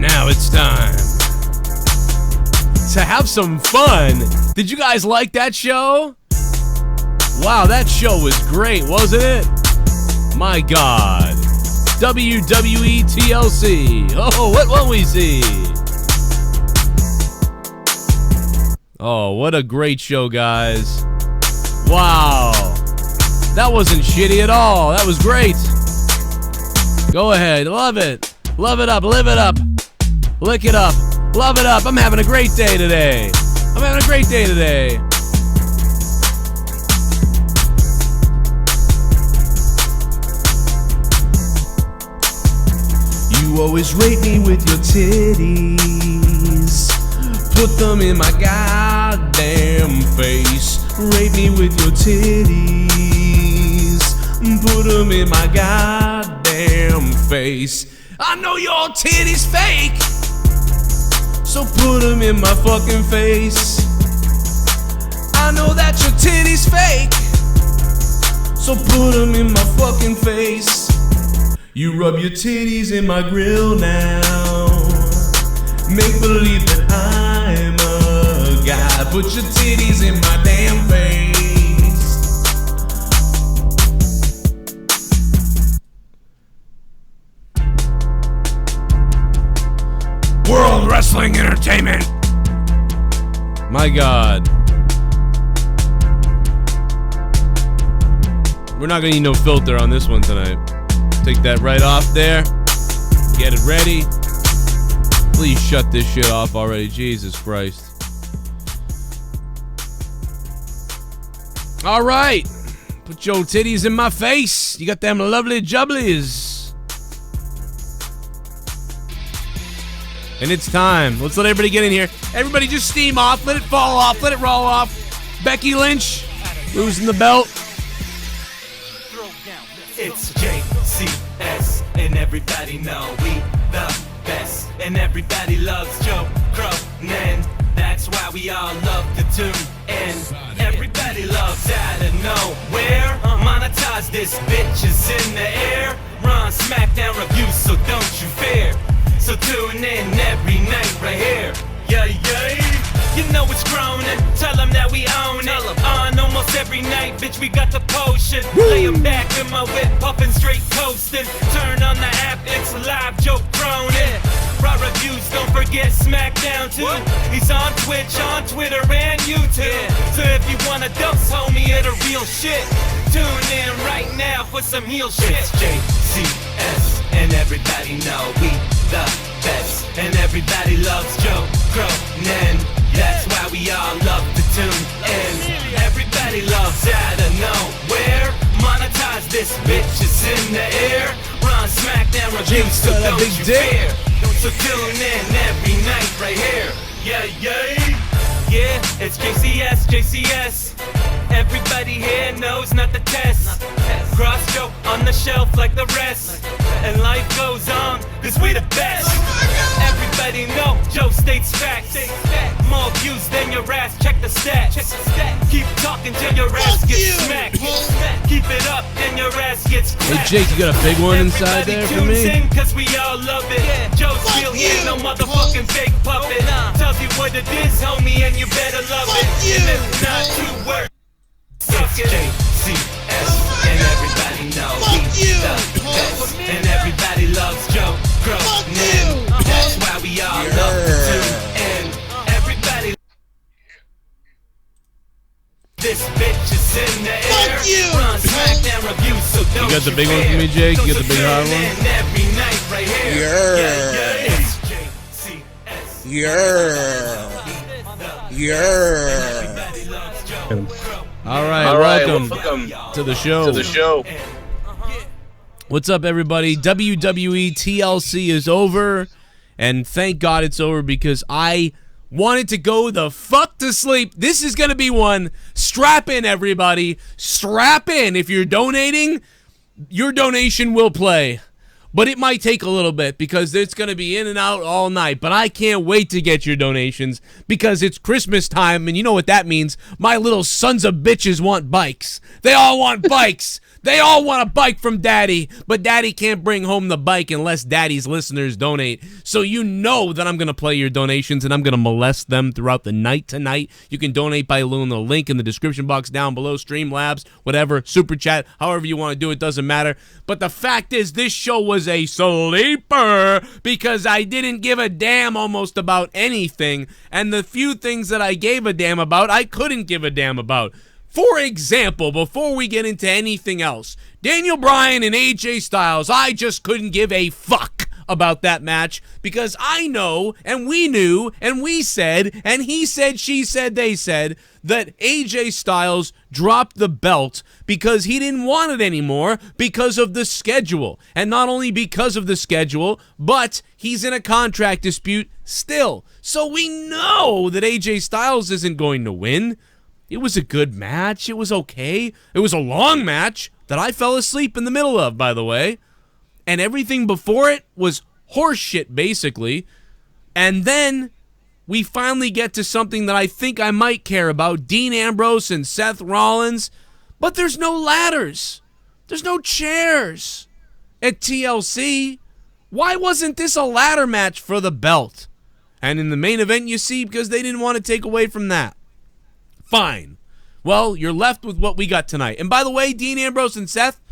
Now it's time to have some fun. Did you guys like that show? Wow, that show was great, wasn't it? My God. WWE TLC. Oh, what will we see? Oh, what a great show, guys. Wow. That wasn't shitty at all. That was great. Go ahead. Love it. Love it up. Live it up. Lick it up. Love it up. I'm having a great day today. I'm having a great day today. You always rate me with your titties. Put them in my goddamn face. Rate me with your titties. Put them in my goddamn face. I know your titties fake, so put them in my fucking face. I know that your titties fake, so put them in my fucking face. You rub your titties in my grill now. Make believe that I'm a guy. Put your titties in my damn face. World Wrestling Entertainment. My God. We're not gonna need no filter on this one tonight. Take that right off there. Get it ready. Please shut this shit off already. Jesus Christ. All right. Put your titties in my face. You got them lovely jubblies. And it's time. Let's let everybody get in here. Everybody just steam off. Let it fall off. Let it roll off. Becky Lynch losing the belt. It's JCS, and everybody know we the best, and everybody loves Joe Cronin. That's why we all love to tune in. Everybody loves out of nowhere. Monetize this bitch is in the air. Run SmackDown reviews, so don't you fear. So tune in every night right here. Yeah, yeah. You know it's Cronin. Tell them that we own it. On almost every night, bitch, we got the potion. Laying back in my whip, puffing straight coasting. Turn on the app, it's live, Joe Cronin. Raw reviews, don't forget SmackDown too. He's on Twitch, on Twitter, and YouTube. So if you want a dose, homie, of the real shit, tune in right now for some heel shit. It's JCS, and everybody know we the best, and everybody loves Joe Cronin. That's why we all love to tune in. Everybody loves out of nowhere. Monetize this bitch is in the air. Run SmackDown reviews, so don't you fear. So tune in every night right here. Yeah, yeah. Yeah, it's JCS, JCS. Everybody here knows not the test. Cross Joe on the shelf like the rest. And life goes on, cause we the best. Everybody know Joe states facts. More views than your ass, check the stats. Keep talking till your ass gets smacked. Keep it up, then your ass gets cracked. Hey Jake, you got a big one inside there for me? In cause we all love it. Joe's real here, no motherfucking fake puppet. Tells you what it is, homie, and you better love it. And it's not too words. It's JCS, and everybody knows we the best, and everybody loves Joe Cronin. That's why we all love to tune in. Everybody, this bitch is in the air. Run SmackDown reviews, so don't you got the big one for me, Jake? You got the big hard one? Every night right here. Yeah. It's JCS. Everybody loves Joe. All right, welcome to the show. What's up, everybody? WWE TLC is over, and thank God it's over because I wanted to go the fuck to sleep. This is going to be one. Strap in, everybody. Strap in. If you're donating, your donation will play. But it might take a little bit because it's going to be in and out all night. But I can't wait to get your donations because it's Christmas time, and you know what that means. My little sons of bitches want bikes. They all want bikes. They all want a bike from Daddy, but Daddy can't bring home the bike unless Daddy's listeners donate. So you know that I'm going to play your donations, and I'm going to molest them throughout the night tonight. You can donate by doing the link in the description box down below, Streamlabs, whatever, Super Chat, however you want to do it, doesn't matter. But the fact is, this show was a sleeper because I didn't give a damn almost about anything, and the few things that I gave a damn about, I couldn't give a damn about. For example, before we get into anything else, Daniel Bryan and AJ Styles, I just couldn't give a fuck about that match because I know, and we knew, and we said, and he said, she said, they said, that AJ Styles dropped the belt because he didn't want it anymore because of the schedule. And not only because of the schedule, but he's in a contract dispute still. So we know that AJ Styles isn't going to win. It was a good match. It was okay. It was a long match that I fell asleep in the middle of, by the way. And everything before it was horseshit, basically. And then we finally get to something that I think I might care about. Dean Ambrose and Seth Rollins. But there's no ladders. There's no chairs at TLC. Why wasn't this a ladder match for the belt? And in the main event, you see, because they didn't want to take away from that. Fine. Well, you're left with what we got tonight. And by the way, Dean Ambrose and Seth,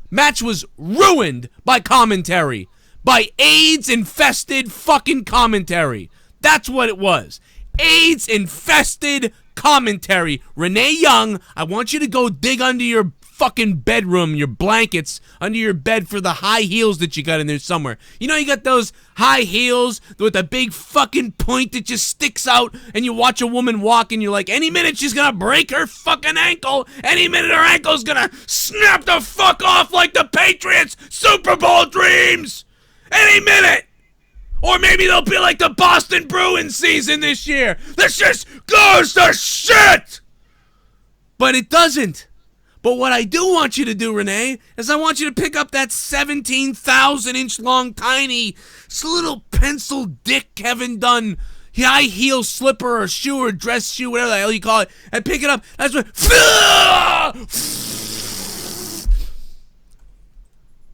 match was ruined by commentary. By AIDS-infested fucking commentary. That's what it was. AIDS-infested commentary. Renee Young, I want you to go dig under your fucking bedroom, your blankets, under your bed for the high heels that you got in there somewhere. You know you got those high heels with a big fucking point that just sticks out, and you watch a woman walk and you're like, any minute she's gonna break her fucking ankle, any minute her ankle's gonna snap the fuck off like the Patriots Super Bowl dreams! Any minute! Or maybe they'll be like the Boston Bruins season this year. This just goes to shit! But it doesn't. But what I do want you to do, Renee, is I want you to pick up that 17,000-inch long, tiny, little pencil dick Kevin Dunn high heel slipper or shoe or dress shoe, whatever the hell you call it, and pick it up. That's what...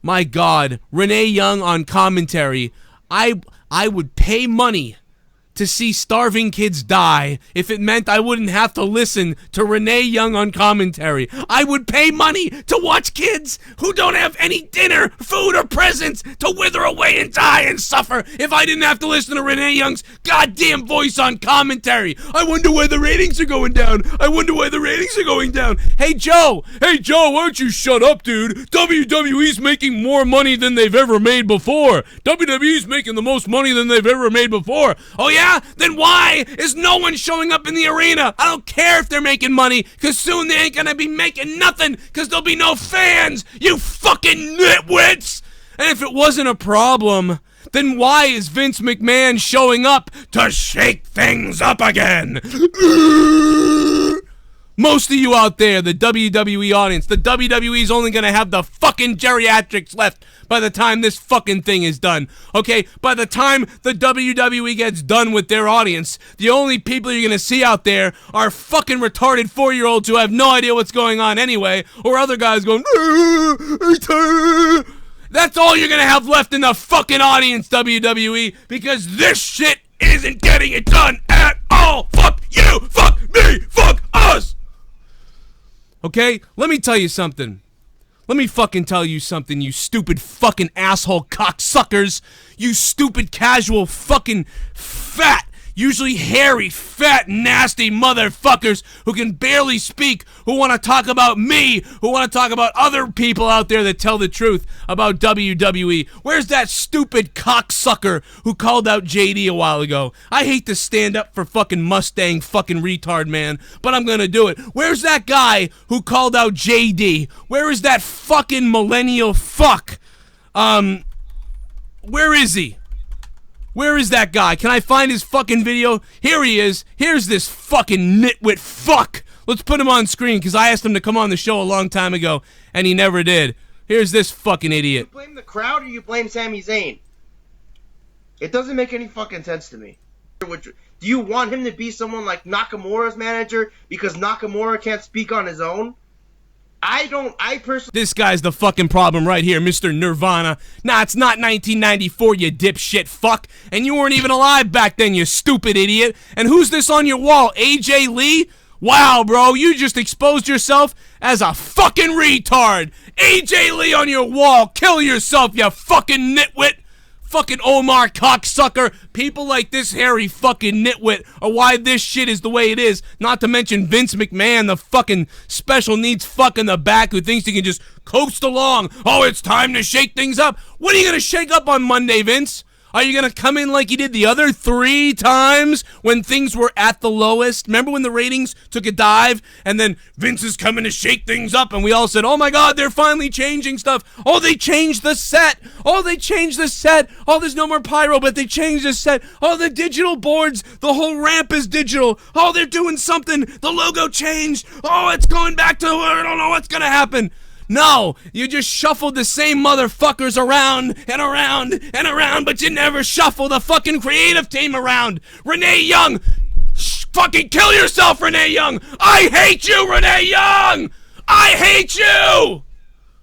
My God, Renee Young on commentary. I would pay money to see starving kids die if it meant I wouldn't have to listen to Renee Young on commentary. I would pay money to watch kids who don't have any dinner, food, or presents to wither away and die and suffer if I didn't have to listen to Renee Young's goddamn voice on commentary. I wonder why the ratings are going down. I wonder why the ratings are going down. Hey, Joe, why don't you shut up, dude? WWE's making more money than they've ever made before. WWE's making the most money than they've ever made before. Oh, yeah? Then why is no one showing up in the arena? I don't care if they're making money, because soon they ain't gonna be making nothing, because there'll be no fans, you fucking nitwits! And if it wasn't a problem, then why is Vince McMahon showing up to shake things up again? Most of you out there, the WWE audience, the WWE's only gonna have the fucking geriatrics left by the time this fucking thing is done, okay? By the time the WWE gets done with their audience, the only people you're gonna see out there are fucking retarded 4-year-olds who have no idea what's going on anyway, or other guys going, that's all you're gonna have left in the fucking audience, WWE, because this shit isn't getting it done at all. Fuck you, fuck me, fuck us! Okay, let me tell you something. Let me fucking tell you something, you stupid fucking asshole cocksuckers. You stupid casual fucking fat, usually hairy, fat, nasty motherfuckers who can barely speak, who want to talk about me, who want to talk about other people out there that tell the truth about WWE. Where's that stupid cocksucker who called out JD a while ago? I hate to stand up for fucking Mustang fucking retard man, but I'm gonna do it. Where's that guy who called out JD? Where is that fucking millennial fuck? Where is he? Where is that guy? Can I find his fucking video? Here he is. Here's this fucking nitwit fuck. Let's put him on screen, because I asked him to come on the show a long time ago, and he never did. Here's this fucking idiot. You blame the crowd or you blame Sami Zayn? It doesn't make any fucking sense to me. Do you want him to be someone like Nakamura's manager because Nakamura can't speak on his own? I personally... This guy's the fucking problem right here, Mr. Nirvana. Nah, it's not 1994, you dipshit fuck. And you weren't even alive back then, you stupid idiot. And who's this on your wall, AJ Lee? Wow, bro, you just exposed yourself as a fucking retard. AJ Lee on your wall. Kill yourself, you fucking nitwit. Fucking Omar cocksucker. People like this hairy fucking nitwit are why this shit is the way it is. Not to mention Vince McMahon, the fucking special needs fuck in the back who thinks he can just coast along. Oh, it's time to shake things up. What are you gonna shake up on Monday, Vince? Are you going to come in like you did the other 3 times when things were at the lowest? Remember when the ratings took a dive and then Vince is coming to shake things up and we all said, oh my God, they're finally changing stuff. Oh, they changed the set. Oh, they changed the set. Oh, there's no more pyro, but they changed the set. Oh, the digital boards, the whole ramp is digital. Oh, they're doing something. The logo changed. Oh, it's going back to, I don't know what's going to happen. No, you just shuffled the same motherfuckers around and around and around, but you never shuffle the fucking creative team around. Renee Young, fucking kill yourself, Renee Young. I hate you, Renee Young. I hate you.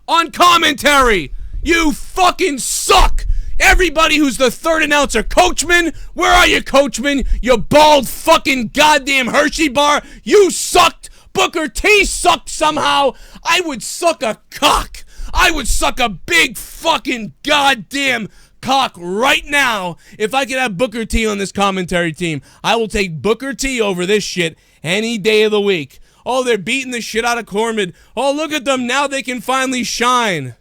On commentary, you fucking suck. Everybody who's the third announcer, Coachman, where are you, Coachman? You bald fucking goddamn Hershey bar. You sucked. Booker T sucked somehow. I would suck a cock. I would suck a big fucking goddamn cock right now if I could have Booker T on this commentary team. I will take Booker T over this shit any day of the week. Oh, they're beating the shit out of Corman. Oh, look at them. Now they can finally shine.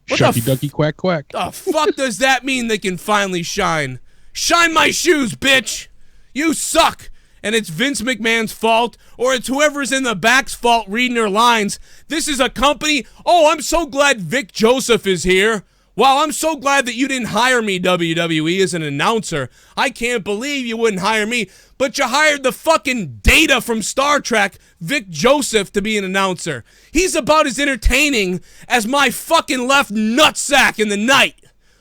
What Shucky ducky quack quack. The fuck does that mean they can finally shine? Shine my shoes, bitch. You suck. And it's Vince McMahon's fault, or it's whoever's in the back's fault reading their lines. This is a company. Oh, I'm so glad Vic Joseph is here. Wow, I'm so glad that you didn't hire me, WWE, as an announcer. I can't believe you wouldn't hire me. But you hired the fucking Data from Star Trek, Vic Joseph, to be an announcer. He's about as entertaining as my fucking left nutsack in the night.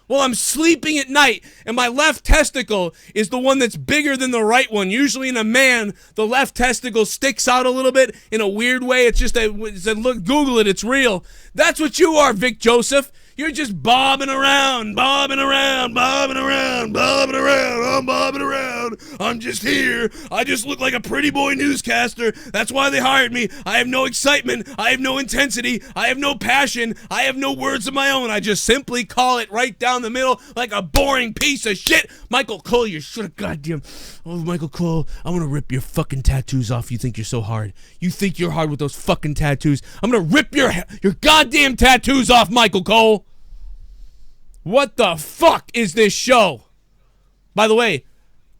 Well, I'm sleeping at night, and my left testicle is the one that's bigger than the right one. Usually in a man, the left testicle sticks out a little bit in a weird way. It's just look, Google it, it's real. That's what you are, Vic Joseph. You're just bobbing around, bobbing around, bobbing around, bobbing around. I'm bobbing around. I'm just here. I just look like a pretty boy newscaster. That's why they hired me. I have no excitement. I have no intensity. I have no passion. I have no words of my own. I just simply call it right down the middle like a boring piece of shit. Michael Cole, you're shut up, goddamn. Oh, Michael Cole, I'm gonna rip your fucking tattoos off. You think you're so hard. You think you're hard with those fucking tattoos. I'm gonna rip your goddamn tattoos off, Michael Cole. What the fuck is this show? By the way,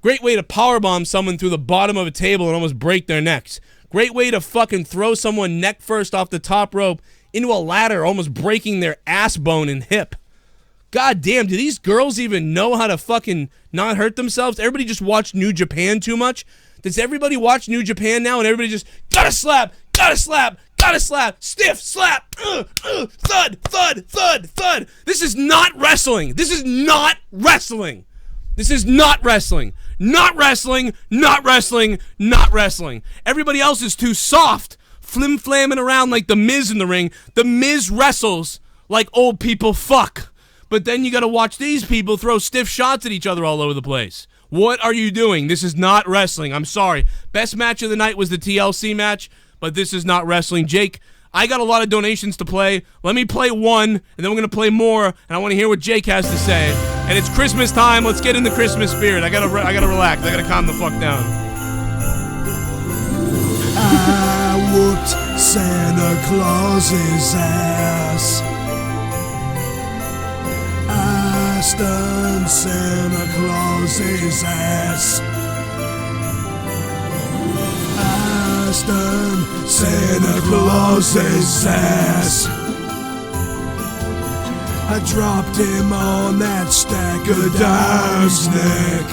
great way to powerbomb someone through the bottom of a table and almost break their necks. Great way to fucking throw someone neck first off the top rope into a ladder, almost breaking their ass bone and hip. God damn, do these girls even know how to fucking not hurt themselves? Everybody just watched New Japan too much? Does everybody watch New Japan now and everybody just, gotta slap, gotta slap, gotta slap, stiff, slap, thud, thud, thud, thud. This is not wrestling. This is not wrestling. This is not wrestling. Not wrestling, not wrestling, not wrestling. Everybody else is too soft, flim-flamming around like The Miz in the ring. The Miz wrestles like old people fuck. But then you gotta watch these people throw stiff shots at each other all over the place. What are you doing? This is not wrestling. I'm sorry. Best match of the night was the TLC match, but this is not wrestling. Jake, I got a lot of donations to play. Let me play one, and then we're going to play more, and I want to hear what Jake has to say. And it's Christmas time. Let's get in the Christmas spirit. I gotta relax. I gotta calm the fuck down. I whooped Santa Claus's ass. I stunned Santa Claus's ass. I stunned Santa Claus's ass. I dropped him on that stack of dimes, Nick.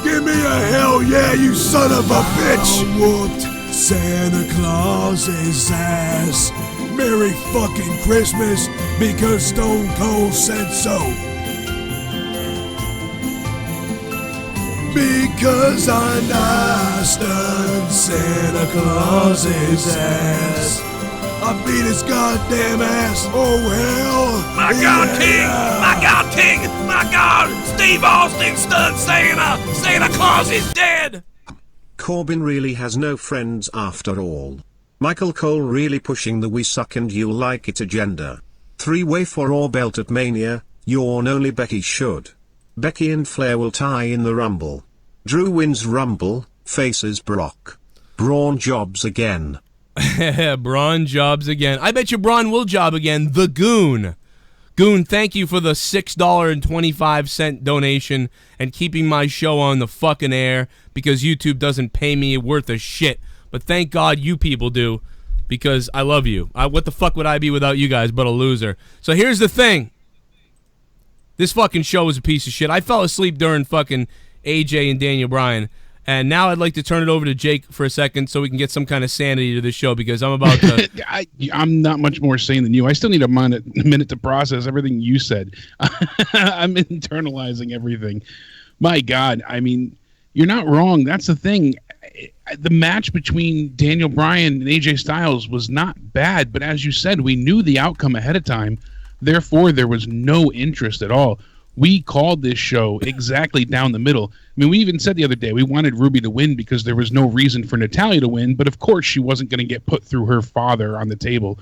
Give me a hell yeah, you son of a bitch! I whooped Santa Claus's ass. Merry fucking Christmas, because Stone Cold said so. Because I stunned Santa Claus's ass. I beat his goddamn ass. Oh, hell. My God, King! My God, King! My God! Steve Austin stood Santa Claus is dead! Corbin really has no friends after all. Michael Cole really pushing the we suck and you'll like it agenda. 3-way for all belt at Mania, yawn only Becky should. Becky and Flair will tie in the Rumble. Drew wins Rumble, faces Brock. Braun jobs again. Braun jobs again. I bet you Braun will job again. The Goon. Goon, thank you for the $6.25 donation and keeping my show on the fucking air because YouTube doesn't pay me worth a shit. But thank God you people do because I love you. What the fuck would I be without you guys but a loser? So here's the thing. This fucking show is a piece of shit. I fell asleep during fucking AJ and Daniel Bryan. And now I'd like to turn it over to Jake for a second so we can get some kind of sanity to this show because I'm about to... I'm not much more sane than you. I still need a minute to process everything you said. I'm internalizing everything. My God, I mean, you're not wrong. That's the thing. The match between Daniel Bryan and AJ Styles was not bad, but as you said, we knew the outcome ahead of time. Therefore, there was no interest at all. We called this show exactly down the middle. I mean, we even said the other day we wanted Ruby to win because there was no reason for Natalya to win, but of course she wasn't going to get put through her father on the table.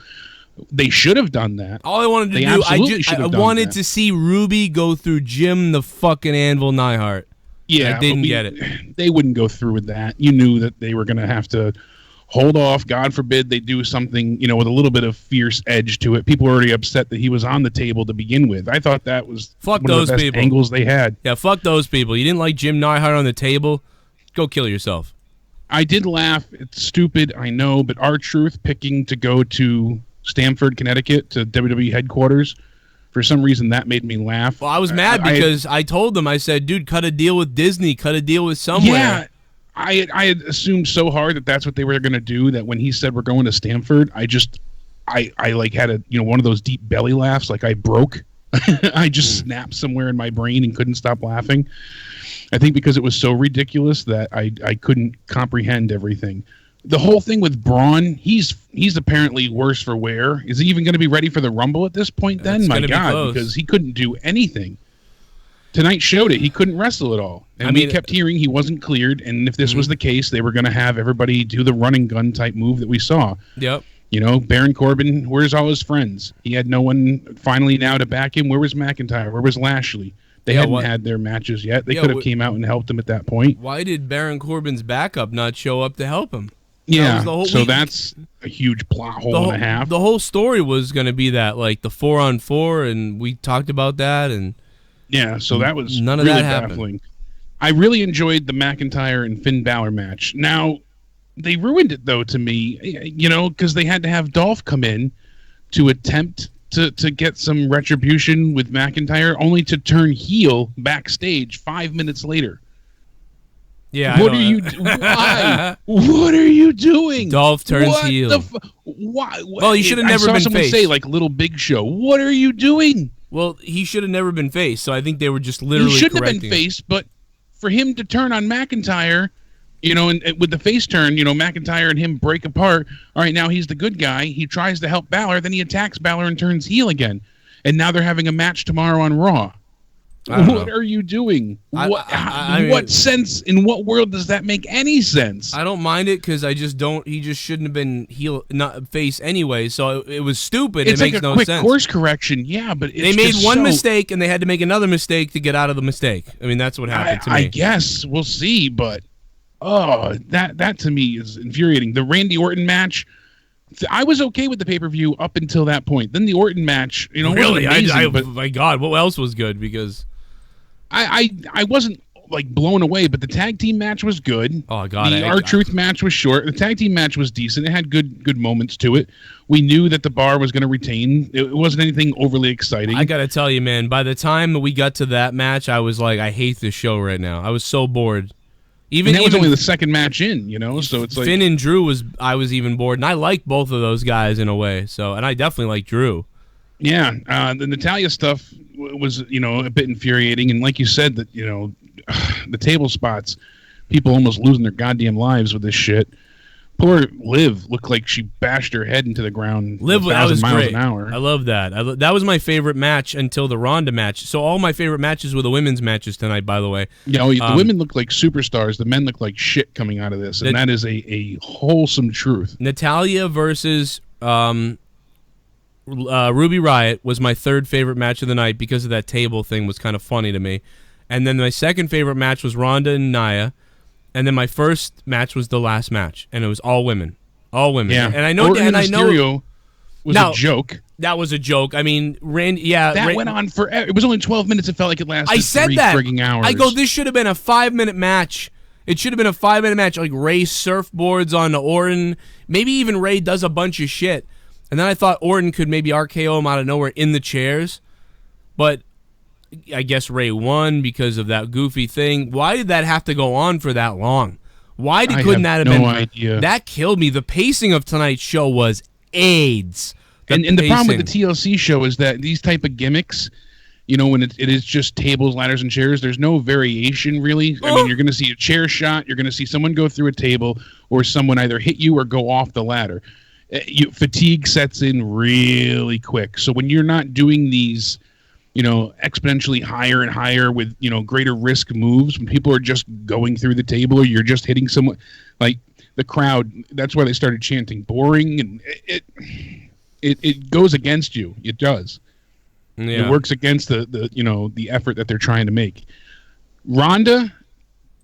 They should have done that. All I wanted to do, I wanted to see Ruby go through Jim the fucking Anvil Neidhart. Yeah, I didn't get it. They wouldn't go through with that. You knew that they were going to have to hold off. God forbid they do something, with a little bit of fierce edge to it. People were already upset that he was on the table to begin with. I thought that was one of the best angles they had. Yeah, fuck those people. You didn't like Jim Neidhart on the table? Go kill yourself. I did laugh. It's stupid, I know, but R-Truth picking to go to Stamford, Connecticut, to WWE headquarters, for some reason that made me laugh. Well, I was mad because I told them, I said, dude, cut a deal with Disney, cut a deal with somewhere. Yeah. I had assumed so hard that that's what they were going to do that when he said we're going to Stamford, I like had one of those deep belly laughs, like I broke. I just snapped somewhere in my brain and couldn't stop laughing. I think because it was so ridiculous that I couldn't comprehend everything. The whole thing with Braun, he's apparently worse for wear. Is he even going to be ready for the Rumble at this point then? My God, because he couldn't do anything. Tonight showed it. He couldn't wrestle at all. And we kept hearing he wasn't cleared, and if this was the case, they were going to have everybody do the running gun type move that we saw. Yep. Baron Corbin, where's all his friends? He had no one finally now to back him. Where was McIntyre? Where was Lashley? They hadn't had their matches yet. They could have came out and helped him at that point. Why did Baron Corbin's backup not show up to help him? Yeah, that's a huge plot hole and a half. The whole story was going to be that, like, the 4-on-4, and we talked about that, and... Yeah, so that was none of really that happened. baffling. I really enjoyed the McIntyre and Finn Balor match. Now, they ruined it, though, to me, because they had to have Dolph come in to attempt to get some retribution with McIntyre, only to turn heel backstage 5 minutes later. Yeah, why? What are you doing? Dolph turns heel. Why? Well, he should have never been face. I saw someone say, like, Little Big Show. What are you doing? Well, he should have never been face, so I think they were just literally He shouldn't have been him. face, but for him to turn on McIntyre, and with the face turn, McIntyre and him break apart. All right, now he's the good guy. He tries to help Balor, then he attacks Balor and turns heel again. And now they're having a match tomorrow on Raw. What are you doing? What sense, in what world does that make any sense? I don't mind it because I just don't. He just shouldn't have been heel, not face anyway. So it was stupid. It's it makes no sense. It's like a quick course correction, yeah, but it's they made one mistake and they had to make another mistake to get out of the mistake. I mean, that's what happened to me. I guess we'll see, but that to me is infuriating. The Randy Orton match. I was okay with the pay-per-view up until that point. Then the Orton match, really, amazing, but my God, what else was good? Because I wasn't like blown away, but the tag team match was good. Oh God, the R-Truth match was short. The tag team match was decent. It had good moments to it. We knew that the bar was going to retain. It wasn't anything overly exciting. I gotta tell you, man. By the time we got to that match, I was like, I hate this show right now. I was so bored. And that was only the second match in, so it's like Finn and Drew I was even bored, and I liked both of those guys in a way. So, and I definitely like Drew. Yeah, the Natalya stuff was, a bit infuriating, and like you said, that the table spots, people almost losing their goddamn lives with this shit. Poor Liv looked like she bashed her head into the ground. Liv, that was miles great. An hour. I love that. That was my favorite match until the Ronda match. So all my favorite matches were the women's matches tonight, by the way. The women look like superstars. The men look like shit coming out of this, and that is a wholesome truth. Natalya versus Ruby Riott was my third favorite match of the night because of that table thing was kind of funny to me. And then my second favorite match was Ronda and Nia. And then my first match was the last match, and it was all women. All women. Yeah. And I know Mysterio was a joke. That was a joke. I mean, Randy, went on forever. It was only 12 minutes. It felt like it lasted I said 3 that. frigging hours. I go, this should have been a 5-minute match. It should have been a 5-minute match, like Ray surfboards on Orton. Maybe even Ray does a bunch of shit. And then I thought Orton could maybe RKO him out of nowhere in the chairs. But I guess Ray won because of that goofy thing. Why did that have to go on for that long? Couldn't that have been? No idea. That killed me. The pacing of tonight's show was AIDS. And the problem with the TLC show is that these type of gimmicks, when it is just tables, ladders, and chairs, there's no variation really. I mean, you're going to see a chair shot, you're going to see someone go through a table, or someone either hit you or go off the ladder. Fatigue sets in really quick. So when you're not doing these exponentially higher and higher with, greater risk moves, when people are just going through the table or you're just hitting someone, like the crowd, that's why they started chanting boring, and it goes against you. It does. Yeah. It works against the effort that they're trying to make. Ronda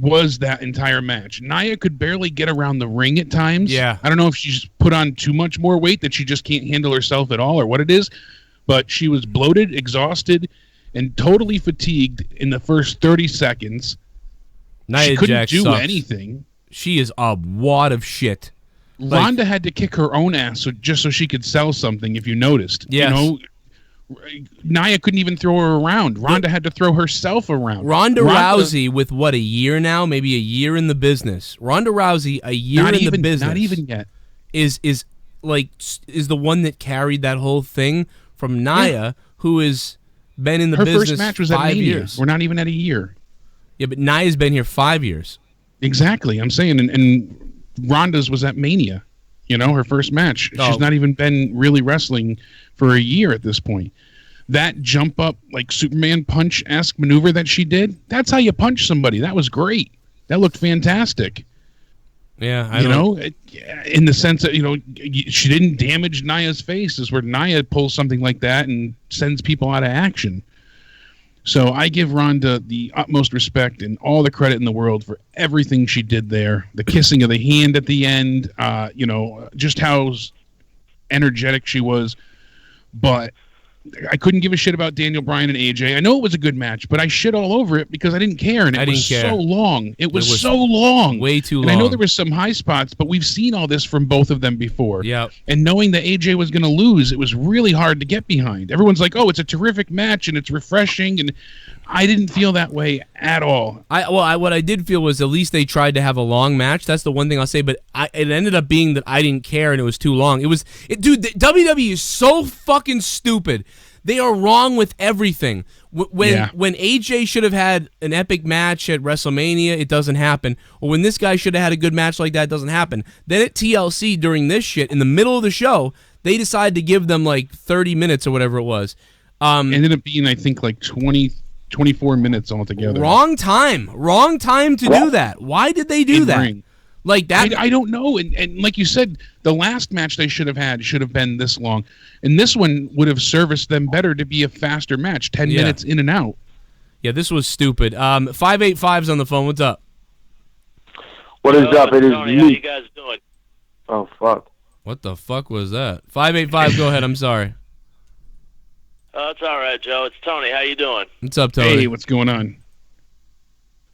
was that entire match. Nia could barely get around the ring at times. Yeah. I don't know if she's put on too much more weight that she just can't handle herself at all or what it is. But she was bloated, exhausted, and totally fatigued in the first 30 seconds. She couldn't do anything. She is a wad of shit. Ronda had to kick her own ass just so she could sell something, if you noticed. Yes. Nia couldn't even throw her around. Ronda had to throw herself around. Ronda Rousey, with what, a year now? Maybe a year in the business. Ronda Rousey, a year in the business. Not even yet. Is the one that carried that whole thing from Nia, who has been in the business 5 years. Her first match was at Mania. We're not even at a year. Yeah, but Nia's been here 5 years. Exactly. I'm saying, and Ronda's was at Mania. Her first match. Oh. She's not even been really wrestling for a year at this point. That jump up, like Superman punch-esque maneuver that she did, that's how you punch somebody. That was great. That looked fantastic. Yeah, in the sense that, she didn't damage Nia's face, is where Nia pulls something like that and sends people out of action. So I give Ronda the utmost respect and all the credit in the world for everything she did there. The kissing of the hand at the end, just how energetic she was. But I couldn't give a shit about Daniel Bryan and AJ. I know it was a good match, but I shit all over it because I didn't care, and it was so long. It was so long. Way too long. And I know there were some high spots, but we've seen all this from both of them before. Yeah. And knowing that AJ was going to lose, it was really hard to get behind. Everyone's like, oh, it's a terrific match, and it's refreshing, and I didn't feel that way at all. What I did feel was at least they tried to have a long match. That's the one thing I'll say, but it ended up being that I didn't care, and it was too long. Dude, WWE is so fucking stupid. They are wrong with everything. When AJ should have had an epic match at WrestleMania, it doesn't happen. Or when this guy should have had a good match like that, it doesn't happen. Then at TLC during this shit, in the middle of the show, they decided to give them like 30 minutes or whatever it was. Ended up being, I think, like 24 minutes altogether. Wrong time to do that. Why did they do that? Like that, I don't know. And like you said, the last match they should have been this long, and this one would have serviced them better to be a faster match, 10 minutes in and out. Yeah, this was stupid. 585's on the phone. What's up? What is up? It is Tony, how you guys doing? Oh fuck! What the fuck was that? 585. Go ahead. I'm sorry. It's all right, Joe. It's Tony. How you doing? What's up, Tony? Hey, what's going on?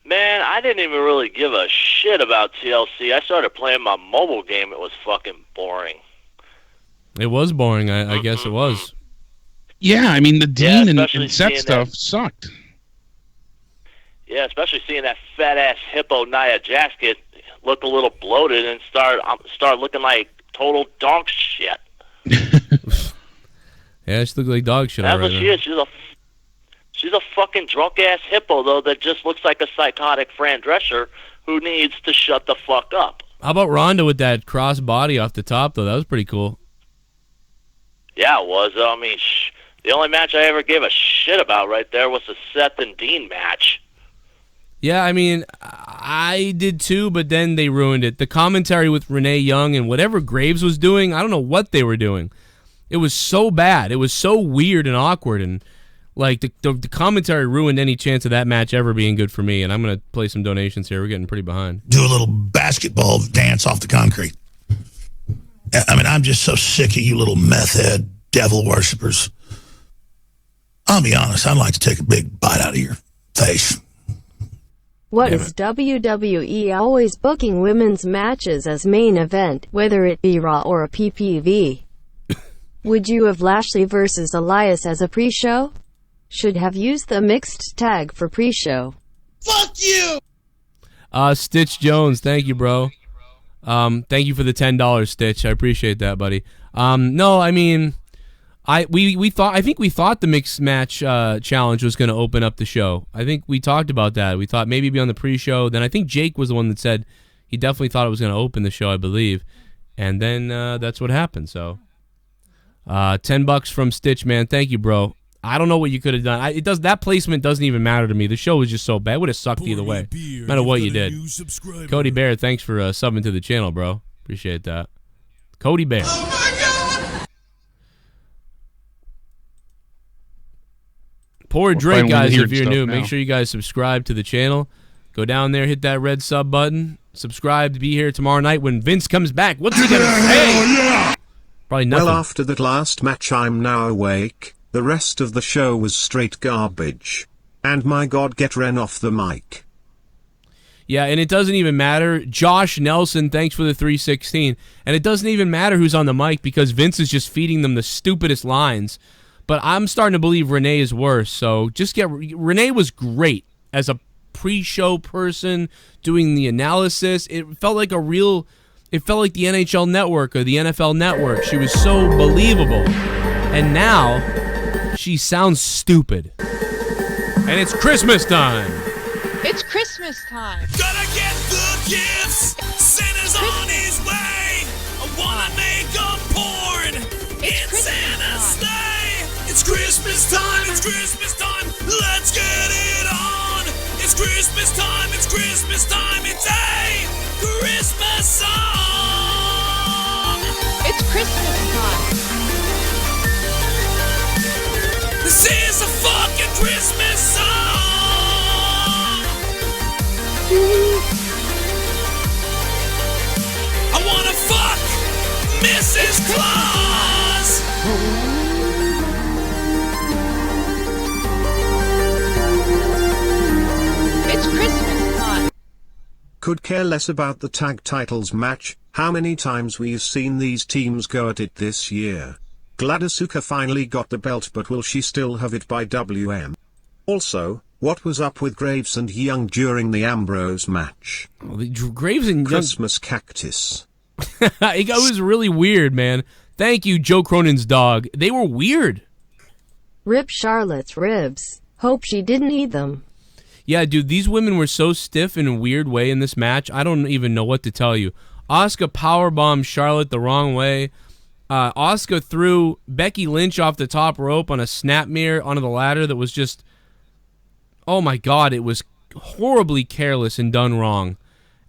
Man, I didn't even really give a shit about TLC. I started playing my mobile game. It was fucking boring. It was boring. I guess it was. Yeah, I mean, the Dean and Seth stuff sucked. Yeah, especially seeing that fat-ass hippo Nia Jax look a little bloated and start looking like total dog shit. Yeah, she looked like dog shit. That's what she is. She's a fucking drunk-ass hippo, though, that just looks like a psychotic Fran Drescher who needs to shut the fuck up. How about Ronda with that cross body off the top, though? That was pretty cool. Yeah, it was. I mean, the only match I ever gave a shit about right there was the Seth and Dean match. Yeah, I mean, I did too, but then they ruined it. The commentary with Renee Young and whatever Graves was doing, I don't know what they were doing. It was so bad. It was so weird and awkward, and like the commentary ruined any chance of that match ever being good for me. And I'm going to play some donations here. We're getting pretty behind. Do a little basketball dance off the concrete. I mean, I'm just so sick of you little meth head devil worshippers. I'll be honest, I'd like to take a big bite out of your face. What is WWE always booking women's matches as main event, whether it be Raw or a PPV? Would you have Lashley versus Elias as a pre-show? Should have used the mixed tag for pre-show. Fuck you! Stitch Jones, thank you, bro. Thank you for the $10, Stitch. I appreciate that, buddy. No, I mean, I think we thought the mixed match challenge was going to open up the show. I think we talked about that. We thought maybe it'd be on the pre-show. Then I think Jake was the one that said he definitely thought it was going to open the show, I believe. And then that's what happened. So, $10 from Stitch, man. Thank you, bro. I don't know what you could have done. That placement doesn't even matter to me. The show was just so bad. It would have sucked either way, no matter what you did. Cody Bear, thanks for subbing to the channel, bro. Appreciate that. Cody Bear. Oh my God! Pour a drink, guys, if you're new. Now. Make sure you guys subscribe to the channel. Go down there, hit that red sub button. Subscribe to be here tomorrow night when Vince comes back. What's he going to say? Probably nothing. Well, after that last match, I'm now awake. The rest of the show was straight garbage. And my God, get Ren off the mic. Yeah, and it doesn't even matter. Josh Nelson, thanks for the 316. And it doesn't even matter who's on the mic because Vince is just feeding them the stupidest lines. But I'm starting to believe Renee is worse. So just get... Renee was great as a pre-show person doing the analysis. It felt like a real... It felt like the NHL Network or the NFL Network. She was so believable. And now... she sounds stupid. And it's Christmas time. It's Christmas time. Gotta get the gifts. Santa's on his way. I wanna make a porn in Santa's sleigh. It's Christmas time. It's Christmas time. Let's get it on. It's Christmas time. It's Christmas time. It's a Christmas song. It's Christmas time. This is a fucking Christmas song. I wanna fuck Mrs. Claus. It's Christmas time. Could care less about the tag titles match. How many times we've seen these teams go at it this year. Glad Asuka finally got the belt, but will she still have it by WM? Also, what was up with Graves and Young during the Ambrose match? Well, Graves and Young... Christmas cactus. It was really weird, man. Thank you, Joe Cronin's dog. They were weird. Rip Charlotte's ribs. Hope she didn't eat them. Yeah, dude, these women were so stiff in a weird way in this match. I don't even know what to tell you. Asuka powerbombed Charlotte the wrong way. Asuka threw Becky Lynch off the top rope on a snap mirror onto the ladder that was just... oh my God, it was horribly careless and done wrong.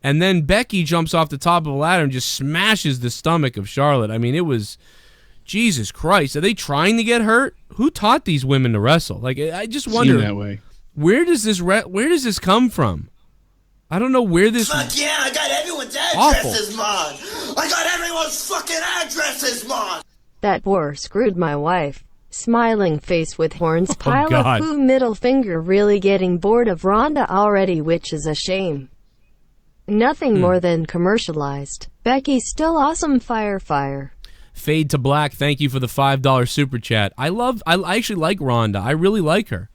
And then Becky jumps off the top of the ladder and just smashes the stomach of Charlotte. I mean, it was... Jesus Christ, are they trying to get hurt? Who taught these women to wrestle? Like, I just wonder... that way. Where does this come from? I don't know where this... Fuck yeah, I got everyone's addresses, man. I got everyone's fucking addresses, man. That war screwed my wife. Smiling face with horns, pile God. of poo, middle finger, really getting bored of Ronda already, which is a shame. Nothing more than commercialized. Becky still awesome, fire. Fade to Black, thank you for the $5 super chat. I actually like Ronda. I really like her.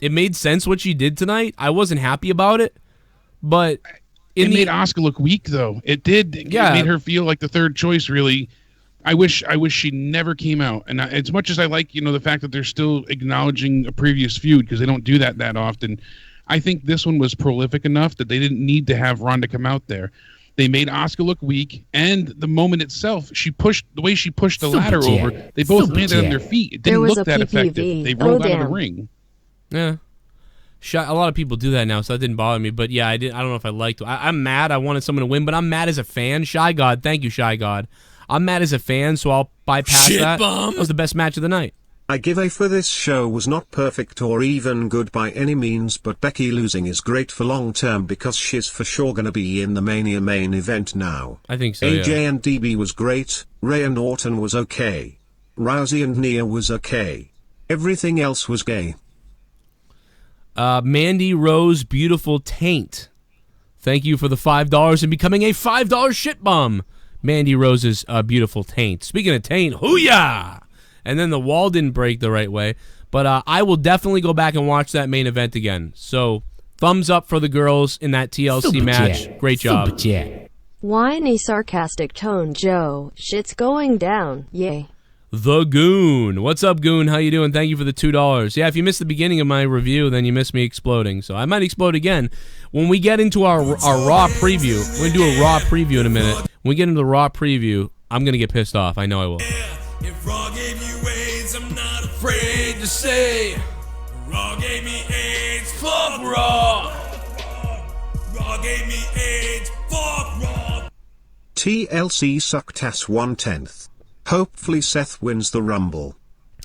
It made sense what she did tonight. I wasn't happy about it, but it made Asuka look weak, though. It did. Yeah. It made her feel like the third choice, really. I wish she never came out. And as much as I like, the fact that they're still acknowledging a previous feud, because they don't do that often, I think this one was prolific enough that they didn't need to have Ronda come out there. They made Asuka look weak, and the moment itself, the way she pushed the ladder over, they both landed on their feet. It didn't look that effective. They rolled out of the ring. Yeah. A lot of people do that now, so that didn't bother me. But yeah, I don't know if I liked it. I'm mad. I wanted someone to win, but I'm mad as a fan. Shy God, thank you, Shy God. I'm mad as a fan, so I'll bypass that. That was the best match of the night. I give A for this show was not perfect or even good by any means, but Becky losing is great for long term because she's for sure gonna be in the Mania main event now. I think so, AJ and DB was great, Ray and Orton was okay. Rousey and Nia was okay. Everything else was gay. Mandy Rose, beautiful taint. Thank you for the $5 and becoming a $5 shit bum. Mandy Rose's beautiful taint. Speaking of taint, hoo-yah! And then the wall didn't break the right way. But I will definitely go back and watch that main event again. So, thumbs up for the girls in that TLC match. Great job. Whiny sarcastic tone, Joe. Shit's going down. Yay. The Goon. What's up, Goon? How you doing? Thank you for the $2. Yeah, if you missed the beginning of my review, then you missed me exploding. So I might explode again. When we get into our Raw preview, we're going to do a Raw preview in a minute. When we get into the Raw preview, I'm going to get pissed off. I know I will. If Raw gave you AIDS, I'm not afraid to say. Raw gave me AIDS, fuck Raw. Raw gave me AIDS, fuck Raw. TLC sucktass 1/10. Hopefully Seth wins the Rumble.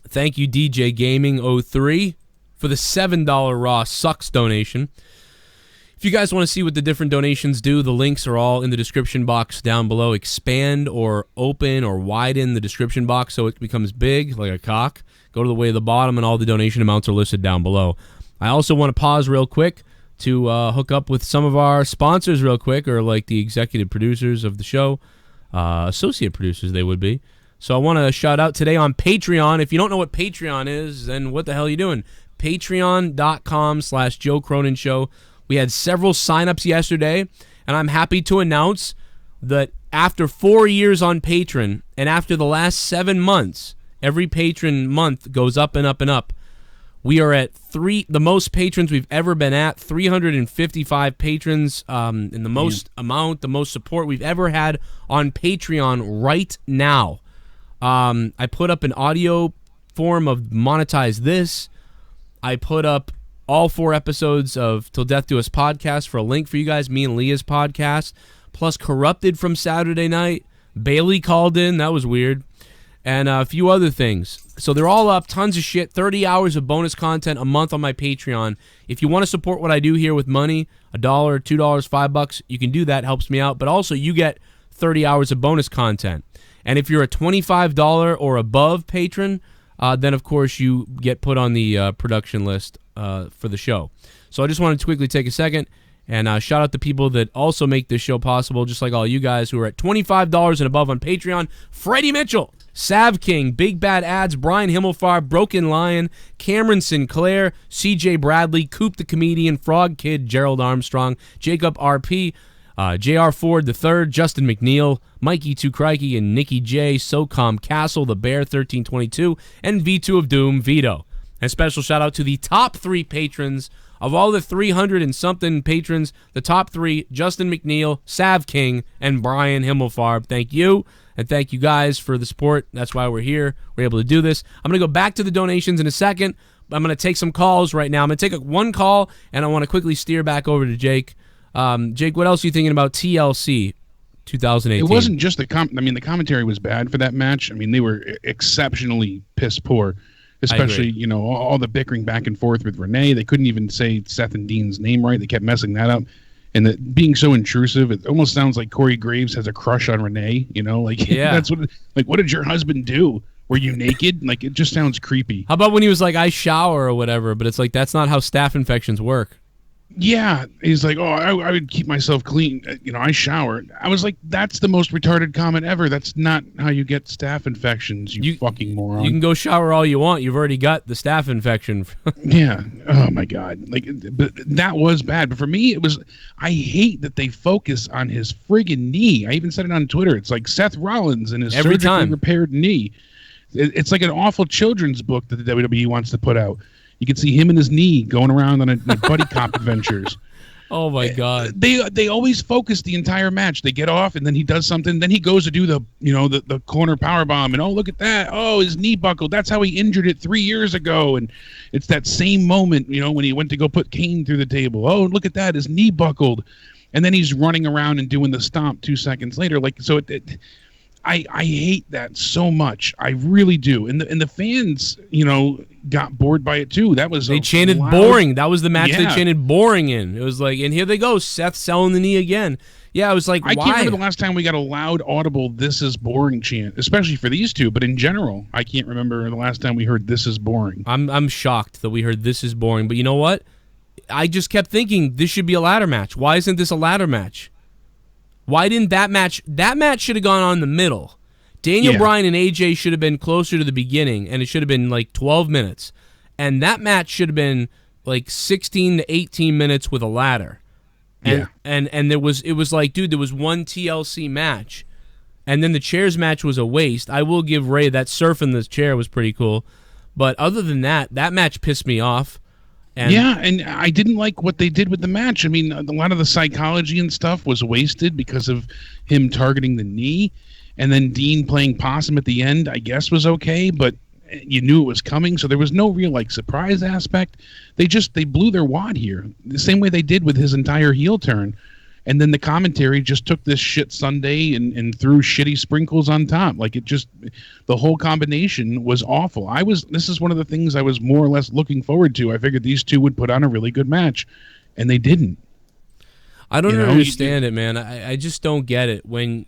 Thank you, DJ Gaming 03, for the $7 Raw Sucks donation. If you guys want to see what the different donations do, the links are all in the description box down below. Expand or open or widen the description box so it becomes big like a cock. Go to the way of the bottom and all the donation amounts are listed down below. I also want to pause real quick to hook up with some of our sponsors real quick, or like the executive producers of the show, associate producers they would be. So I want to shout out today on Patreon. If you don't know what Patreon is, then what the hell are you doing? Patreon.com/Joe Cronin Show. We had several signups yesterday, and I'm happy to announce that after 4 years on Patreon, and after the last 7 months, every patron month goes up and up and up. We are at the most patrons we've ever been at, 355 patrons, and the most the most support we've ever had on Patreon right now. I put up an audio form of Monetize This. I put up all 4 episodes of Till Death Do Us podcast for a link for you guys, me and Leah's podcast, plus Corrupted from Saturday night. Bailey called in, that was weird, and a few other things. So they're all up, tons of shit, 30 hours of bonus content a month on my Patreon. If you want to support what I do here with money, $1, $2, $5, you can do that, helps me out, but also you get 30 hours of bonus content. And if you're a $25 or above patron, then of course you get put on the production list for the show. So I just wanted to quickly take a second and shout out the people that also make this show possible, just like all you guys who are at $25 and above on Patreon. Freddie Mitchell, Sav King, Big Bad Ads, Brian Himmelfarb, Brokenlion, Cameron Sinclair, CJ Bradley, Coop the Comedian, Frog Kid, Gerald Armstrong, Jacob RP, JRFord III, Justin McNeil, Mikey 2 Crikey, and NickY J, SoCom Kastle, The Bear 1322, and V2 of Doom, Vito. And special shout out to the top 3 patrons of all the 300 and something patrons. The top 3, Justin McNeil, Sav King, and Brian Himmelfarb. Thank you, and thank you guys for the support. That's why we're here. We're able to do this. I'm going to go back to the donations in a second. I'm going to take some calls right now. I'm going to take one call, and I want to quickly steer back over to Jake. Jake, what else are you thinking about TLC 2018? It wasn't just the the commentary was bad for that match. I mean, they were exceptionally piss poor, especially, you know, all the bickering back and forth with Renee. They couldn't even say Seth and Dean's name right. They kept messing that up. And being so intrusive, it almost sounds like Corey Graves has a crush on Renee, you know? Like, yeah. That's what did your husband do? Were you naked? Like, it just sounds creepy. How about when he was like, I shower or whatever, but it's like, that's not how staph infections work. Yeah, he's like, oh, I would keep myself clean. You know, I shower. I was like, that's the most retarded comment ever. That's not how you get staph infections, you fucking moron. You can go shower all you want. You've already got the staph infection. Yeah. Oh, my God. Like, but that was bad. But for me, it was, I hate that they focus on his friggin' knee. I even said it on Twitter. It's like Seth Rollins and his surgically repaired knee. It's like an awful children's book that the WWE wants to put out. You can see him and his knee going around on buddy cop adventures. Oh my God! They always focus the entire match. They get off, and then he does something. Then he goes to do the corner power bomb, and look at that! Oh, his knee buckled. That's how he injured it 3 years ago. And it's that same moment, when he went to go put Kane through the table. Oh, look at that! His knee buckled, and then he's running around and doing the stomp 2 seconds later. I hate that so much. I really do. And the fans, got bored by it too. They chanted boring. That was the match they chanted boring in. It was like, and here they go, Seth selling the knee again. Yeah, I was like, I why? can't remember the last time we got a loud, audible "This is boring" chant, especially for these two. But in general, I can't remember the last time we heard "This is boring." I'm shocked that we heard "This is boring." But you know what? I just kept thinking this should be a ladder match. Why isn't this a ladder match? Why didn't that match? That match should have gone on in the middle. Daniel Bryan and AJ should have been closer to the beginning, and it should have been like 12 minutes. And that match should have been like 16 to 18 minutes with a ladder. And it was like, dude, there was one TLC match, and then the chairs match was a waste. I will give Ray that surfing the chair was pretty cool, but other than that match pissed me off. And and I didn't like what they did with the match. I mean, a lot of the psychology and stuff was wasted because of him targeting the knee, and then Dean playing possum at the end, I guess, was okay, but you knew it was coming, so there was no real surprise aspect. They blew their wad here, the same way they did with his entire heel turn. And then the commentary just took this shit Sunday and threw shitty sprinkles on top. The whole combination was awful. This is one of the things I was more or less looking forward to. I figured these two would put on a really good match, and they didn't. I don't understand it, man. I just don't get it. When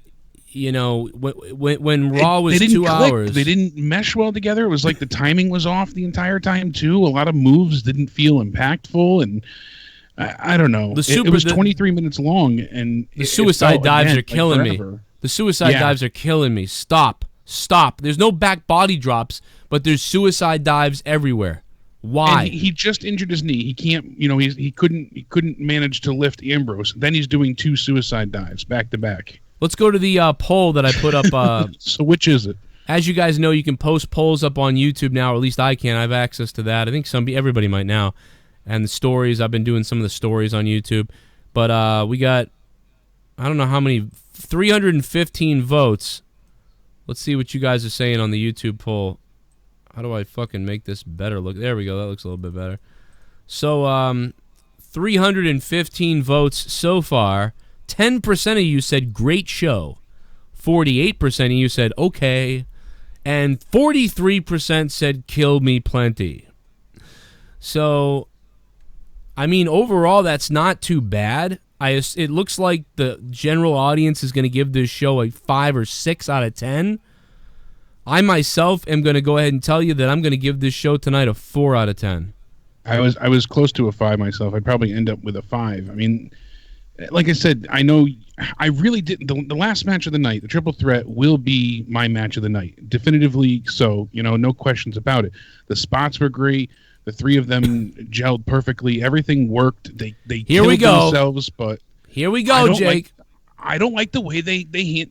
when Raw was 2 hours, they didn't mesh well together. It was like the timing was off the entire time too. A lot of moves didn't feel impactful, and I don't know. It was 23 minutes long, and the suicide dives are killing me. The suicide dives are killing me. Stop. There's no back body drops, but there's suicide dives everywhere. Why? And he just injured his knee. He can't. He couldn't manage to lift Ambrose. Then he's doing 2 suicide dives back to back. Let's go to the poll that I put up. So which is it? As you guys know, you can post polls up on YouTube now, or at least I can. I have access to that. I think everybody might now. And the stories, I've been doing some of the stories on YouTube. But we got, I don't know how many, 315 votes. Let's see what you guys are saying on the YouTube poll. How do I fucking make this better look? There we go. That looks a little bit better. So 315 votes so far. 10% of you said great show. 48% of you said okay. And 43% said kill me plenty. So, I mean, overall, that's not too bad. It looks like the general audience is going to give this show a 5 or 6 out of 10. I myself am going to go ahead and tell you that I'm going to give this show tonight a 4 out of 10. I was close to a 5 myself. I'd probably end up with a 5. I mean, like I said, I know I really didn't. The last match of the night, the triple threat, will be my match of the night. Definitively so. No questions about it. The spots were great. The 3 of them gelled perfectly. Everything worked. They Here we killed go. themselves, but here we go, Jake. I don't like the way they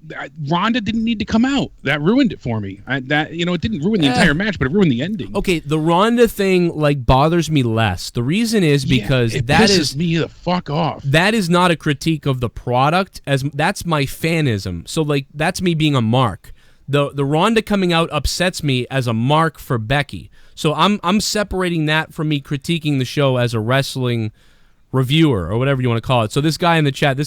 Ronda didn't need to come out. That ruined it for me. It didn't ruin the entire match, but it ruined the ending. Okay, the Ronda thing bothers me less. The reason is because it that pisses me the fuck off. That is not a critique of the product, as that's my fanism. So that's me being a mark. The Ronda coming out upsets me as a mark for Becky. So I'm separating that from me critiquing the show as a wrestling reviewer or whatever you want to call it. So this guy in the chat,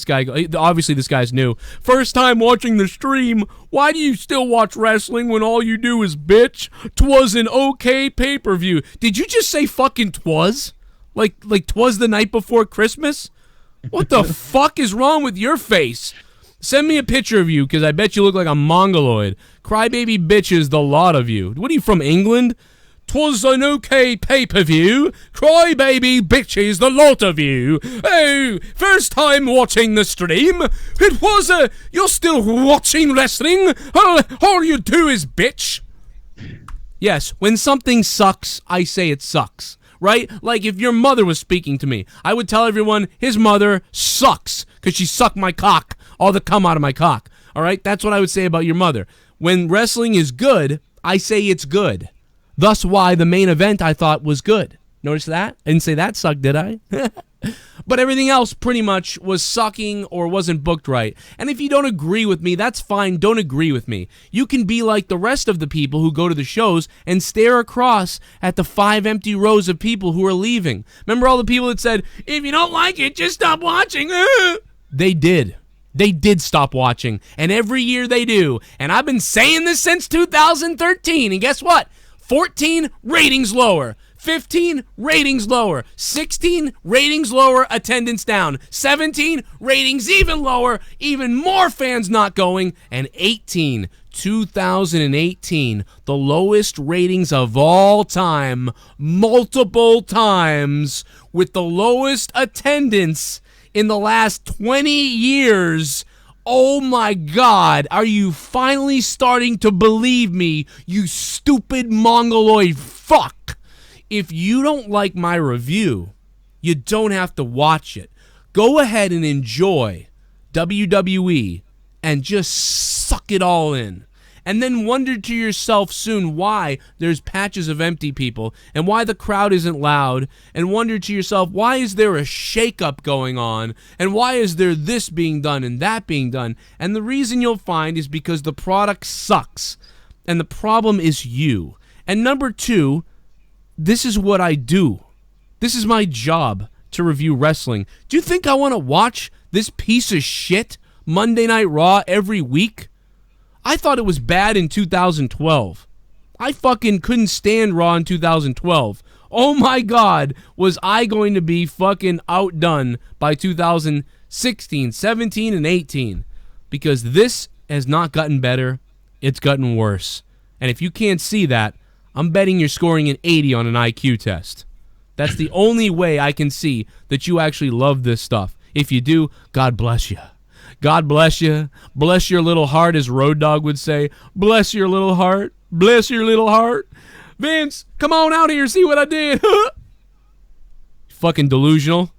obviously this guy's new. First time watching the stream. Why do you still watch wrestling when all you do is bitch? 'Twas an okay pay-per-view. Did you just say fucking 'twas? Like 'twas the night before Christmas? What the fuck is wrong with your face? Send me a picture of you, because I bet you look like a mongoloid. Crybaby bitches, the lot of you. What are you, from England? 'Twas an okay pay-per-view. Crybaby bitches, the lot of you. Oh, first time watching the stream. It was you're still watching wrestling? All you do is bitch. Yes, when something sucks, I say it sucks. Right? Like if your mother was speaking to me, I would tell everyone his mother sucks because she sucked my cock, all the cum out of my cock. All right? That's what I would say about your mother. When wrestling is good, I say it's good. Thus why the main event I thought was good. Notice that? I didn't say that sucked, did I? But everything else pretty much was sucking or wasn't booked right. And if you don't agree with me, that's fine. Don't agree with me. You can be like the rest of the people who go to the shows and stare across at the 5 empty rows of people who are leaving. Remember all the people that said, if you don't like it, just stop watching. They did. They did stop watching. And every year they do. And I've been saying this since 2013. And guess what? 14 ratings lower. 15 ratings lower, 16 ratings lower, attendance down, 17 ratings even lower, even more fans not going, and 18, 2018, the lowest ratings of all time, multiple times, with the lowest attendance in the last 20 years. Oh my God, are you finally starting to believe me, you stupid mongoloid fuck? If you don't like my review, you don't have to watch it. Go ahead and enjoy WWE and just suck it all in. And then wonder to yourself soon why there's patches of empty people and why the crowd isn't loud. And wonder to yourself, why is there a shakeup going on? And why is there this being done and that being done? And the reason you'll find is because the product sucks. And the problem is you. And number two, this is what I do. This is my job, to review wrestling. Do you think I want to watch this piece of shit Monday Night Raw every week? I thought it was bad in 2012. I fucking couldn't stand Raw in 2012. Oh my God, was I going to be fucking outdone by 2016, 17, and 18. Because this has not gotten better, it's gotten worse. And if you can't see that, I'm betting you're scoring an 80 on an IQ test. That's the only way I can see that you actually love this stuff. If you do, God bless you. God bless you. Bless your little heart, as Road Dogg would say. Bless your little heart. Bless your little heart. Vince, come on out here, see what I did. Fucking delusional.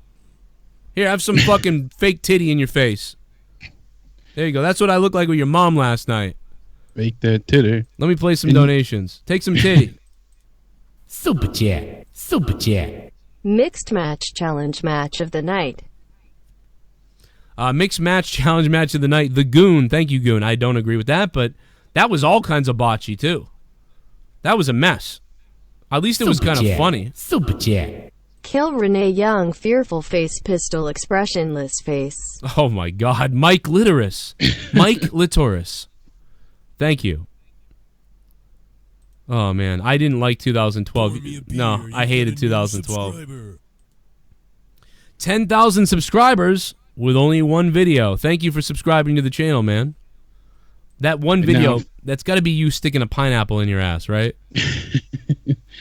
Here, have some fucking fake titty in your face. There you go. That's what I looked like with your mom last night. Fake that titty. Let me play some donations. Take some titty. Super chat. Super chat. Mixed match challenge match of the night. Mixed match challenge match of the night. The Goon. Thank you, Goon. I don't agree with that, but that was all kinds of botchy, too. That was a mess. At least it was kind of funny. Super chat. Kill Renee Young, fearful face, pistol, expressionless face. Oh my God. Mike Litoris. Mike Litoris. Thank you. Oh, man. I didn't like 2012. No, I hated 2012. 10,000 subscribers with only one video. Thank you for subscribing to the channel, man. That one video, that's got to be you sticking a pineapple in your ass, right?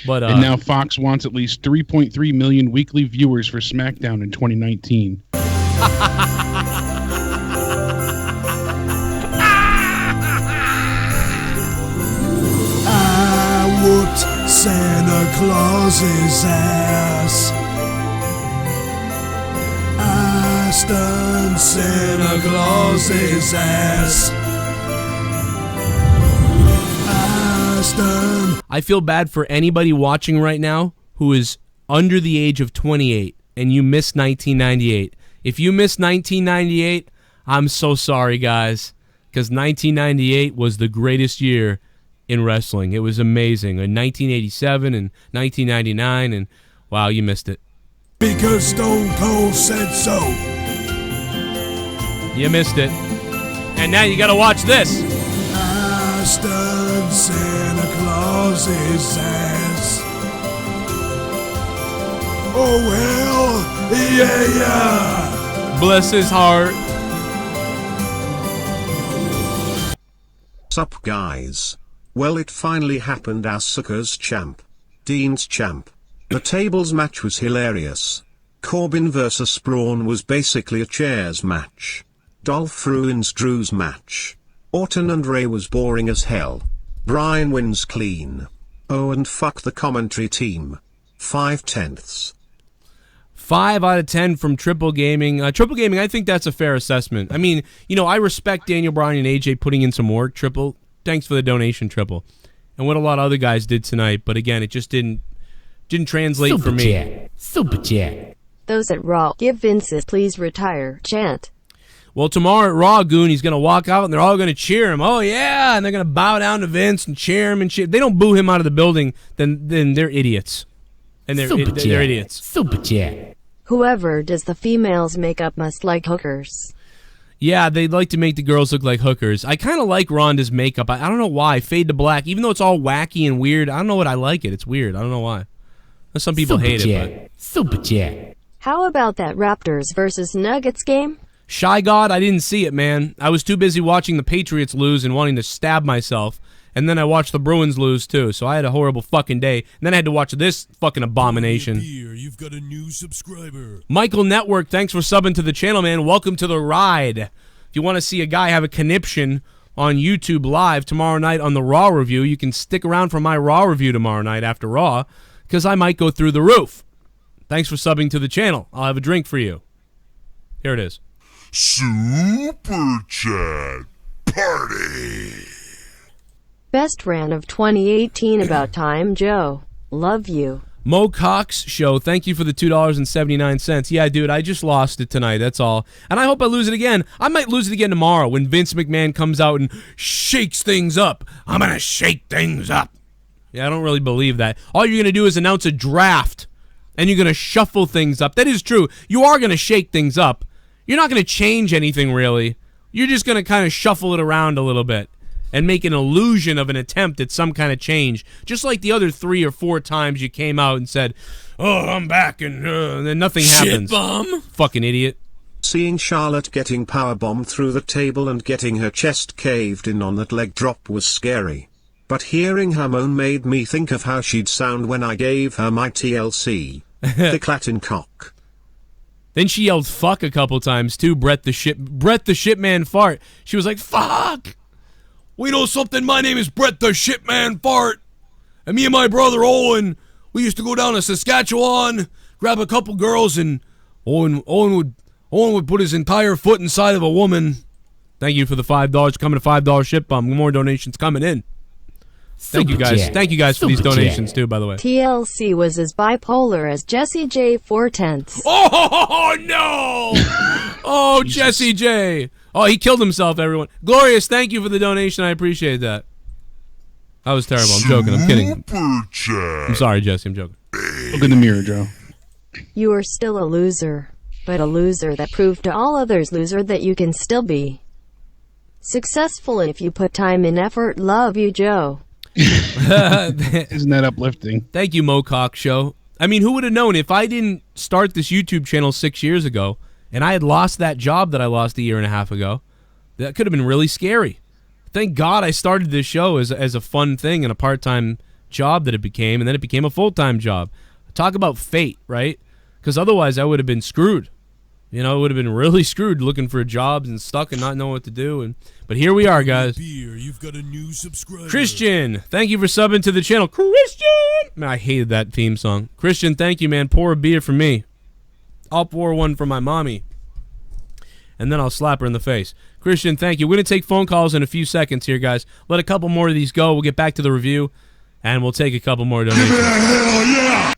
But and now Fox wants at least 3.3 million weekly viewers for SmackDown in 2019. Whooped Santa Claus's ass. I stunned Santa Claus's ass. I stunned. I feel bad for anybody watching right now who is under the age of 28 and you missed 1998. If you missed 1998, I'm so sorry, guys, because 1998 was the greatest year in wrestling. It was amazing. In 1987 and 1999, and wow, you missed it. Because Stone Cold said so. You missed it. And now you gotta watch this. I stunned Santa Claus's ass. Oh well, yeah. Bless his heart. Sup guys? Well, it finally happened. Asuka's champ. Dean's champ. The tables match was hilarious. Corbin vs. Braun was basically a chairs match. Dolph ruins Drew's match. Orton and Ray was boring as hell. Bryan wins clean. Oh, and fuck the commentary team. 5/10. 5 out of 10 from Triple Gaming. Triple Gaming, I think that's a fair assessment. I mean, you know, I respect Daniel Bryan and AJ putting in some work. Triple, thanks for the donation, Triple. And what a lot of other guys did tonight, but again, it just didn't translate for me. Super chat. Those at Raw, give Vince a please retire chant. Well, tomorrow at Raw, Goon, he's going to walk out and they're all going to cheer him. Oh, yeah, and they're going to bow down to Vince and cheer him and shit. If they don't boo him out of the building, then they're idiots. And they're idiots. Super chat. Whoever does the females' makeup must like hookers. Yeah, they'd like to make the girls look like hookers. I kind of like Ronda's makeup. I don't know why. Fade to black. Even though it's all wacky and weird, I don't know what I like it. It's weird. I don't know why. Some people hate it, but... Super chat. How about that Raptors versus Nuggets game? Shy God, I didn't see it, man. I was too busy watching the Patriots lose and wanting to stab myself. And then I watched the Bruins lose, too. So I had a horrible fucking day. And then I had to watch this fucking abomination. Here, you've got a new subscriber. Michael Network, thanks for subbing to the channel, man. Welcome to the ride. If you want to see a guy have a conniption on YouTube Live tomorrow night on the Raw review, you can stick around for my Raw review tomorrow night after Raw, because I might go through the roof. Thanks for subbing to the channel. I'll have a drink for you. Here it is. Super Chat Party. Best rant of 2018 about time, Joe. Love you. Mo Cox Show, thank you for the $2.79. Yeah, dude, I just lost it tonight, that's all. And I hope I lose it again. I might lose it again tomorrow when Vince McMahon comes out and shakes things up. I'm going to shake things up. Yeah, I don't really believe that. All you're going to do is announce a draft, and you're going to shuffle things up. That is true. You are going to shake things up. You're not going to change anything, really. You're just going to kind of shuffle it around a little bit and make an illusion of an attempt at some kind of change. Just like the other 3 or 4 times you came out and said, oh, I'm back, and then nothing happens. Shit bomb. Fucking idiot. Seeing Charlotte getting powerbombed through the table and getting her chest caved in on that leg drop was scary. But hearing her moan made me think of how she'd sound when I gave her my TLC. Thick Latin cock. Then she yelled fuck a couple times too, Brett the Shitman Fart. She was like, fuck! We know something, my name is Brett the Shitman Fart. And me and my brother Owen, we used to go down to Saskatchewan, grab a couple girls, and Owen would put his entire foot inside of a woman. Thank you for the $5 coming to $5 shit bump. More donations coming in. Thank you guys. Thank you guys for these donations too, by the way. TLC was as bipolar as Jesse J 4/10. Oh no! Oh, Jesse J. Oh, he killed himself, everyone. Glorious, thank you for the donation. I appreciate that. That was terrible. I'm joking. I'm kidding. I'm sorry, Jesse. I'm joking. Look in the mirror, Joe. You are still a loser, but a loser that proved to all others loser that you can still be successful if you put time and effort. Love you, Joe. Isn't that uplifting? Thank you, Mo Cox Show. I mean, who would have known if I didn't start this YouTube channel 6 years ago and I had lost that job that I lost a year and a half ago? That could have been really scary. Thank God I started this show as a fun thing and a part-time job that it became, and then it became a full-time job. Talk about fate, right? Because otherwise I would have been screwed. You know, it would have been really screwed looking for jobs and stuck and not knowing what to do. But here we are, guys. You've got a new subscriber. Christian, thank you for subbing to the channel. Christian! Man, I hated that theme song. Christian, thank you, man. Pour a beer for me. I'll pour one for my mommy. And then I'll slap her in the face. Christian, thank you. We're going to take phone calls in a few seconds here, guys. Let a couple more of these go. We'll get back to the review, and we'll take a couple more donations. Hell yeah!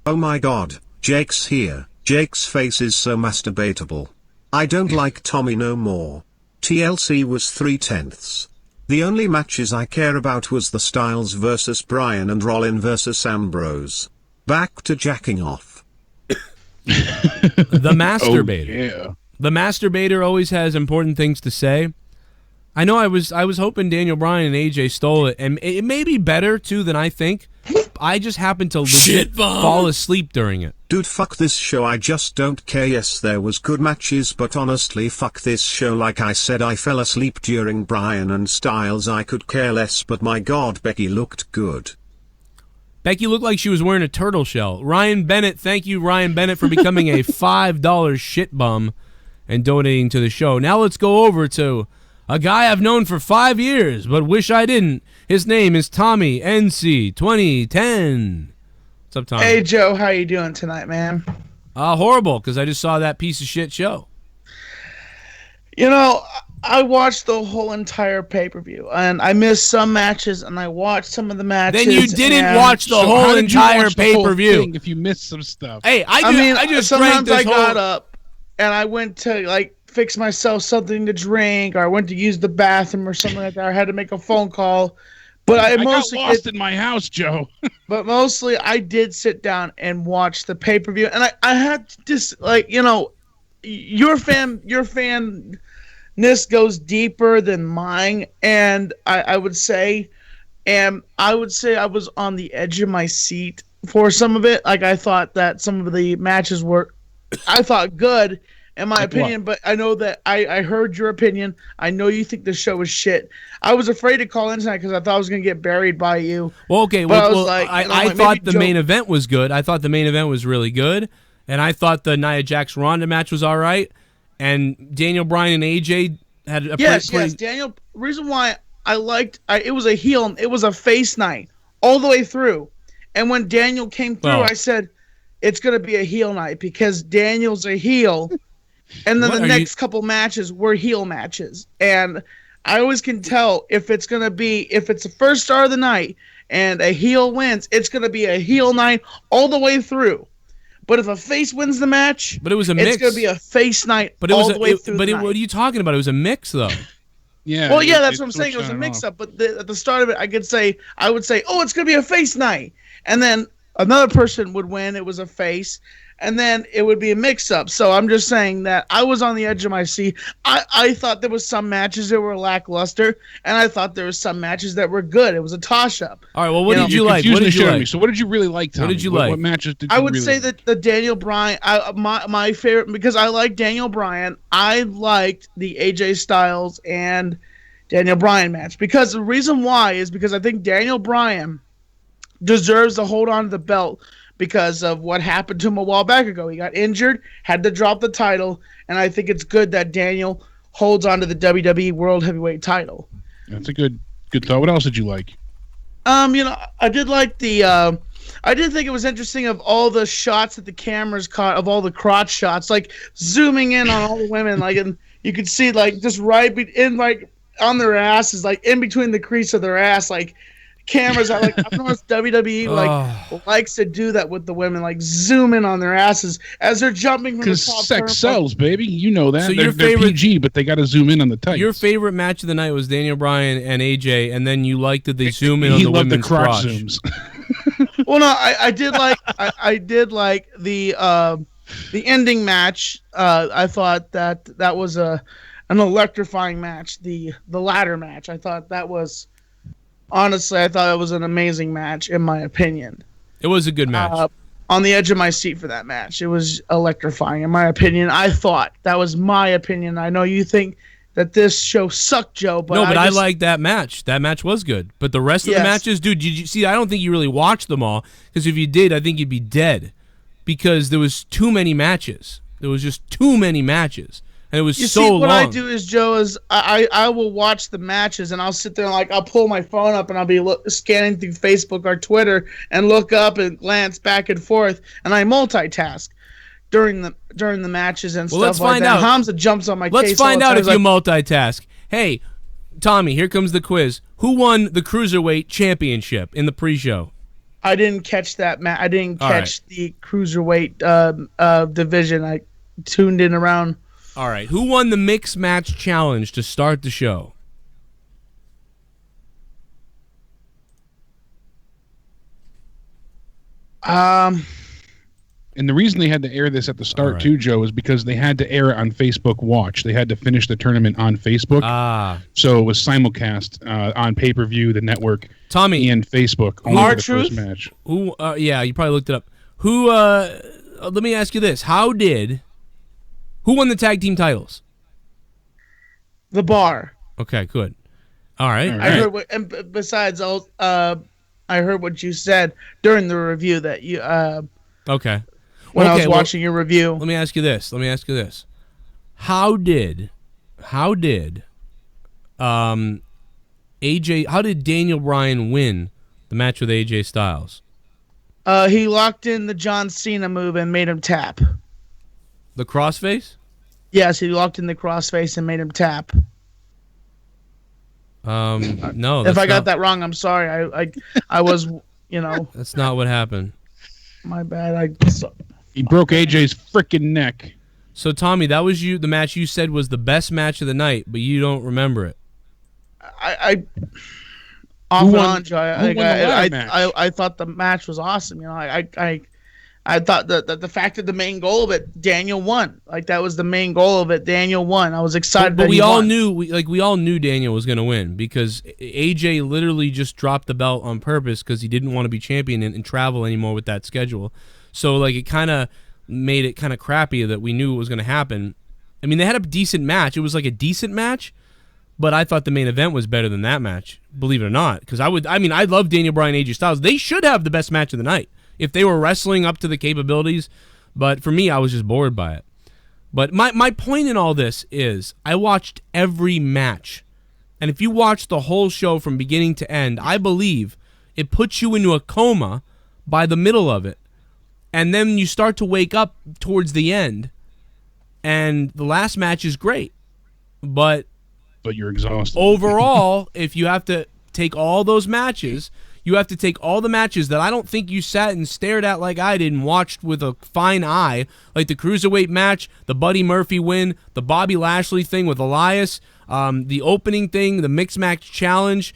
Oh my god, Jake's here. Jake's face is so masturbatable. I don't like Tommy no more. TLC was 3/10. The only matches I care about was the Styles versus Bryan and Rollin versus Ambrose. Back to jacking off. The masturbator. Oh, yeah. The masturbator always has important things to say. I know I was hoping Daniel Bryan and AJ stole it, and it may be better too than I think. I just happened to legit fall asleep during it. Dude, fuck this show, I just don't care. Yes, there was good matches, but honestly fuck this show. Like I said, I fell asleep during Bryan and Styles. I could care less, but my god, Becky looked good. Becky looked like she was wearing a turtle shell. Ryan Bennett, thank you, Ryan Bennett, for becoming a $5 shit bum and donating to the show. Now let's go over to a guy I've known for 5 years, but wish I didn't. His name is Tommy NC 2010. What's up, Tommy? Hey, Joe. How you doing tonight, man? Horrible, because I just saw that piece of shit show. You know, I watched the whole entire pay-per-view, and I missed some matches, and I watched some of the matches. Then you didn't and watch the So how whole did you entire watch the whole pay-per-view. thing if you missed some stuff? Hey, I mean, I just drank sometimes this I whole... got up, and I went to, like, fix myself something to drink, or I went to use the bathroom or something like that. I had to make a phone call. But I mostly got lost in my house, Joe. But mostly I did sit down and watch the pay-per-view, and I had to just, like, you know, your fanness goes deeper than mine, and I would say I was on the edge of my seat for some of it. Like, I thought that some of the matches were, I thought, good in my opinion, but I know that I heard your opinion. I know you think the show was shit. I was afraid to call in tonight because I thought I was going to get buried by you. Well, okay. But I thought the main event was good. I thought the main event was really good. And I thought the Nia Jax Ronda match was all right. And Daniel Bryan and AJ had a yes, Daniel. Reason why I liked it was a heel. It was a face night all the way through. And when Daniel came through, I said, it's going to be a heel night because Daniel's a heel. And then the next couple matches were heel matches. And I always can tell if it's the first star of the night and a heel wins, it's going to be a heel night all the way through. But if a face wins the match, but it was a mix. It's going to be a face night but all the way through But the night. what are you talking about? It was a mix, though. Yeah. Well, yeah, that's what I'm saying. It was a mix-up. But at the start of it, I would say, oh, it's going to be a face night. And then another person would win. It was a face. And then it would be a mix-up. So I'm just saying that I was on the edge of my seat. I thought there was some matches that were lackluster, and I thought there was some matches that were good. It was a toss-up. All right, well, what did you like? What did you like? So what did you really like, Tommy? What did you like? What matches did you I would really say that the Daniel Bryan, my favorite, because I like Daniel Bryan, I liked the AJ Styles and Daniel Bryan match. Because the reason why is because I think Daniel Bryan deserves to hold on to the belt because of what happened to him a while back ago. He got injured, had to drop the title, and I think it's good that Daniel holds on to the WWE World Heavyweight title. That's a good thought. What else did you like? I did like I did think it was interesting of all the shots that the cameras caught, of all the crotch shots, like zooming in on all the women, like, and you could see, like, just right in, like, on their asses, like, in between the crease of their ass, like, cameras. I've noticed WWE likes to do that with the women, like zoom in on their asses as they're jumping from the top. Because sex sells, baby. You know that. So they're PG, but they got to zoom in on the tights. Your favorite match of the night was Daniel Bryan and AJ, and then you liked that they zoom in on the women's crotch. Zooms. Well, no, I did like the ending match. I thought that was an electrifying match. The ladder match. I thought that was. Honestly, I thought it was an amazing match, in my opinion. It was a good match. On the edge of my seat for that match. It was electrifying, in my opinion. I thought. That was my opinion. I know you think that this show sucked, Joe, but I liked that match. That match was good. But the rest of the matches, dude, did you see? I don't think you really watched them all, because if you did, I think you'd be dead. Because there was too many matches. There was just too many matches. And it was so long. What I do is, Joe, is I will watch the matches, and I'll sit there and, like, I'll pull my phone up and I'll be scanning through Facebook or Twitter and look up and glance back and forth, and I multitask during the matches and stuff let's like find that. out. Hamza jumps on my case. Let's find all the out time. if you multitask. Hey, Tommy, here comes the quiz. Who won the Cruiserweight Championship in the pre-show? I didn't catch that match. I didn't catch the Cruiserweight division. I tuned in around. All right. Who won the Mixed Match Challenge to start the show? And the reason they had to air this at the start too, Joe, is because they had to air it on Facebook Watch. They had to finish the tournament on Facebook. So it was simulcast on pay-per-view, the network, Tommy, and Facebook. Only for the first match. Who? Yeah, you probably looked it up. Who? Let me ask you this: Who won the tag team titles? The Bar. Okay, good. All right. I heard what, and besides, I heard what you said during the review that you. Okay. When I was watching your review. Let me ask you this. How did AJ? How did Daniel Bryan win the match with AJ Styles? He locked in the John Cena move and made him tap. The crossface? Yes, he locked in the crossface and made him tap. No. If I got that wrong, I'm sorry. I was, That's not what happened. My bad. He broke AJ's freaking neck. So Tommy, that was the match you said was the best match of the night, but you don't remember it. Off Who and won- on, Joe. who won the ladder match? I thought the match was awesome. I thought that the fact that the main goal of it, Daniel won. Like that was the main goal of it. Daniel won. I was excited. But that we he all won. knew, we all knew Daniel was going to win because AJ literally just dropped the belt on purpose because he didn't want to be champion and travel anymore with that schedule. So like it kind of made it kind of crappy that we knew it was going to happen. I mean, they had a decent match. It was like a decent match, but I thought the main event was better than that match. Believe it or not, because I love Daniel Bryan, AJ Styles. They should have the best match of the night if they were wrestling up to the capabilities. But for me, I was just bored by it. But my point in all this is I watched every match. And if you watch the whole show from beginning to end, I believe it puts you into a coma by the middle of it. And then you start to wake up towards the end. And the last match is great. But you're exhausted. Overall, if you have to take all those matches, you have to take all the matches that I don't think you sat and stared at like I did and watched with a fine eye, like the Cruiserweight match, the Buddy Murphy win, the Bobby Lashley thing with Elias, the opening thing, the Mixed Match Challenge,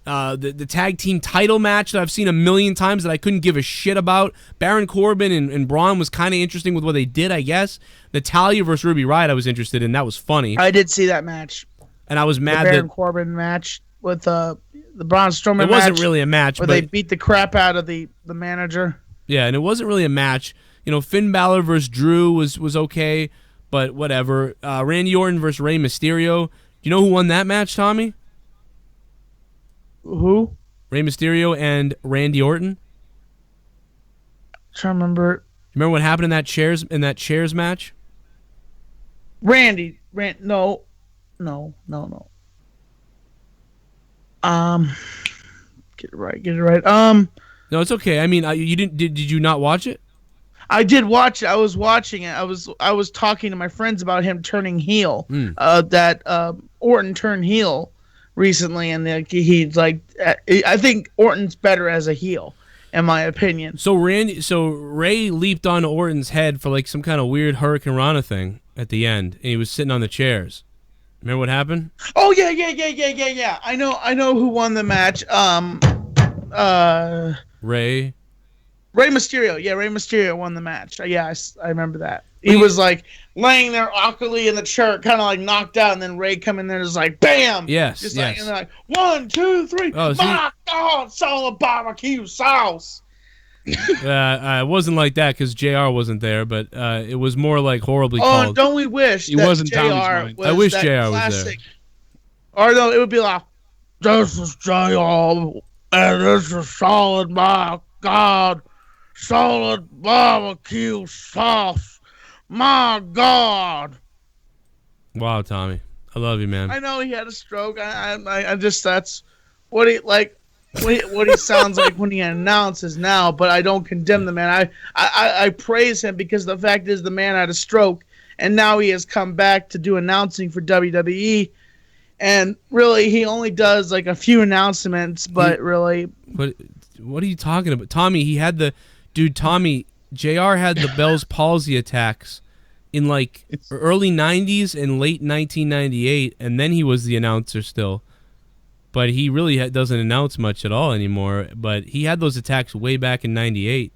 the tag team title match that I've seen a million times that I couldn't give a shit about. Baron Corbin and Braun was kind of interesting with what they did, I guess. Natalia versus Ruby Riott I was interested in. That was funny. I did see that match. And I was mad the Baron that Corbin match with the Braun Strowman. It wasn't match really a match, where but they beat the crap out of the manager. Yeah, and it wasn't really a match. Finn Balor versus Drew was okay, but whatever. Randy Orton versus Rey Mysterio. Do you know who won that match, Tommy? Who? Rey Mysterio and Randy Orton. Trying to remember. Remember what happened in that chairs match? No. Get it right. No, it's okay. I mean, you didn't. Did you not watch it? I did watch it. I was watching it. I was talking to my friends about him turning heel. That Orton turned heel recently, and he's like, I think Orton's better as a heel, in my opinion. So Ray leaped on Orton's head for like some kind of weird Hurricane Rana thing at the end, and he was sitting on the chairs. Remember what happened? Oh yeah. I know who won the match. Ray Mysterio. Yeah, Rey Mysterio won the match. Yeah, I remember that. He was like laying there awkwardly in the chair, kind of like knocked out, and then Ray come in there and was like, bam! Yes, just yes. like, and they're like, 1, 2, 3. Oh, so my God, solid barbecue sauce. It wasn't like that because JR wasn't there, but it was more like horribly called. Oh, don't we wish He that wasn't JR Tommy's mind. was I wish that JR was classic, or no, it would be like, this is JR, and this is solid, my God, solid barbecue sauce, my God. Wow, Tommy, I love you, man. I know he had a stroke. I just that's what he like. What he sounds like when he announces now, but I don't condemn the man. I praise him because the fact is the man had a stroke and now he has come back to do announcing for WWE, and really he only does like a few announcements, but really. But what are you talking about, Tommy? He had Tommy JR had the Bell's palsy attacks in like early 90s and late 1998, and then he was the announcer still. But he really doesn't announce much at all anymore. But he had those attacks way back in 98.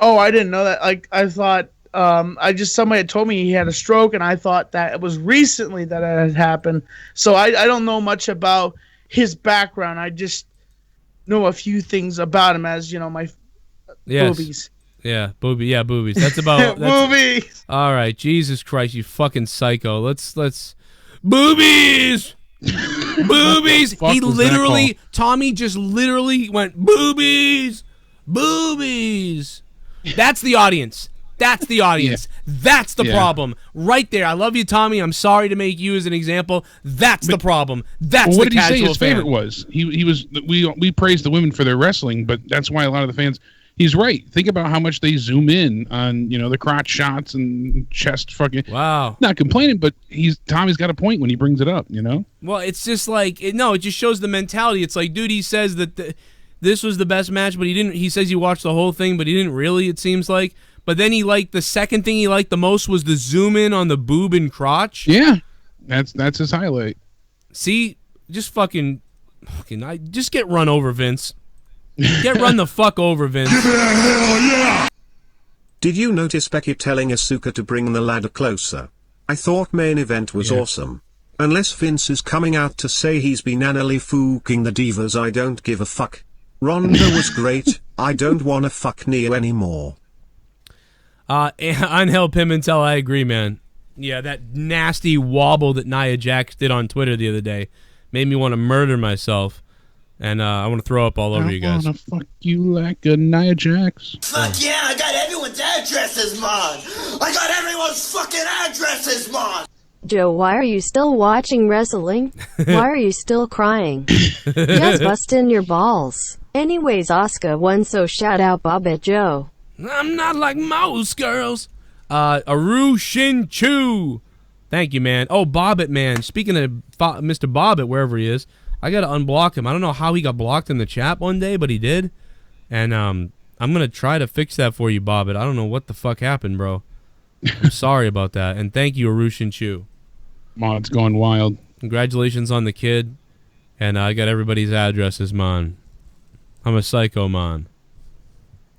Oh, I didn't know that. Like, I thought, somebody had told me he had a stroke, and I thought that it was recently that it had happened. So I don't know much about his background. I just know a few things about him as, my boobies. Yeah, boobies. That's about... boobies! All right, Jesus Christ, you fucking psycho. Let's... Boobies! Boobies! He literally, Tommy just literally went, boobies! Boobies! That's the audience. That's the audience. Yeah. That's the problem. Right there. I love you, Tommy. I'm sorry to make you as an example. That's the problem. That's what the did he say his fan. favorite was? We praised the women for their wrestling, but that's why a lot of the fans, he's right. Think about how much they zoom in on, the crotch shots and chest fucking. Wow. Not complaining, but Tommy's got a point when he brings it up, Well, it's just like, it just shows the mentality. It's like, dude, he says that this was the best match, but he says he watched the whole thing, but he didn't really, it seems like. But then the second thing he liked the most was the zoom in on the boob and crotch. Yeah. That's his highlight. See, just just get run over, Vince. Get run the fuck over, Vince. Give it a hell yeah! Did you notice Becky telling Asuka to bring the ladder closer? I thought main event was awesome. Unless Vince is coming out to say he's been anally fucking the divas, I don't give a fuck. Ronda was great. I don't wanna fuck Neo anymore. Unhelp him until I agree, man. Yeah, that nasty wobble that Nia Jax did on Twitter the other day made me want to murder myself. And I want to throw up all over you guys. I want to fuck you like a Nia Jax. Fuck yeah, I got everyone's addresses, man. I got everyone's fucking addresses, man. Joe, why are you still watching wrestling? Why are you still crying? Yes, bustin' your balls. Anyways, Asuka won, so shout out Bob at Joe. I'm not like most girls. AruShinchu. Thank you, man. Oh, Bobbit, man. Speaking of Mr. Bobbit, wherever he is, I got to unblock him. I don't know how he got blocked in the chat one day, but he did. And I'm going to try to fix that for you, Bobbit. I don't know what the fuck happened, bro. I'm sorry about that. And thank you, AruShinchu. Mod's going wild. Congratulations on the kid. And I got everybody's addresses, man. I'm a psycho, man.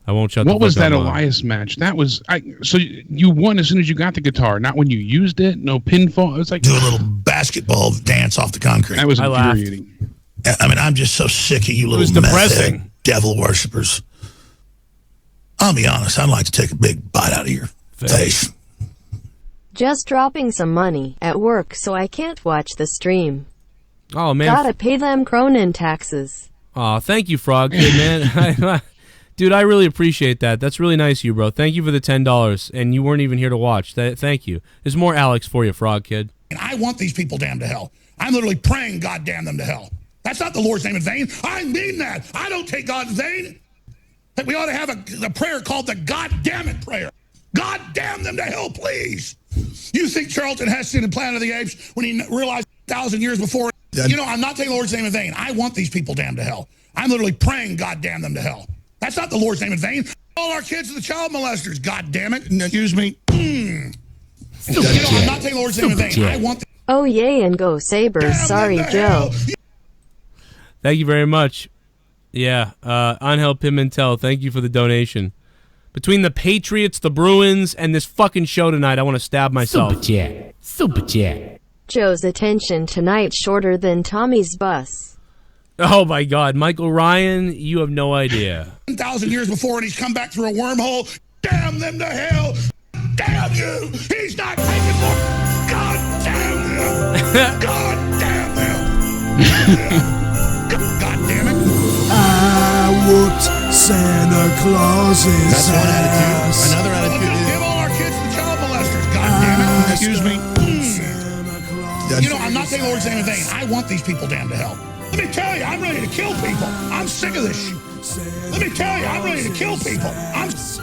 I won't shut the fuck up. What was that Elias match? That was so you won as soon as you got the guitar, not when you used it. No pinfall. It was like do a little basketball dance off the concrete. That was infuriating. I mean, I'm just so sick of you little meth-head devil worshippers. I'll be honest. I'd like to take a big bite out of your face. Just dropping some money at work, so I can't watch the stream. Oh man, gotta pay them Cronin taxes. Oh, thank you, Frog. Good man. Dude, I really appreciate that. That's really nice of you, bro. Thank you for the $10, and you weren't even here to watch. Thank you. There's more Alex for you, Frog Kid. And I want these people damned to hell. I'm literally praying God damn them to hell. That's not the Lord's name in vain. I mean that. I don't take God in vain. That we ought to have a prayer called the God damn it prayer. God damn them to hell, please. You think Charlton Heston in Planet of the Apes, when he realized 1,000 years before, I'm not taking the Lord's name in vain. I want these people damned to hell. I'm literally praying God damn them to hell. That's not the Lord's name in vain. All our kids are the child molesters. God damn it. Excuse me. I'm not taking the Lord's name in vain. I want. Oh yay and go Sabres. Sorry, Joe. Thank you very much. Yeah, Angel Pimentel, thank you for the donation. Between the Patriots, the Bruins, and this fucking show tonight, I want to stab myself. Super chat. Joe's attention tonight shorter than Tommy's bus. Oh my God, Michael Ryan, you have no idea. 1,000 years before, and he's come back through a wormhole. Damn them to hell! Damn you! He's not taking more. God damn them! God damn them! God damn it! I whooped Santa Claus's That's one attitude. ass. Another attitude is give all our kids to child molesters. God damn it! Excuse me. I'm not taking the Lord's name in vain. I want these people damned to hell. Let me tell you, I'm ready to kill people. I'm sick of this shit. Let me tell you, I'm ready to kill people.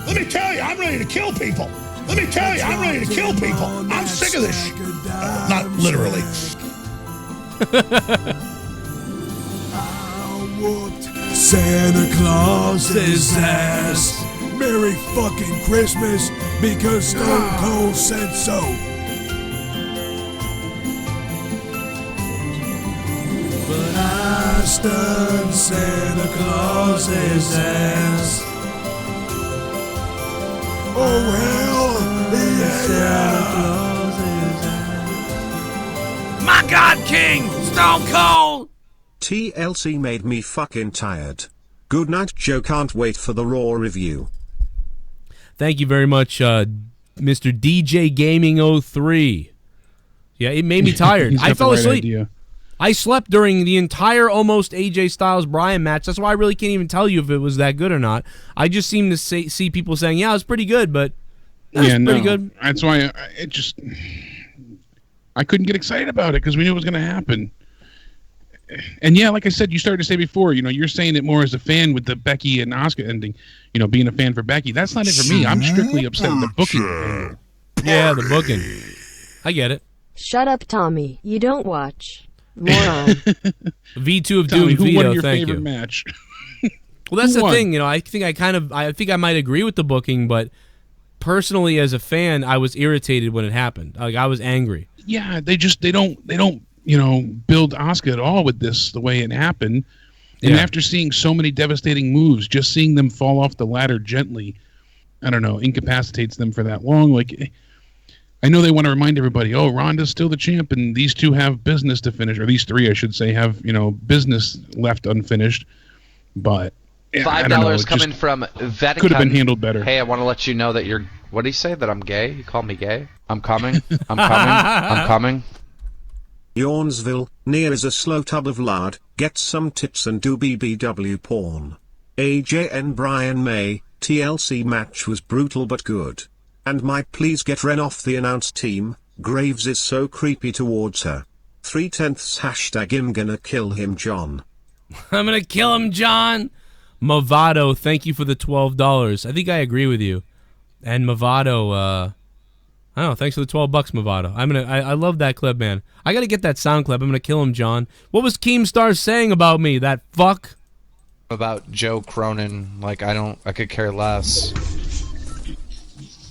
Let me tell you, I'm ready to kill people. Let me tell you, I'm ready to kill people. I'm sick of this shit. Not literally. I whooped Santa Claus's ass. Merry fucking Christmas, because Stone Cold said so. But I stunned Santa Claus's ass. Oh hell, yeah. My God, King, Stone Cold. TLC made me fucking tired. Good night, Joe. Can't wait for the Raw review. Thank you very much, Mr. DJ Gaming 03. Yeah, it made me tired. I fell asleep. Idea. I slept during the entire almost AJ Styles Bryan match. That's why I really can't even tell you if it was that good or not. I just seem to see people saying, "Yeah, it was pretty good," but pretty good. That's why I couldn't get excited about it because we knew it was going to happen. And yeah, like I said, you started to say before, you're saying it more as a fan with the Becky and Asuka ending, being a fan for Becky. That's not it for me. I'm strictly upset with the booking angle. Yeah, the booking. I get it. Shut up, Tommy. You don't watch. Moron. V2 of Tommy, Doom who won Vito, your thank favorite you. match? Well, that's Who the won? thing, I think I might agree with the booking, but personally as a fan, I was irritated when it happened. Like, I was angry. Yeah, they don't build Asuka at all with this the way it happened. And Yeah. after seeing so many devastating moves, just seeing them fall off the ladder gently, I don't know, incapacitates them for that long. Like, I know they want to remind everybody, oh, Ronda's still the champ, and these two have business to finish, or these three, I should say, have business left unfinished. But yeah, I don't know, $5 it coming just from Vatican. could have been handled better. Hey, I want to let you know that you're. What do you say? That I'm gay? You call me gay? I'm coming. I'm coming. I'm coming. Yawnsville, near is a slow tub of lard, get some tits and do BBW porn. AJ and Brian May, TLC match was brutal but good. And might please get Ren off the announced team, Graves is so creepy towards her. 3/10 hashtag I'm gonna kill him John. I'm going to kill him, John. Movado, thank you for the $12. I think I agree with you. And Movado, I don't know, thanks for the $12, Movado. I love that clip, man. I got to get that sound clip. I'm going to kill him, John. What was Keemstar saying about me, that fuck? About Joe Cronin, like I could care less.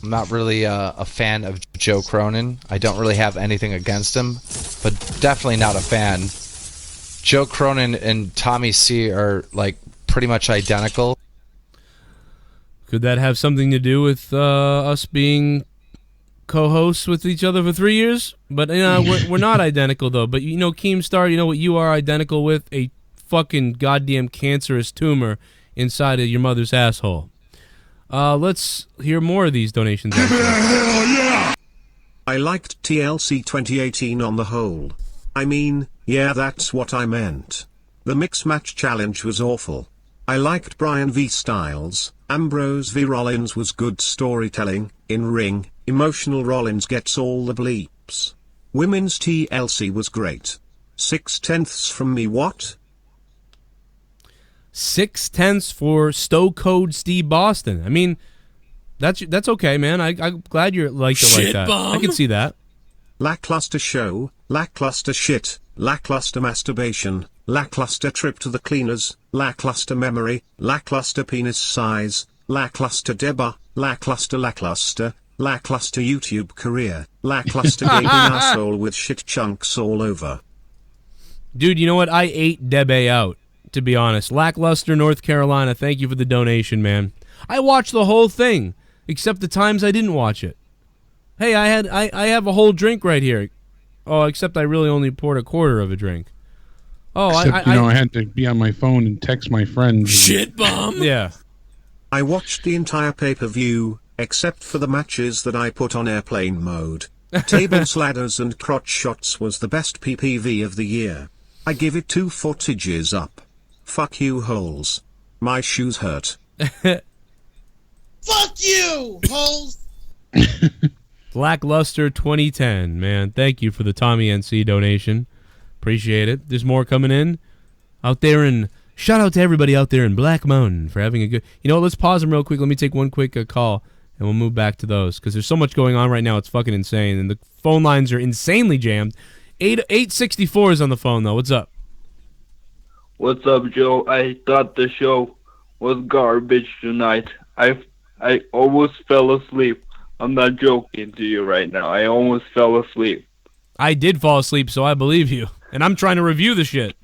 I'm not really a fan of Joe Cronin. I don't really have anything against him, but definitely not a fan. Joe Cronin and Tommy C are like pretty much identical. Could that have something to do with us being co-hosts with each other for 3 years? But we're not identical though. But Keemstar, you know what you are identical with? A fucking goddamn cancerous tumor inside of your mother's asshole. Let's hear more of these donations. I liked TLC 2018 on the whole. I mean, yeah, that's what I meant. The mix match challenge was awful. I liked Bryan v Styles. Ambrose v Rollins was good storytelling. In ring, emotional Rollins gets all the bleeps. Women's TLC was great. 6/10 from me, what? 6/10 for Stowe Code Steve Boston. I mean, that's okay, man. I'm glad you liked it like that. Shit-bomb. I can see that. Lackluster show, lackluster shit, lackluster masturbation, lackluster trip to the cleaners, lackluster memory, lackluster penis size, lackluster debba, lackluster YouTube career, lackluster gaping asshole with shit chunks all over. Dude, you know what? I ate Debe out, to be honest. Lackluster, North Carolina, thank you for the donation, man. I watched the whole thing, except the times I didn't watch it. Hey, I have a whole drink right here. Oh, except I really only poured a quarter of a drink. Oh, Except, I had to be on my phone and text my friends. Shit bomb. Yeah. I watched the entire pay-per-view, except for the matches that I put on airplane mode. Tables, ladders and crotch shots was the best PPV of the year. I give it 2 footages up. Fuck you holes. My shoes hurt. Fuck you, holes. Lackluster 2010, man. Thank you for the Tommy NC donation. Appreciate it. There's more coming in. Out there in... Shout out to everybody out there in Black Mountain for having a good... You know what? Let's pause them real quick. Let me take one quick call, and we'll move back to those, because there's so much going on right now. It's fucking insane, and the phone lines are insanely jammed. 864 is on the phone, though. What's up? What's up, Joe? I thought the show was garbage tonight. I almost fell asleep. I'm not joking to you right now. I almost fell asleep. I did fall asleep, so I believe you. And I'm trying to review the shit.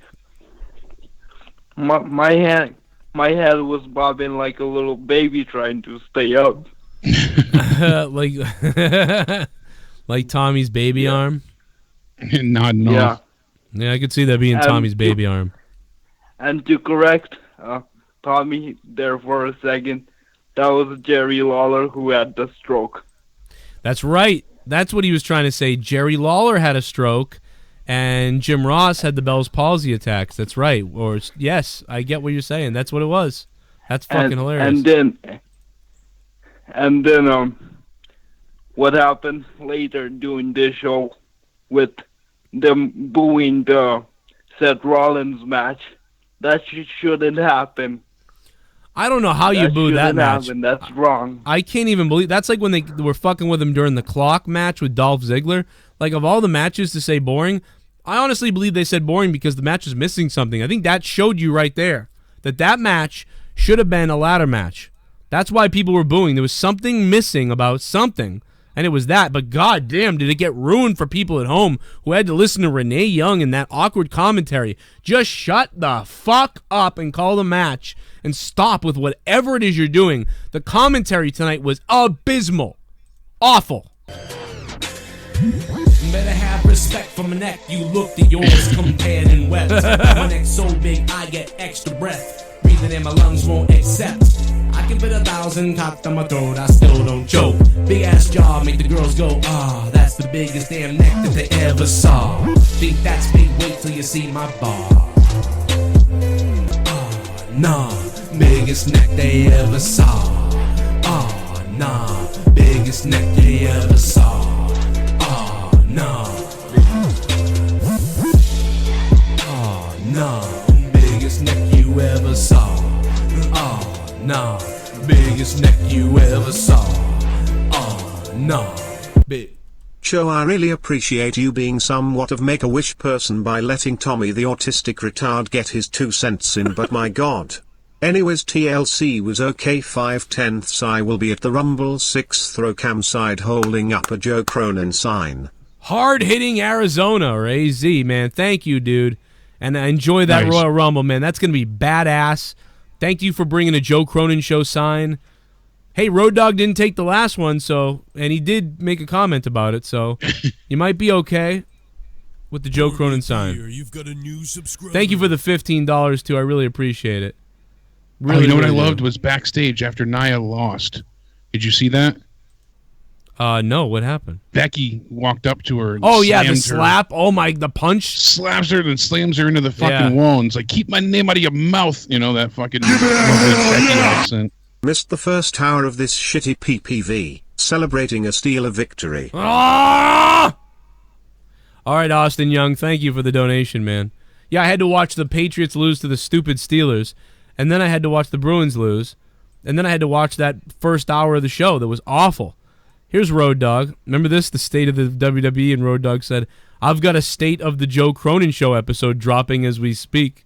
My head was bobbing like a little baby trying to stay up. like Tommy's baby arm. Nodding off. Yeah, I could see that being Tommy's baby arm. And to correct Tommy there for a second, that was Jerry Lawler who had the stroke. That's right. That's what he was trying to say. Jerry Lawler had a stroke, and Jim Ross had the Bell's palsy attacks. That's right. Or yes, I get what you're saying. That's what it was. That's fucking hilarious. And then what happened later during this show with them booing the Seth Rollins match. That shouldn't happen. I don't know how you boo that match. That's wrong. I can't even believe that's like when they were fucking with him during the clock match with Dolph Ziggler. Like, of all the matches to say boring, I honestly believe they said boring because the match is missing something. I think that showed you right there that match should have been a ladder match. That's why people were booing. There was something missing about something, and it was that. But goddamn, did it get ruined for people at home who had to listen to Renee Young and that awkward commentary. Just shut the fuck up and call the match and stop with whatever it is you're doing. The commentary tonight was abysmal. Awful. Better have respect for my neck. You looked at yours compared and wept. My neck's so big I get extra breath. Breathing in my lungs won't accept. I can fit 1,000 cocks down my throat, I still don't choke. Big ass jaw make the girls go, ah, that's the biggest damn neck that they ever saw. Think that's big, wait till you see my bar. Ah, nah, biggest neck they ever saw. Ah, nah, biggest neck they ever saw. Ah, nah. Ah, nah, biggest neck you ever saw. Ah, nah, biggest neck you ever saw. Ah, nah, big. Cho, I really appreciate you being somewhat of Make-A-Wish person by letting Tommy the autistic retard get his 2 cents in, but my god. Anyways, TLC was okay. 5/10 I will be at the Rumble 6th row campsite holding up a Joe Cronin sign. Hard-hitting Arizona, or AZ, man. Thank you, dude. And enjoy that Nice. Royal Rumble, man. That's going to be badass. Thank you for bringing a Joe Cronin Show sign. Hey, Road Dogg didn't take the last one, and he did make a comment about it, so you might be okay with the Joe Cronin sign. You've got a new subscriber. Thank you for the $15, too. I really appreciate it. Really, you know what I really loved do. was backstage after Nia lost. Did you see that? No, what happened? Becky walked up to her and Oh, yeah, the slammed her. slap. Oh, my, the punch. Slaps her and slams her into the fucking Yeah. wall and it's like, keep my name out of your mouth. You know, that fucking lovely Becky accent. Missed the first hour of this shitty PPV, celebrating a Steeler victory. Ah! All right, Austin Young, thank you for the donation, man. Yeah, I had to watch the Patriots lose to the stupid Steelers, and then I had to watch the Bruins lose, and then I had to watch that first hour of the show that was awful. Here's Road Dogg. Remember this? The state of the WWE, and Road Dogg said, I've got a State of the Joe Cronin Show episode dropping as we speak.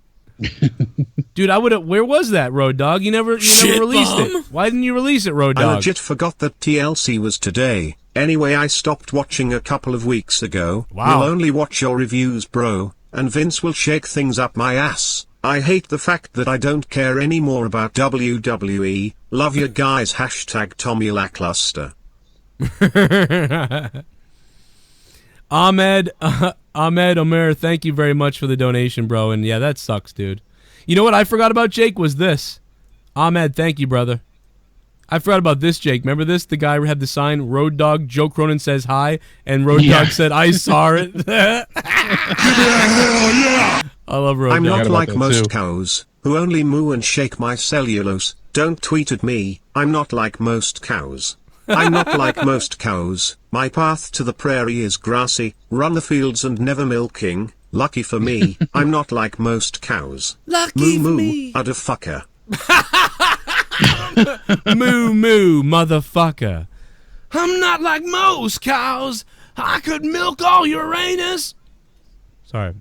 Dude, I would have. Where was that, Road Dogg? You never released it. Why didn't you release it, Road I Dogg? legit forgot that TLC was today. Anyway, I stopped watching a couple of weeks ago. Wow. We'll only watch your reviews, bro, and Vince will shake things up my ass. I hate the fact that I don't care anymore about WWE. Love you guys. # Tommy Lackluster. Ahmed Omer, thank you very much for the donation, bro. And yeah, that sucks, dude. You know what I forgot about, Jake, was this. Ahmed, thank you, brother. I forgot about this, Jake. Remember this? The guy who had the sign, Road Dogg, Joe Cronin says hi, and Road Dogg said, I saw it. I love Road I'm Dogg. not like most cows, who only moo and shake my cellulose. Don't tweet at me. I'm not like most cows. I'm not like most cows. My path to the prairie is grassy, run the fields and never milking. Lucky for me, I'm not like most cows. Lucky moo for moo, me. udder fucker. Moo moo, motherfucker. I'm not like most cows. I could milk all Uranus. Sorry.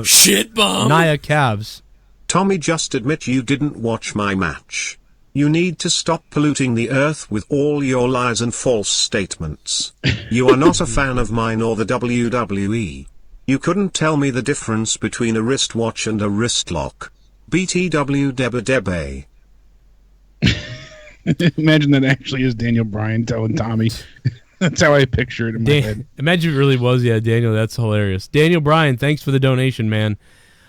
Shit bomb. Nia Calves. Tommy, just admit you didn't watch my match. You need to stop polluting the earth with all your lies and false statements. You are not a fan of mine or the WWE. You couldn't tell me the difference between a wristwatch and a wrist lock. BTW Deba Debe. Imagine that actually is Daniel Bryan telling Tommy. That's how I picture it in my head. Imagine if it really was, yeah, Daniel. That's hilarious. Daniel Bryan, thanks for the donation, man.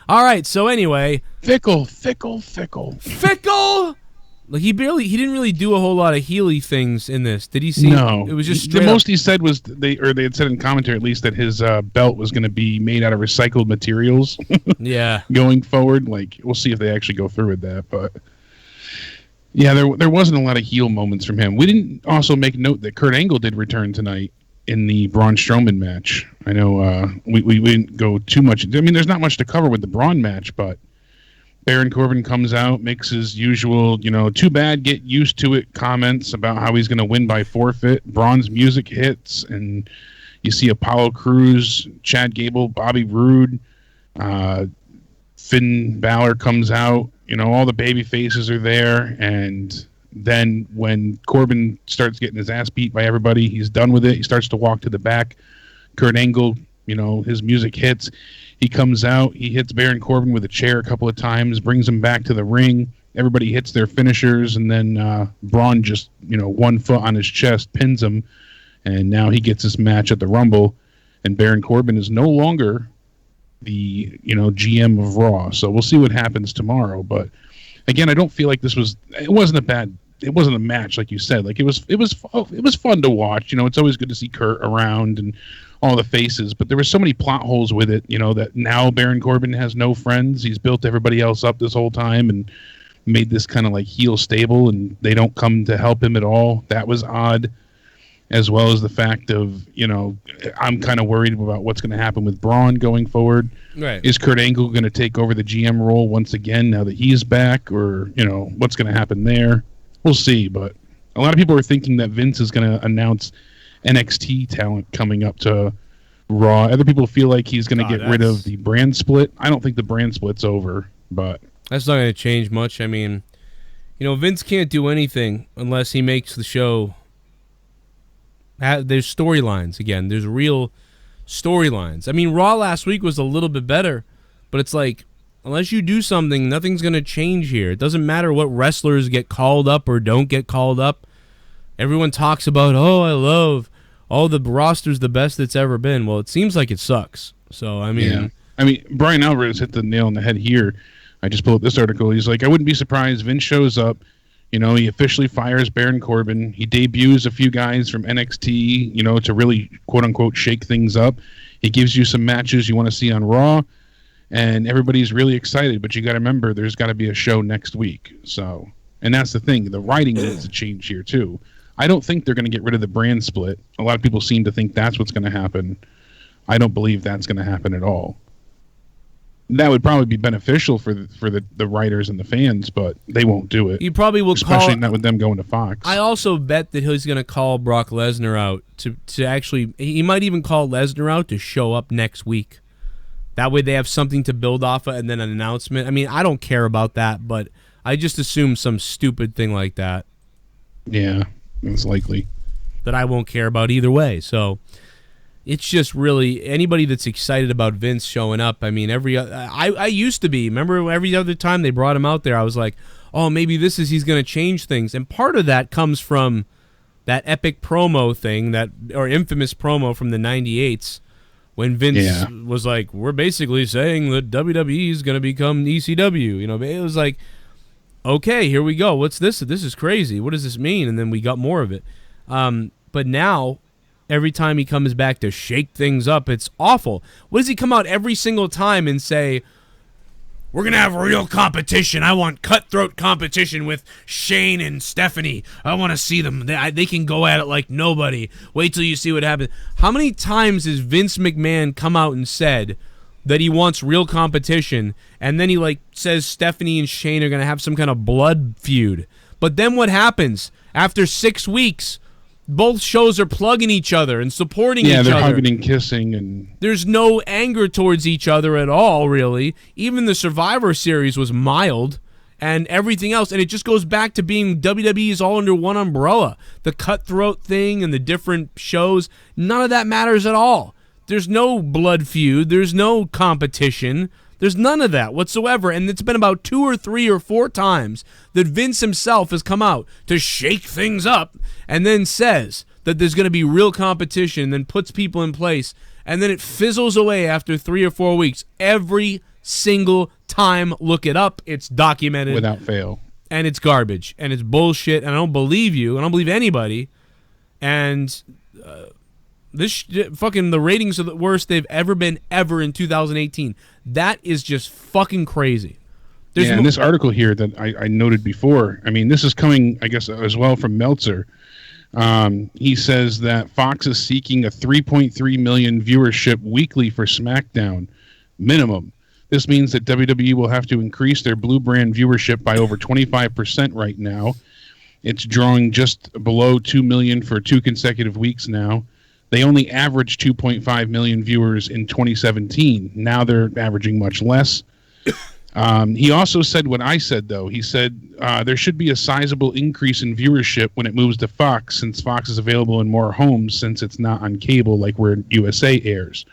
All right, so anyway. Fickle. Like he didn't really do a whole lot of Healy things in this. Did he see? No. It was just the straight most up. he said was they had said in commentary at least that his belt was going to be made out of recycled materials. Yeah. Going forward, like we'll see if they actually go through with that, but yeah, there wasn't a lot of heel moments from him. We didn't also make note that Kurt Angle did return tonight in the Braun Strowman match. I know we didn't go too much. I mean, there's not much to cover with the Braun match, but Baron Corbin comes out, makes his usual, too bad, get used to it comments about how he's going to win by forfeit. Braun's music hits, and you see Apollo Crews, Chad Gable, Bobby Roode, Finn Balor comes out. All the baby faces are there, and then when Corbin starts getting his ass beat by everybody, he's done with it. He starts to walk to the back. Kurt Angle, his music hits. He comes out. He hits Baron Corbin with a chair a couple of times, brings him back to the ring. Everybody hits their finishers, and then Braun just, 1 foot on his chest, pins him, and now he gets his match at the Rumble, and Baron Corbin is no longer the, GM of Raw. So we'll see what happens tomorrow. But again, I don't feel like it wasn't a match like you said. Like it was fun to watch. It's always good to see Kurt around and all the faces, but there were so many plot holes with it, that now Baron Corbin has no friends. He's built everybody else up this whole time and made this kind of like heel stable, and they don't come to help him at all. That was odd, as well as the fact of, I'm kind of worried about what's going to happen with Braun going forward. Right. Is Kurt Angle going to take over the GM role once again now that he's back, or, what's going to happen there? We'll see, but a lot of people are thinking that Vince is going to announce NXT talent coming up to Raw. Other people feel like he's going to get rid of the brand split. I don't think the brand split's over, but that's not going to change much. I mean, Vince can't do anything unless he makes the show. There's storylines again. There's real storylines. I mean, Raw last week was a little bit better, but it's like, unless you do something, nothing's going to change here. It doesn't matter what wrestlers get called up or don't get called up. Everyone talks about, I love all the roster's the best it's ever been. Well, it seems like it sucks. So, I mean... Yeah. Brian Alvarez hit the nail on the head here. I just pulled up this article. He's like, I wouldn't be surprised. Vince shows up. He officially fires Baron Corbin. He debuts a few guys from NXT, to really, quote-unquote, shake things up. He gives you some matches you want to see on Raw, and everybody's really excited. But you got to remember, there's got to be a show next week. So, and that's the thing. The writing needs to change here, too. I don't think they're going to get rid of the brand split. A lot of people seem to think that's what's going to happen. I don't believe that's going to happen at all. That would probably be beneficial for the writers and the fans, but they won't do it. He probably will, especially not with them going to Fox. I also bet that he's going to call Brock Lesnar out to actually. He might even call Lesnar out to show up next week. That way they have something to build off of and then an announcement. I mean, I don't care about that, but I just assume some stupid thing like that. Yeah. It's likely that I won't care about either way. So it's just really anybody that's excited about Vince showing up. I mean, I used to be. Remember, every other time they brought him out there, I was like, oh, maybe he's going to change things. And part of that comes from that epic promo thing, or infamous promo from the 98s, when Vince was like, we're basically saying that WWE is going to become ECW. It was like, okay, here we go. What's this? This is crazy. What does this mean? And then we got more of it. But now, every time he comes back to shake things up, it's awful. What does he come out every single time and say, we're going to have real competition. I want cutthroat competition with Shane and Stephanie. I want to see them. They can go at it like nobody. Wait till you see what happens. How many times has Vince McMahon come out and said that he wants real competition, and then he says Stephanie and Shane are going to have some kind of blood feud? But then what happens? After 6 weeks, both shows are plugging each other and supporting each other. Yeah, they're hugging and kissing. And there's no anger towards each other at all, really. Even the Survivor Series was mild and everything else. And it just goes back to being WWE's all under one umbrella. The cutthroat thing and the different shows, none of that matters at all. There's no blood feud. There's no competition. There's none of that whatsoever. And it's been about 2 or 3 or 4 times that Vince himself has come out to shake things up and then says that there's going to be real competition and then puts people in place. And then it fizzles away after 3 or 4 weeks. Every single time, look it up. It's documented. Without fail. And it's garbage. And it's bullshit. And I don't believe you. I don't believe anybody. And the ratings are the worst they've ever been ever in 2018. That is just fucking crazy. And this article here that I noted before, I mean, this is coming, I guess, as well from Meltzer. He says that Fox is seeking a 3.3 million viewership weekly for SmackDown minimum. This means that WWE will have to increase their blue brand viewership by over 25% right now. It's drawing just below 2 million for 2 consecutive weeks now. They only averaged 2.5 million viewers in 2017. Now they're averaging much less. He also said what I said, though. He said there should be a sizable increase in viewership when it moves to Fox, since Fox is available in more homes since it's not on cable like where USA airs.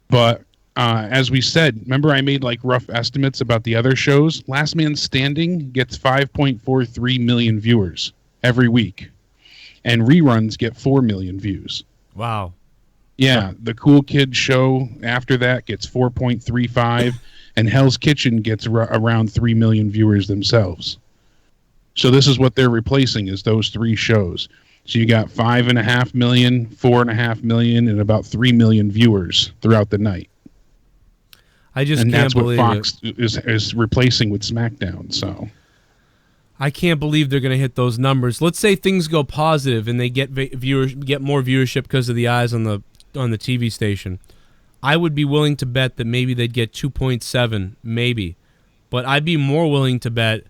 But as we said, remember I made like rough estimates about the other shows? Last Man Standing gets 5.43 million viewers every week. And reruns get 4 million views. Wow. Yeah, the Cool Kids show after that gets 4.35, and Hell's Kitchen gets around 3 million viewers themselves. So this is what they're replacing, is those 3 shows. So you got 5.5 million, 4.5 million, and about 3 million viewers throughout the night. I just and can't that's what believe Fox is replacing with SmackDown. So I can't believe they're going to hit those numbers. Let's say things go positive and they get more viewership because of the eyes on the TV station. I would be willing to bet that maybe they'd get 2.7, maybe. But I'd be more willing to bet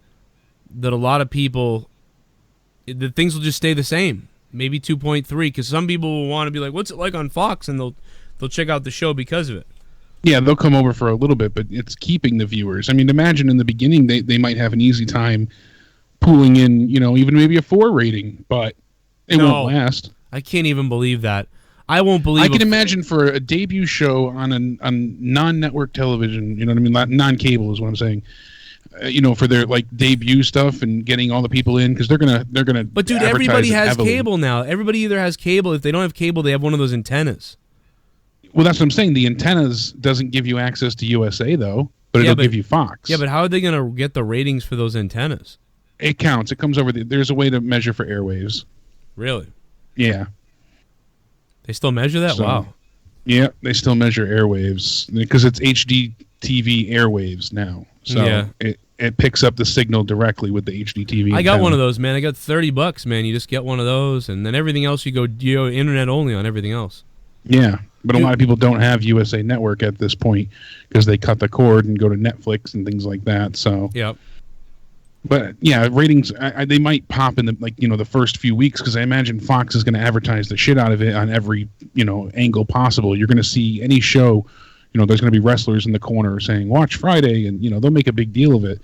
that a lot of people, that things will just stay the same. Maybe 2.3, because some people will want to be like, what's it like on Fox? And they'll check out the show because of it. yeah, they'll come over for a little bit, but it's keeping the viewers. I mean, imagine in the beginning they might have an easy time pulling in, even maybe a 4 rating, but it won't last. I can't even believe that. I won't believe. I can imagine for a debut show on non-network television, you know what I mean, non-cable is what I'm saying. For their debut stuff and getting all the people in, because they're gonna. But dude, everybody has cable now. Everybody either has cable. If they don't have cable, they have one of those antennas. Well, that's what I'm saying. The antennas doesn't give you access to USA though, but it'll give you Fox. Yeah, but how are they gonna get the ratings for those antennas? It counts. It comes over. There's a way to measure for airwaves. Really? Yeah. They still measure that? So, wow. Yeah, they still measure airwaves because it's HD TV airwaves now. So yeah. it picks up the signal directly with the HD TV. I got one of those, man. I got $30, man. You just get one of those, and then everything else you go internet only on everything else. Yeah, but a lot of people don't have USA Network at this point because they cut the cord and go to Netflix and things like that. So yep. But yeah, ratings they might pop in the the first few weeks, because I imagine Fox is going to advertise the shit out of it on every angle possible. You're going to see any show, there's going to be wrestlers in the corner saying watch Friday, and they'll make a big deal of it.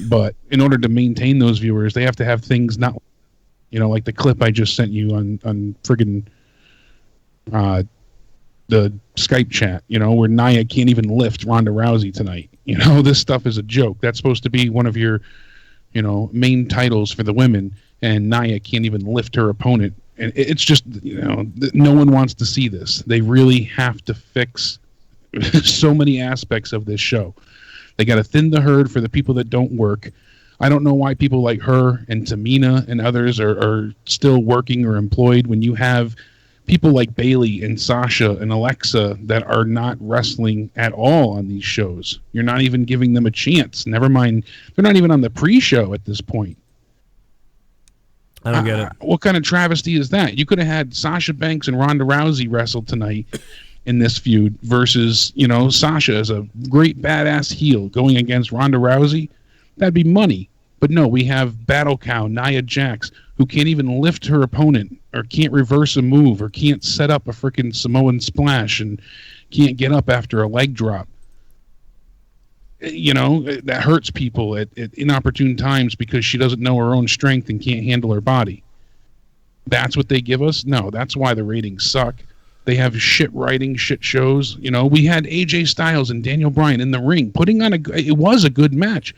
But in order to maintain those viewers, they have to have things not like the clip I just sent you on friggin' the Skype chat, where Nia can't even lift Ronda Rousey tonight. This stuff is a joke. That's supposed to be one of your main titles for the women, and Nia can't even lift her opponent. And it's just, no one wants to see this. They really have to fix so many aspects of this show. They got to thin the herd for the people that don't work. I don't know why people like her and Tamina and others are still working or employed when you have people like Bailey and Sasha and Alexa that are not wrestling at all on these shows. You're not even giving them a chance. Never mind, they're not even on the pre-show at this point. I don't get it. What kind of travesty is that? You could have had Sasha Banks and Ronda Rousey wrestle tonight in this feud versus, Sasha as a great badass heel going against Ronda Rousey. That'd be money. But no, we have Battle Cow, Nia Jax, who can't even lift her opponent or can't reverse a move or can't set up a freaking Samoan splash and can't get up after a leg drop. That hurts people at inopportune times because she doesn't know her own strength and can't handle her body. That's what they give us? No, that's why the ratings suck. They have shit writing, shit shows. We had AJ Styles and Daniel Bryan in the ring putting on it was a good match.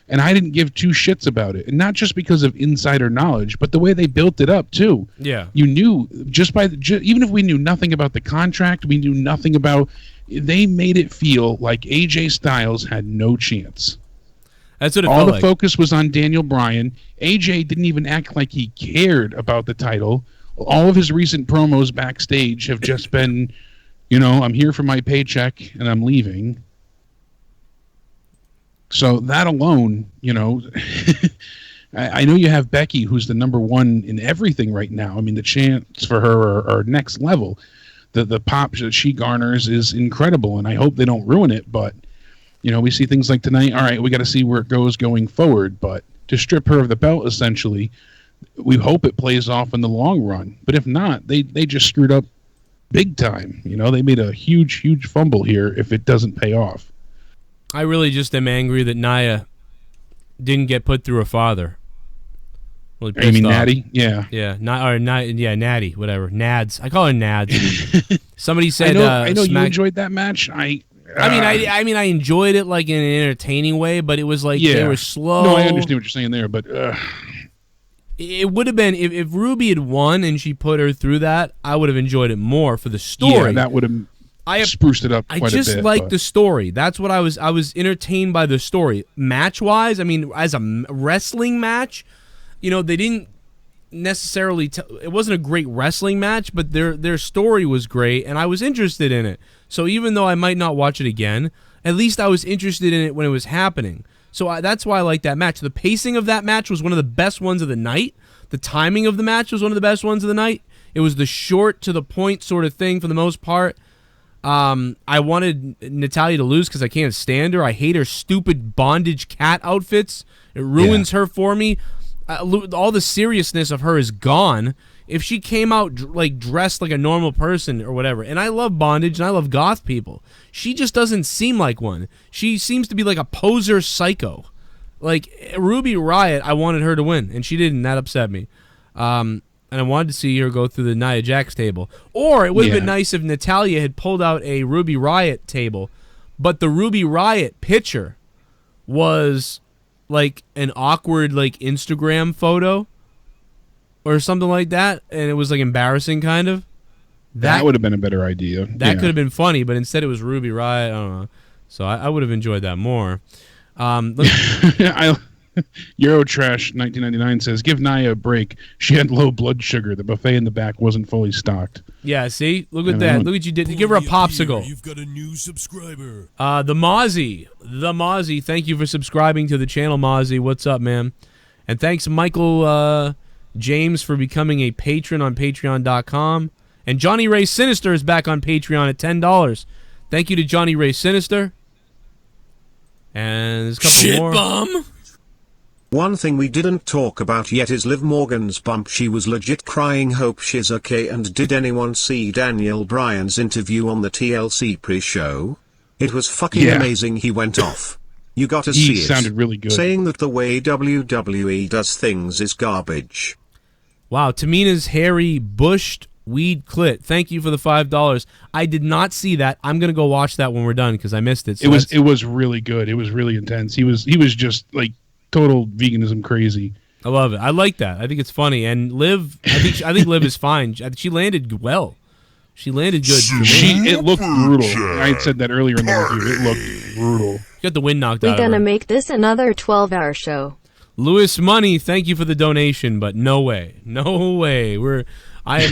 And I didn't give 2 shits about it. And not just because of insider knowledge, but the way they built it up, too. Yeah. You knew, even if we knew nothing about the contract, we knew nothing about, they made it feel like AJ Styles had no chance. That's what it felt like. All the focus was on Daniel Bryan. AJ didn't even act like he cared about the title. All of his recent promos backstage have just been, I'm here for my paycheck and I'm leaving. So that alone, I know you have Becky, who's the number one in everything right now. I mean, the chants for her are next level. The pop that she garners is incredible, and I hope they don't ruin it. But we see things like tonight. All right, we got to see where it goes going forward. But to strip her of the belt, essentially, we hope it plays off in the long run. But if not, they just screwed up big time. They made a huge fumble here if it doesn't pay off. I really just am angry that Nia didn't get put through her father. Really You mean off. Natty? Yeah. Yeah, Natty, whatever. Nads. I call her Nads. Somebody said I know you enjoyed that match. I mean, I enjoyed it like in an entertaining way, but it was like they were slow. No, I understand what you're saying there, but it would have been if Ruby had won and she put her through that, I would have enjoyed it more for the story. Yeah, that would have spruced it up quite a bit. I just liked the story. That's what I was entertained by the story. Match-wise, I mean, as a wrestling match, they didn't necessarily it wasn't a great wrestling match, but their story was great and I was interested in it. So even though I might not watch it again, at least I was interested in it when it was happening. So that's why I like that match. The pacing of that match was one of the best ones of the night. The timing of the match was one of the best ones of the night. It was the short to the point sort of thing for the most part. I wanted Natalya to lose because I can't stand her. I hate her stupid bondage cat outfits. It ruins her for me. All the seriousness of her is gone. If she came out dressed like a normal person or whatever, and I love bondage and I love goth people, she just doesn't seem like one. She seems to be like a poser psycho. Like Ruby Riott, I wanted her to win, and she didn't. That upset me. And I wanted to see her go through the Nia Jax table. Or it would have been nice if Natalya had pulled out a Ruby Riott table, but the Ruby Riott picture was like an awkward Instagram photo or something like that, and it was embarrassing kind of. That would have been a better idea. That could have been funny, but instead it was Ruby Riott. I don't know. So I would have enjoyed that more. Eurotrash 1999 says, "Give Nia a break. She had low blood sugar. The buffet in the back wasn't fully stocked." Yeah, see? Look at that. Look what you did. Give her a popsicle. You've got a new subscriber. The Mozzie. Thank you for subscribing to the channel, Mozzie. What's up, man? And thanks, Michael James, for becoming a patron on Patreon.com. And Johnny Ray Sinister is back on Patreon at $10. Thank you to Johnny Ray Sinister. And there's a couple more. Bum. One thing we didn't talk about yet is Liv Morgan's bump. She was legit crying, hope she's okay. And did anyone see Daniel Bryan's interview on the TLC pre-show? It was fucking amazing. He went off. You gotta see it. He sounded really good. Saying that the way WWE does things is garbage. Wow, Tamina's hairy, bushed weed clit. Thank you for the $5. I did not see that. I'm gonna go watch that when we're done because I missed it. So it was really good. It was really intense. He was just like total veganism crazy. I love it. I like that. I think it's funny. And Liv, I think Liv is fine. She landed well. She landed good. It looked brutal. I had said that earlier in the review. It looked brutal. Got the wind knocked We're out of her. gonna make this another 12-hour show. Lewis Money, thank you for the donation, but no way. No way. We're making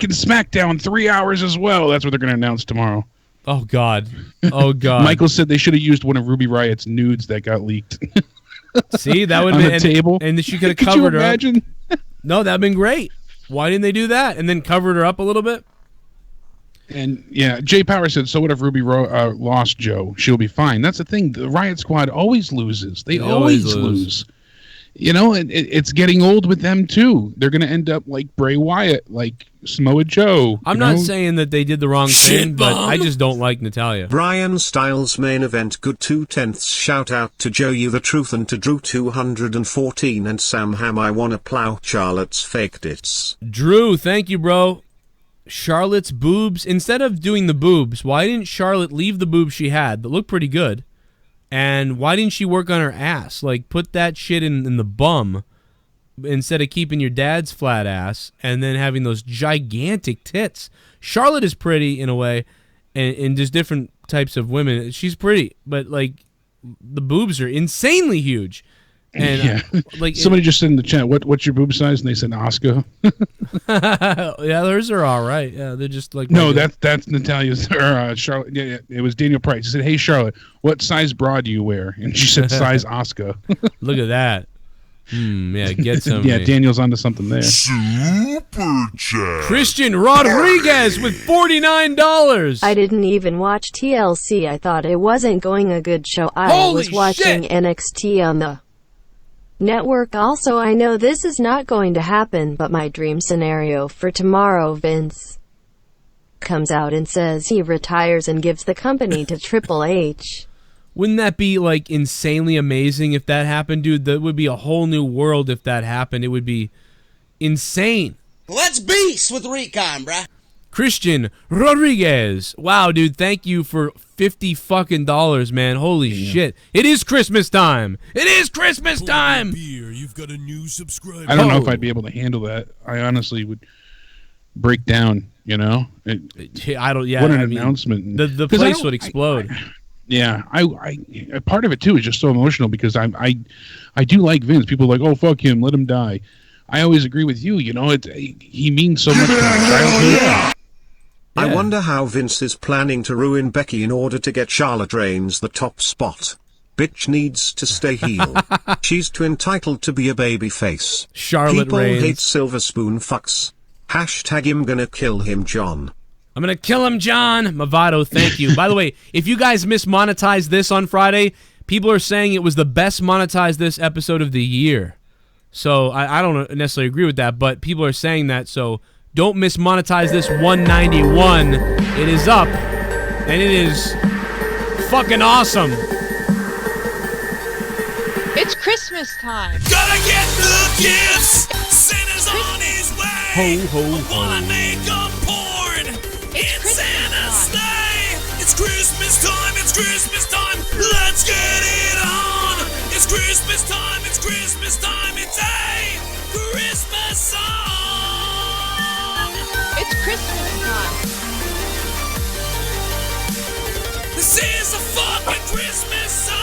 SmackDown 3 hours as well. That's what they're going to announce tomorrow. Oh God. Oh God. Michael said they should have used one of Ruby Riott's nudes that got leaked. See, that would have been been on the table. And she could have Could covered you her imagine? up. No, that'd been great. Why didn't they do that? And then covered her up a little bit? And yeah, Jay Power said, "So what if Ruby lost, Joe? She'll be fine." That's the thing. The Riot Squad always loses. They always lose. You know, it's getting old with them too. They're going to end up like Bray Wyatt, like Samoa Joe. I'm not saying that they did the wrong thing, but I just don't like Natalya. Brian Styles main event good 2/10. Shout out to Joe You the Truth and to Drew 214 and Sam Ham. I wanna plow Charlotte's fake tits. Drew, thank you, bro. Charlotte's boobs. Instead of doing the boobs, why didn't Charlotte leave the boobs she had that looked pretty good? And why didn't she work on her ass? Like, put that shit in the bum instead of keeping your dad's flat ass and then having those gigantic tits. Charlotte is pretty in a way, and just different types of women. She's pretty, but, like, the boobs are insanely huge. And like somebody just said in the chat, "What's your boob size?" And they said Oscar. Yeah, theirs are all right. Yeah, they're just like no, that's Natalia's or Charlotte. Yeah, it was Daniel Price. He said, "Hey Charlotte, what size bra do you wear?" And she said, "Size Oscar." Look at that. Yeah, get some. Yeah, Daniel's onto something there. Super chat. Christian Rodriguez with $49. I didn't even watch TLC. I thought it wasn't going a good show. I Holy was watching shit! NXT on the network. Also, I know this is not going to happen, but my dream scenario for tomorrow, Vince comes out and says he retires and gives the company to Triple H. Wouldn't that be like insanely amazing if that happened, dude? That would be a whole new world if that happened. It would be insane. Let's beast with Recon, bruh. Christian Rodriguez. Wow, dude, thank you for $50 fucking dollars, man. Holy shit. It is Christmas time. It is Christmas time. Beer, you've got a new subscriber. I don't know if I'd be able to handle that. I honestly would break down, you know? I don't, yeah. What an I mean, announcement. The place would explode. Yeah, I part of it too is just so emotional because I do like Vince. People are like, oh fuck him, let him die. I always agree with you. You know, he means so much to my childhood. I wonder how Vince is planning to ruin Becky in order to get Charlotte Reigns the top spot. Bitch needs to stay heel. She's too entitled to be a baby face. Charlotte People Reigns. hate Silver Spoon fucks. Hashtag him gonna kill him, John. I'm going to kill him, John. Mavado, thank you. By the way, if you guys mismonetized this on Friday, people are saying it was the best monetized this episode of the year. So I don't necessarily agree with that, but people are saying that, so don't mismonetize this 191. It is up, and it is fucking awesome. It's Christmas time. Gotta get the gifts. Santa's on his way. Ho, ho, ho. Wanna make 'em poured in Santa's sleigh. It's Christmas time. It's Christmas time. Let's get it on. It's Christmas time. It's Christmas time. It's a Christmas song. It's Christmas time. This is a fucking Christmas song.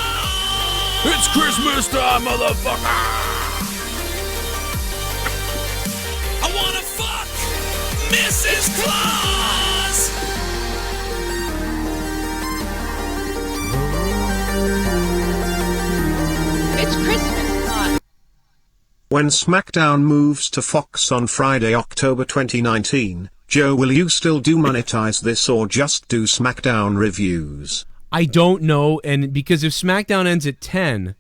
It's Christmas time, motherfucker! I wanna fuck Mrs. Claus. It's Christmas time. When SmackDown moves to Fox on Friday, October 2019, Joe, will you still do monetize this or just do SmackDown reviews? I don't know, and because if SmackDown ends at 10,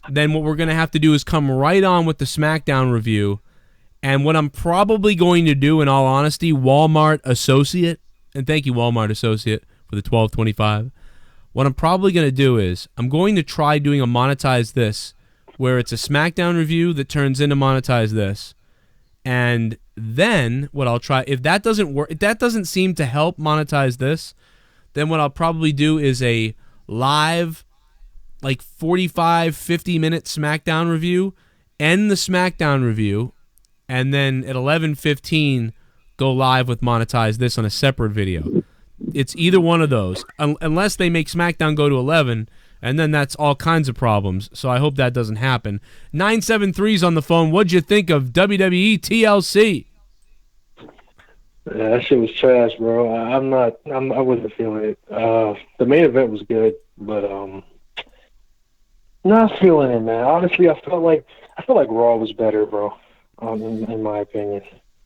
then what we're going to have to do is come right on with the SmackDown review. And what I'm probably going to do, in all honesty, Walmart Associate, and thank you, Walmart Associate, for the $12.25. What I'm probably going to do is I'm going to try doing a monetize this, where it's a SmackDown review that turns into monetize this. And then what I'll try, if that doesn't work, if that doesn't seem to help monetize this, then what I'll probably do is a live, like 45, 50-minute SmackDown review, end the SmackDown review, and then at 11:15 go live with monetize this on a separate video. It's either one of those, unless they make SmackDown go to 11, and then that's all kinds of problems. So I hope that doesn't happen. 973's on the phone. What'd you think of WWE TLC? Yeah, that shit was trash, bro. I wasn't feeling it. The main event was good, but not feeling it, man. Honestly, I felt like Raw was better, bro. In my opinion.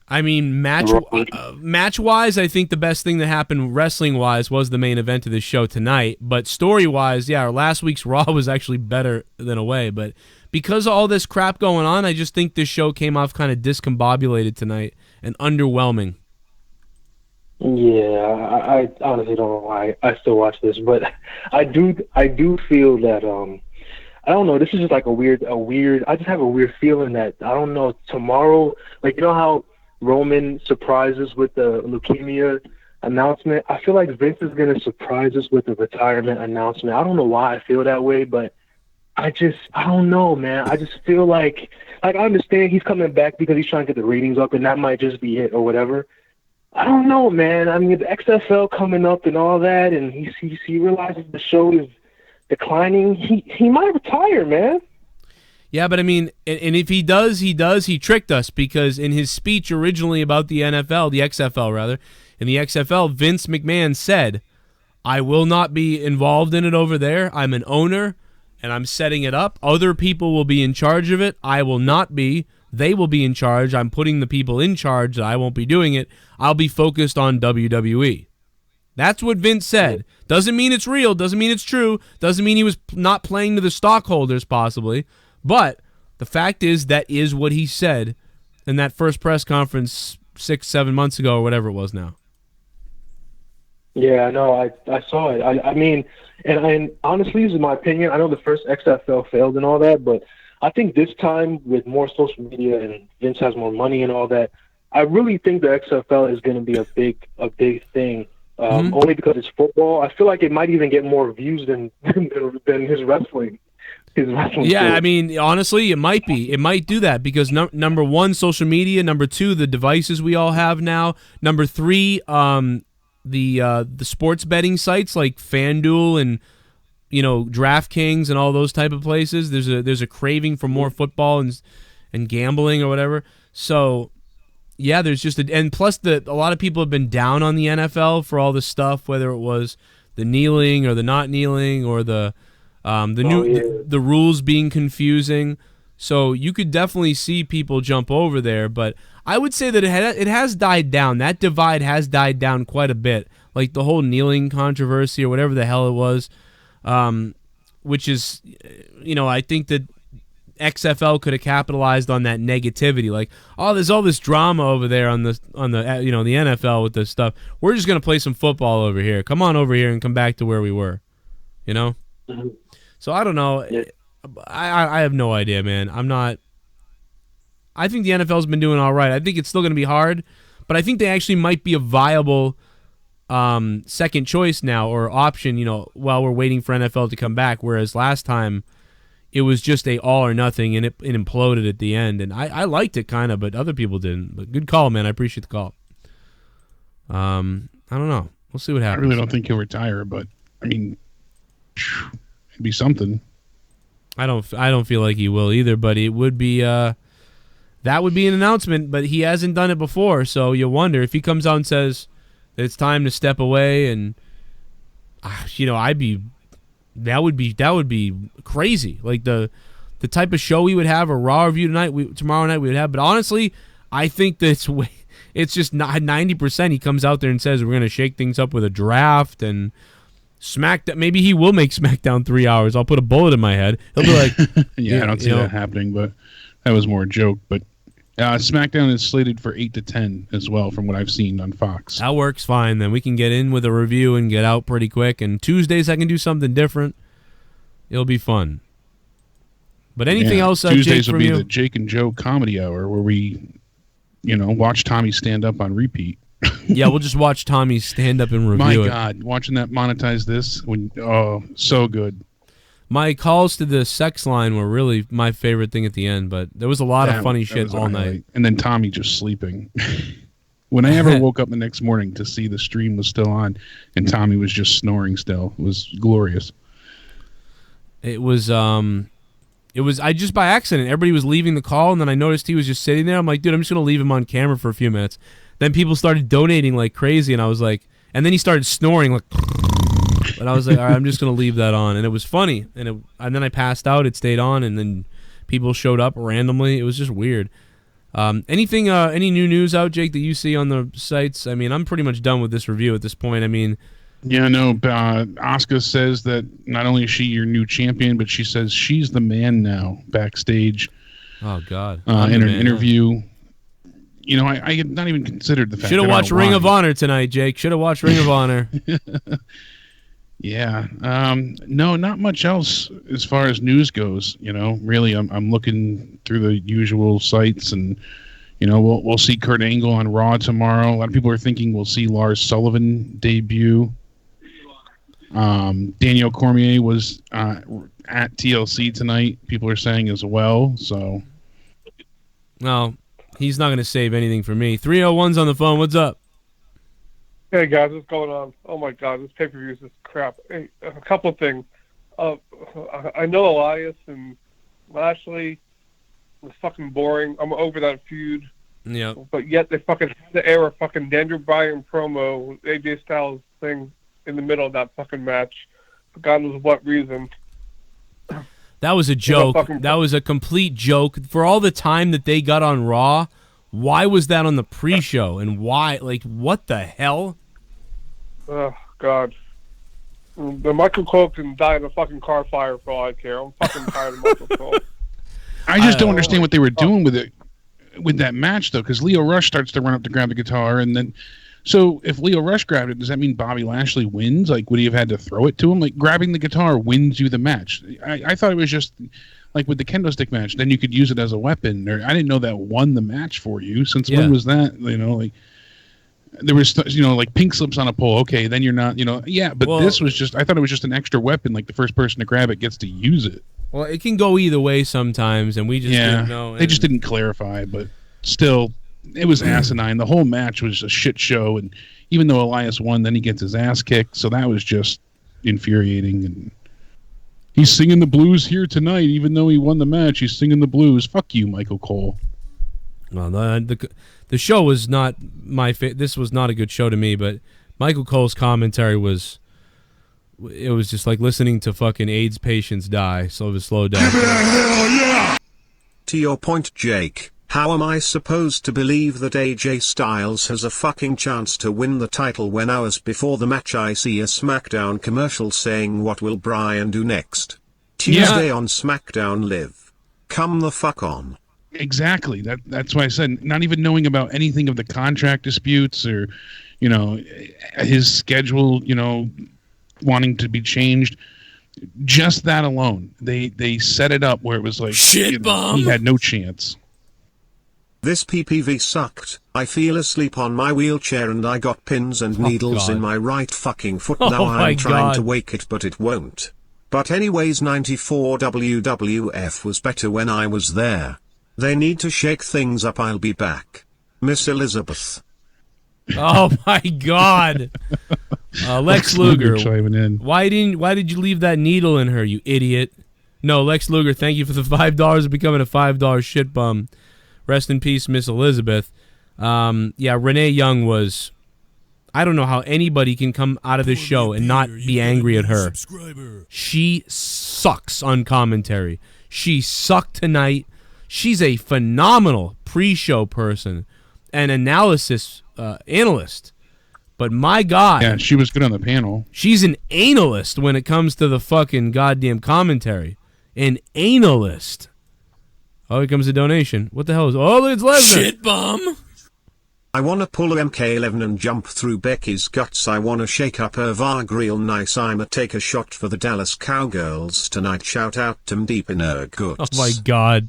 I mean, match-wise, I think the best thing that happened wrestling-wise was the main event of this show tonight. But story-wise, yeah, last week's Raw was actually better than away. But because of all this crap going on, I just think this show came off kind of discombobulated tonight and underwhelming. Yeah, I honestly don't know why I still watch this, but I do feel that I don't know, this is just like a weird I just have a weird feeling that I don't know, tomorrow, like, you know how Roman surprises with the leukemia announcement? I feel like Vince is gonna surprise us with the retirement announcement. I don't know why I feel that way, but I don't know, man. I just feel like I understand he's coming back because he's trying to get the ratings up, and that might just be it or whatever. I don't know, man. I mean, the XFL coming up and all that, and he realizes the show is declining. He might retire, man. Yeah, but I mean, and if he does, he tricked us, because in his speech originally about the NFL, the XFL rather, in the XFL, Vince McMahon said, I will not be involved in it over there. I'm an owner, and I'm setting it up. Other people will be in charge of it. I will not be. They will be in charge. I'm putting the people in charge. I won't be doing it. I'll be focused on WWE. That's what Vince said. Doesn't mean it's real. Doesn't mean it's true. Doesn't mean he was not playing to the stockholders, possibly. But the fact is, that is what he said in that first press conference 6-7 months ago, or whatever it was now. Yeah, no, I saw it. I mean, and honestly, this is my opinion. I know the first XFL failed and all that, but I think this time with more social media and Vince has more money and all that, I really think the XFL is going to be a big thing. Only because it's football. I feel like it might even get more views than his wrestling. Yeah, I mean, honestly, it might be. It might do that because number one, social media. Number two, the devices we all have now. Number three, the sports betting sites like FanDuel and DraftKings and all those type of places. There's a craving for more football and gambling or whatever. So yeah, there's just and plus a lot of people have been down on the NFL for all this stuff, whether it was the kneeling or the not kneeling or the rules being confusing. So you could definitely see people jump over there, but I would say that it has died down. That divide has died down quite a bit. Like the whole kneeling controversy or whatever the hell it was, which is, I think that XFL could have capitalized on that negativity. Like, oh, there's all this drama over there on the the NFL with this stuff. We're just gonna play some football over here. Come on over here and come back to where we were, Mm-hmm. So I don't know. Yeah. I have no idea, man. I think the NFL's been doing all right. I think it's still going to be hard, but I think they actually might be a viable second choice now or option, while we're waiting for NFL to come back, whereas last time it was just a all or nothing, and it imploded at the end. And I liked it kind of, but other people didn't. But good call, man. I appreciate the call. I don't know. We'll see what happens. I really don't think he'll retire, but, I mean, it'd be something. I don't feel like he will either, but it would be that would be an announcement, but he hasn't done it before, so you wonder if he comes out and says that it's time to step away, and that would be crazy. Like the type of show we would have, a Raw review tomorrow night we would have. But honestly, I think that it's just not 90%. He comes out there and says we're going to shake things up with a draft and SmackDown. Maybe he will make SmackDown 3 hours. I'll put a bullet in my head. He'll be like, yeah, I don't see that happening, but that was more a joke. But SmackDown is slated for 8 to 10 as well, from what I've seen on Fox. That works fine. Then we can get in with a review and get out pretty quick. And Tuesdays I can do something different. It'll be fun. But anything else? Tuesdays Jake, will be from you? the Jake and Joe comedy hour, where we, watch Tommy stand up on repeat. Yeah, we'll just watch Tommy stand up and review My it. God, watching that monetize this, so good. My calls to the sex line were really my favorite thing at the end, but there was a lot of funny shit all night. And then Tommy just sleeping. When I ever woke up the next morning to see the stream was still on and Tommy was just snoring still, it was glorious. It was I just by accident, everybody was leaving the call, and then I noticed he was just sitting there. I'm like, dude, I'm just going to leave him on camera for a few minutes. Then people started donating like crazy, and I was like, and then he started snoring like, and I was like, all right, I'm just going to leave that on. And it was funny. And then I passed out, it stayed on, and then people showed up randomly. It was just weird. Any new news out, Jake, that you see on the sites? I mean, I'm pretty much done with this review at this point. I mean, yeah, no, Asuka says that not only is she your new champion, but she says she's the man now backstage. Oh, God. In an interview. I had not even considered the fact should have watched Ring of Honor tonight, Jake. Should have watched Ring of Honor. Yeah. No, not much else as far as news goes. Really, I'm looking through the usual sites, and we'll see Kurt Angle on Raw tomorrow. A lot of people are thinking we'll see Lars Sullivan debut. Daniel Cormier was at TLC tonight. People are saying as well. So, no, he's not going to save anything for me. 301's on the phone. What's up? Hey guys, what's going on? Oh my God, this pay-per-view is just crap. Hey, a couple of things. I know Elias and Lashley was fucking boring. I'm over that feud. Yeah. But yet they fucking had to air a fucking Daniel Bryan promo with AJ Styles thing in the middle of that fucking match. For God knows what reason. That was a joke. That was a complete joke. For all the time that they got on Raw, why was that on the pre-show? And why? Like, what the hell? Oh, God. The Michael Cole can die in a fucking car fire for all I care. I'm fucking tired of Michael Cole. I just don't understand what they were doing with it, with that match, though, because Leo Rush starts to run up to grab the guitar, and then... So if Leo Rush grabbed it, does that mean Bobby Lashley wins? Like, would he have had to throw it to him? Like, grabbing the guitar wins you the match. I thought it was just like with the kendo stick match. Then you could use it as a weapon. Or I didn't know that won the match for you. Since when was that? You know, like there was, like pink slips on a pole. Okay, then you're not, yeah. But this was just. I thought it was just an extra weapon. Like the first person to grab it gets to use it. Well, it can go either way sometimes, and we just didn't know. They just didn't clarify, but still. It was asinine. The whole match was a shit show, and even though Elias won, then he gets his ass kicked. So that was just infuriating. And he's singing the blues here tonight, even though he won the match. He's singing the blues. Fuck you, Michael Cole. Well, the show was not my this was not a good show to me, but Michael Cole's commentary was. It was just like listening to fucking AIDS patients die. So it was slow down. Give it a hell yeah! To your point, Jake. How am I supposed to believe that AJ Styles has a fucking chance to win the title when hours before the match I see a SmackDown commercial saying what will Bryan do next? Tuesday on SmackDown Live. Come the fuck on. Exactly. That's why I said not even knowing about anything of the contract disputes or, his schedule, wanting to be changed. Just that alone. They set it up where it was like shit bomb. He had no chance. This PPV sucked. I feel asleep on my wheelchair and I got pins and needles in my right fucking foot. Now I'm trying to wake it but it won't. But anyways, 94 WWF was better when I was there. They need to shake things up. I'll be back. Miss Elizabeth. Oh my God. Lex Luger chiming in. Why did you leave that needle in her, you idiot? No, Lex Luger, thank you for the $5 of becoming a $5 shit bum. Rest in peace, Miss Elizabeth. Renee Young was... I don't know how anybody can come out of this show and not be angry at her. She sucks on commentary. She sucked tonight. She's a phenomenal pre-show person and analyst. But my God. Yeah, she was good on the panel. She's an analyst when it comes to the fucking goddamn commentary. An analyst. Oh, here comes a donation. What the hell is... Oh, it's Lesnar. Shit bomb. I wanna pull a MK11 and jump through Becky's guts. I wanna shake up her vag real nice. I'ma take a shot for the Dallas Cowgirls tonight. Shout out to deep in her guts. Oh my God.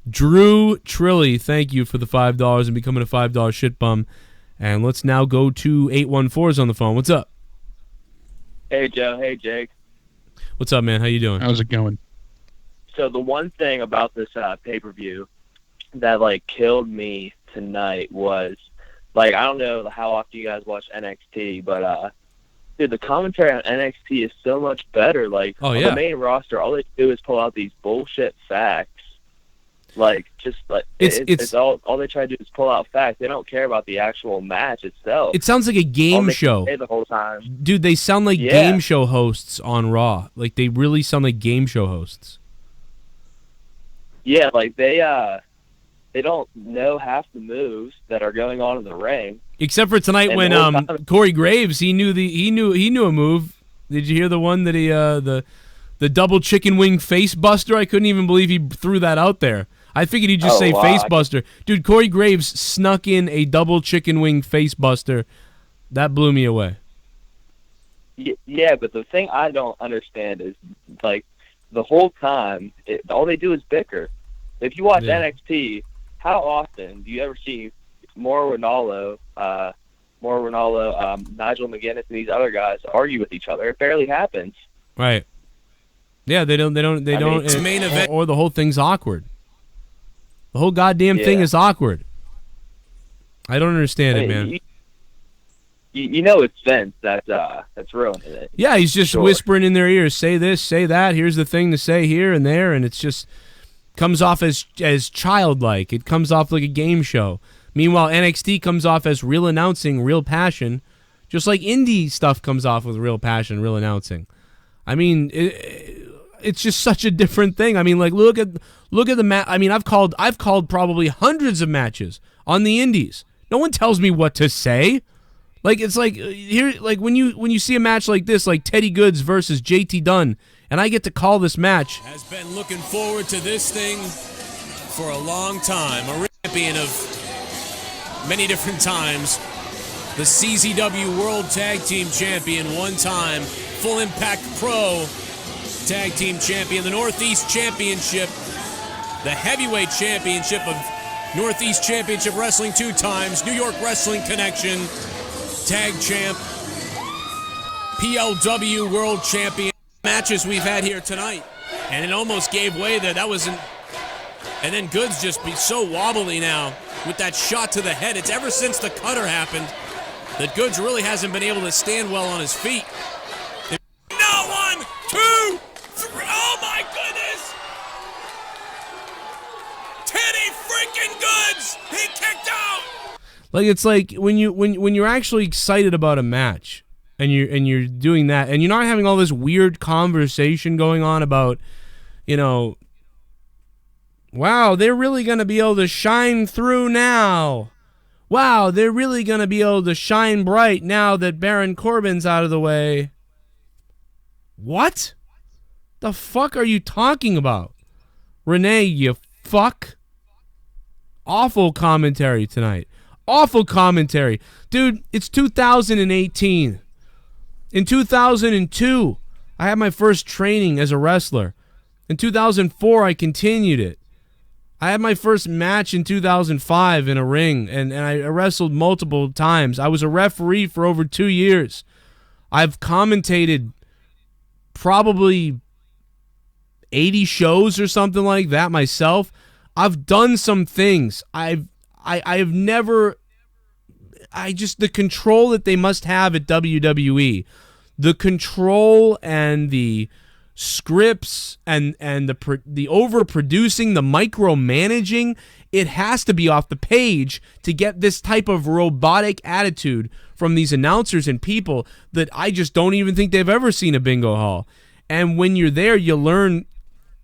Drew Trilly, thank you for the $5 and becoming a $5 shit bum. And let's now go to 814's on the phone. What's up? Hey, Joe. Hey, Jake. What's up, man? How you doing? How's it going? So the one thing about this pay-per-view that killed me tonight was I don't know how often you guys watch NXT, but dude, the commentary on NXT is so much better. On the main roster, all they do is pull out these bullshit facts. It's all they try to do is pull out facts. They don't care about the actual match itself. It sounds like a game show. The whole time. Dude, they sound like game show hosts on Raw. They really sound like game show hosts. Yeah, they don't know half the moves that are going on in the ring. Except for tonight when Corey Graves, he knew a move. Did you hear the one that he the double chicken wing face buster? I couldn't even believe he threw that out there. I figured he'd just say face buster. Dude, Corey Graves snuck in a double chicken wing face buster. That blew me away. Yeah, but the thing I don't understand is the whole time, all they do is bicker. If you watch NXT, how often do you ever see Mauro Ranallo, Nigel McGuinness, and these other guys argue with each other? It barely happens. Right. Yeah, they don't. It's main event. Or the whole thing's awkward. The whole goddamn thing is awkward. I don't understand it, man. You know it's Vince that's ruining it. Yeah, he's just whispering in their ears, say this, say that, here's the thing to say here and there, and it's just comes off as childlike. It comes off like a game show. Meanwhile, NXT comes off as real announcing, real passion, just like indie stuff comes off with real passion, real announcing. I mean, it's just such a different thing. I mean, like look at the match. I mean, I've called probably hundreds of matches on the indies. No one tells me what to say. Like it's like here, like when you see a match like this, like Teddy Goods versus JT Dunn, and I get to call this match. Has been looking forward to this thing for a long time. A champion of many different times. The CZW World Tag Team Champion one time. Full Impact Pro Tag Team Champion. The Northeast Championship. The Heavyweight Championship of Northeast Championship Wrestling 2 times. New York Wrestling Connection. Tag Champ. PLW World Champion. Matches we've had here tonight. And it almost gave way there. That wasn't... And then Goods just be so wobbly now with that shot to the head. It's ever since the cutter happened that Goods really hasn't been able to stand well on his feet. No, 1, 2, 3. Oh my goodness! Teddy freaking Goods! He kicked out! Like it's like when you're actually excited about a match and you're doing that and you're not having all this weird conversation going on about, you know, wow, they're really going to be able to shine through now. Wow, they're really going to be able to shine bright now that Baron Corbin's out of the way. What? The fuck are you talking about? Renee, you fuck. Awful commentary tonight. Awful commentary. Dude, it's 2018. In 2002, I had my first training as a wrestler. In 2004, I continued it. I had my first match in 2005 in a ring, and I wrestled multiple times. I was a referee for over 2 years. I've commentated probably 80 shows or something like that myself. I've done some things. I've never... the control that they must have at WWE, the control and the scripts and the overproducing, the micromanaging, it has to be off the page to get this type of robotic attitude from these announcers and people that I just don't even think they've ever seen a bingo hall. And when you're there, you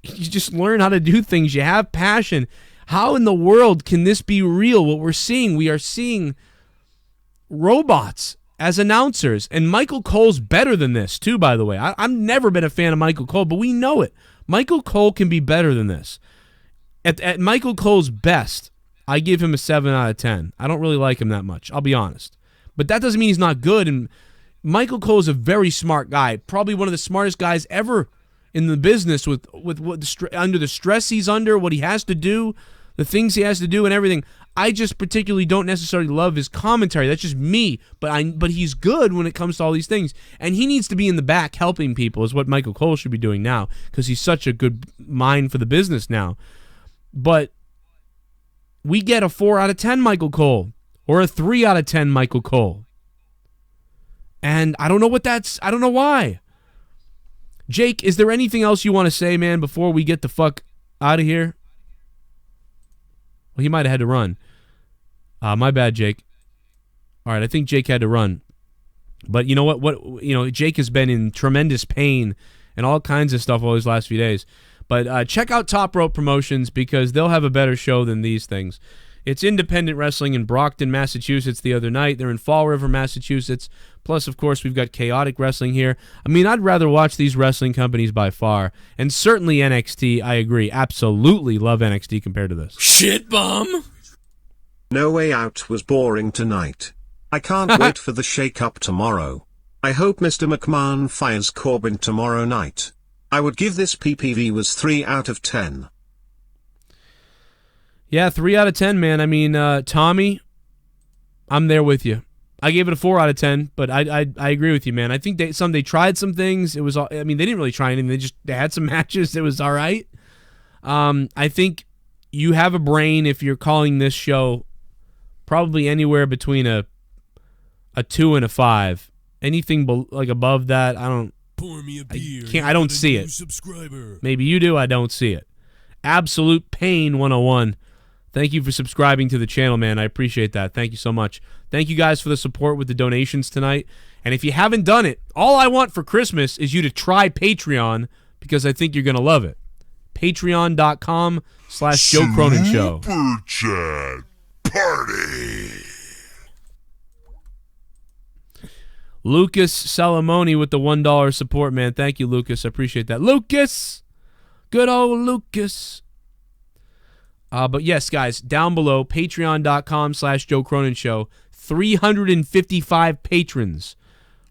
just learn how to do things. You have passion. How in the world can this be real? What we're seeing, we are seeing robots as announcers, and Michael Cole's better than this too, by the way. I've never been a fan of Michael Cole, but we know it. Michael Cole can be better than this. At Michael Cole's best, I give him a 7 out of 10. I don't really like him that much, I'll be honest. But that doesn't mean he's not good, and Michael Cole is a very smart guy, probably one of the smartest guys ever in the business with what under the stress he's under, what he has to do, the things he has to do and everything. I just particularly don't necessarily love his commentary. That's just me. But he's good when it comes to all these things. And he needs to be in the back helping people is what Michael Cole should be doing now because he's such a good mind for the business now. But we get a 4 out of 10 Michael Cole or a 3 out of 10 Michael Cole. And I don't know I don't know why. Jake, is there anything else you want to say, man, before we get the fuck out of here? Well, he might have had to run. My bad, Jake. All right, I think Jake had to run. But you know what? Jake has been in tremendous pain and all kinds of stuff all these last few days. But check out Top Rope Promotions because they'll have a better show than these things. It's independent wrestling in Brockton, Massachusetts the other night. They're in Fall River, Massachusetts. Plus, of course, we've got Chaotic Wrestling here. I mean, I'd rather watch these wrestling companies by far. And certainly NXT, I agree. Absolutely love NXT compared to this. Shit bomb! No Way Out was boring tonight. I can't wait for the shake-up tomorrow. I hope Mr. McMahon fires Corbin tomorrow night. I would give this PPV was 3 out of 10. Yeah, 3 out of 10, man. I mean, Tommy, I'm there with you. I gave it a 4 out of 10, but I agree with you, man. I think they tried some things. It was, I mean, they didn't really try anything. They had some matches. It was all right. I think you have a brain if you're calling this show probably anywhere between a 2 and a 5. Anything like above that, I don't. Pour me a beer. I don't see it. Subscriber. Maybe you do. I don't see it. Absolute Pain 101. Thank you for subscribing to the channel, man. I appreciate that. Thank you so much. Thank you guys for the support with the donations tonight. And if you haven't done it, all I want for Christmas is you to try Patreon because I think you're going to love it. Patreon.com/Joe Cronin Show. Super Chat Party. Lucas Salamoni with the $1 support, man. Thank you, Lucas. I appreciate that. Lucas! Good old Lucas. But yes, guys, down below, patreon.com/Joe Cronin Show. 355 patrons.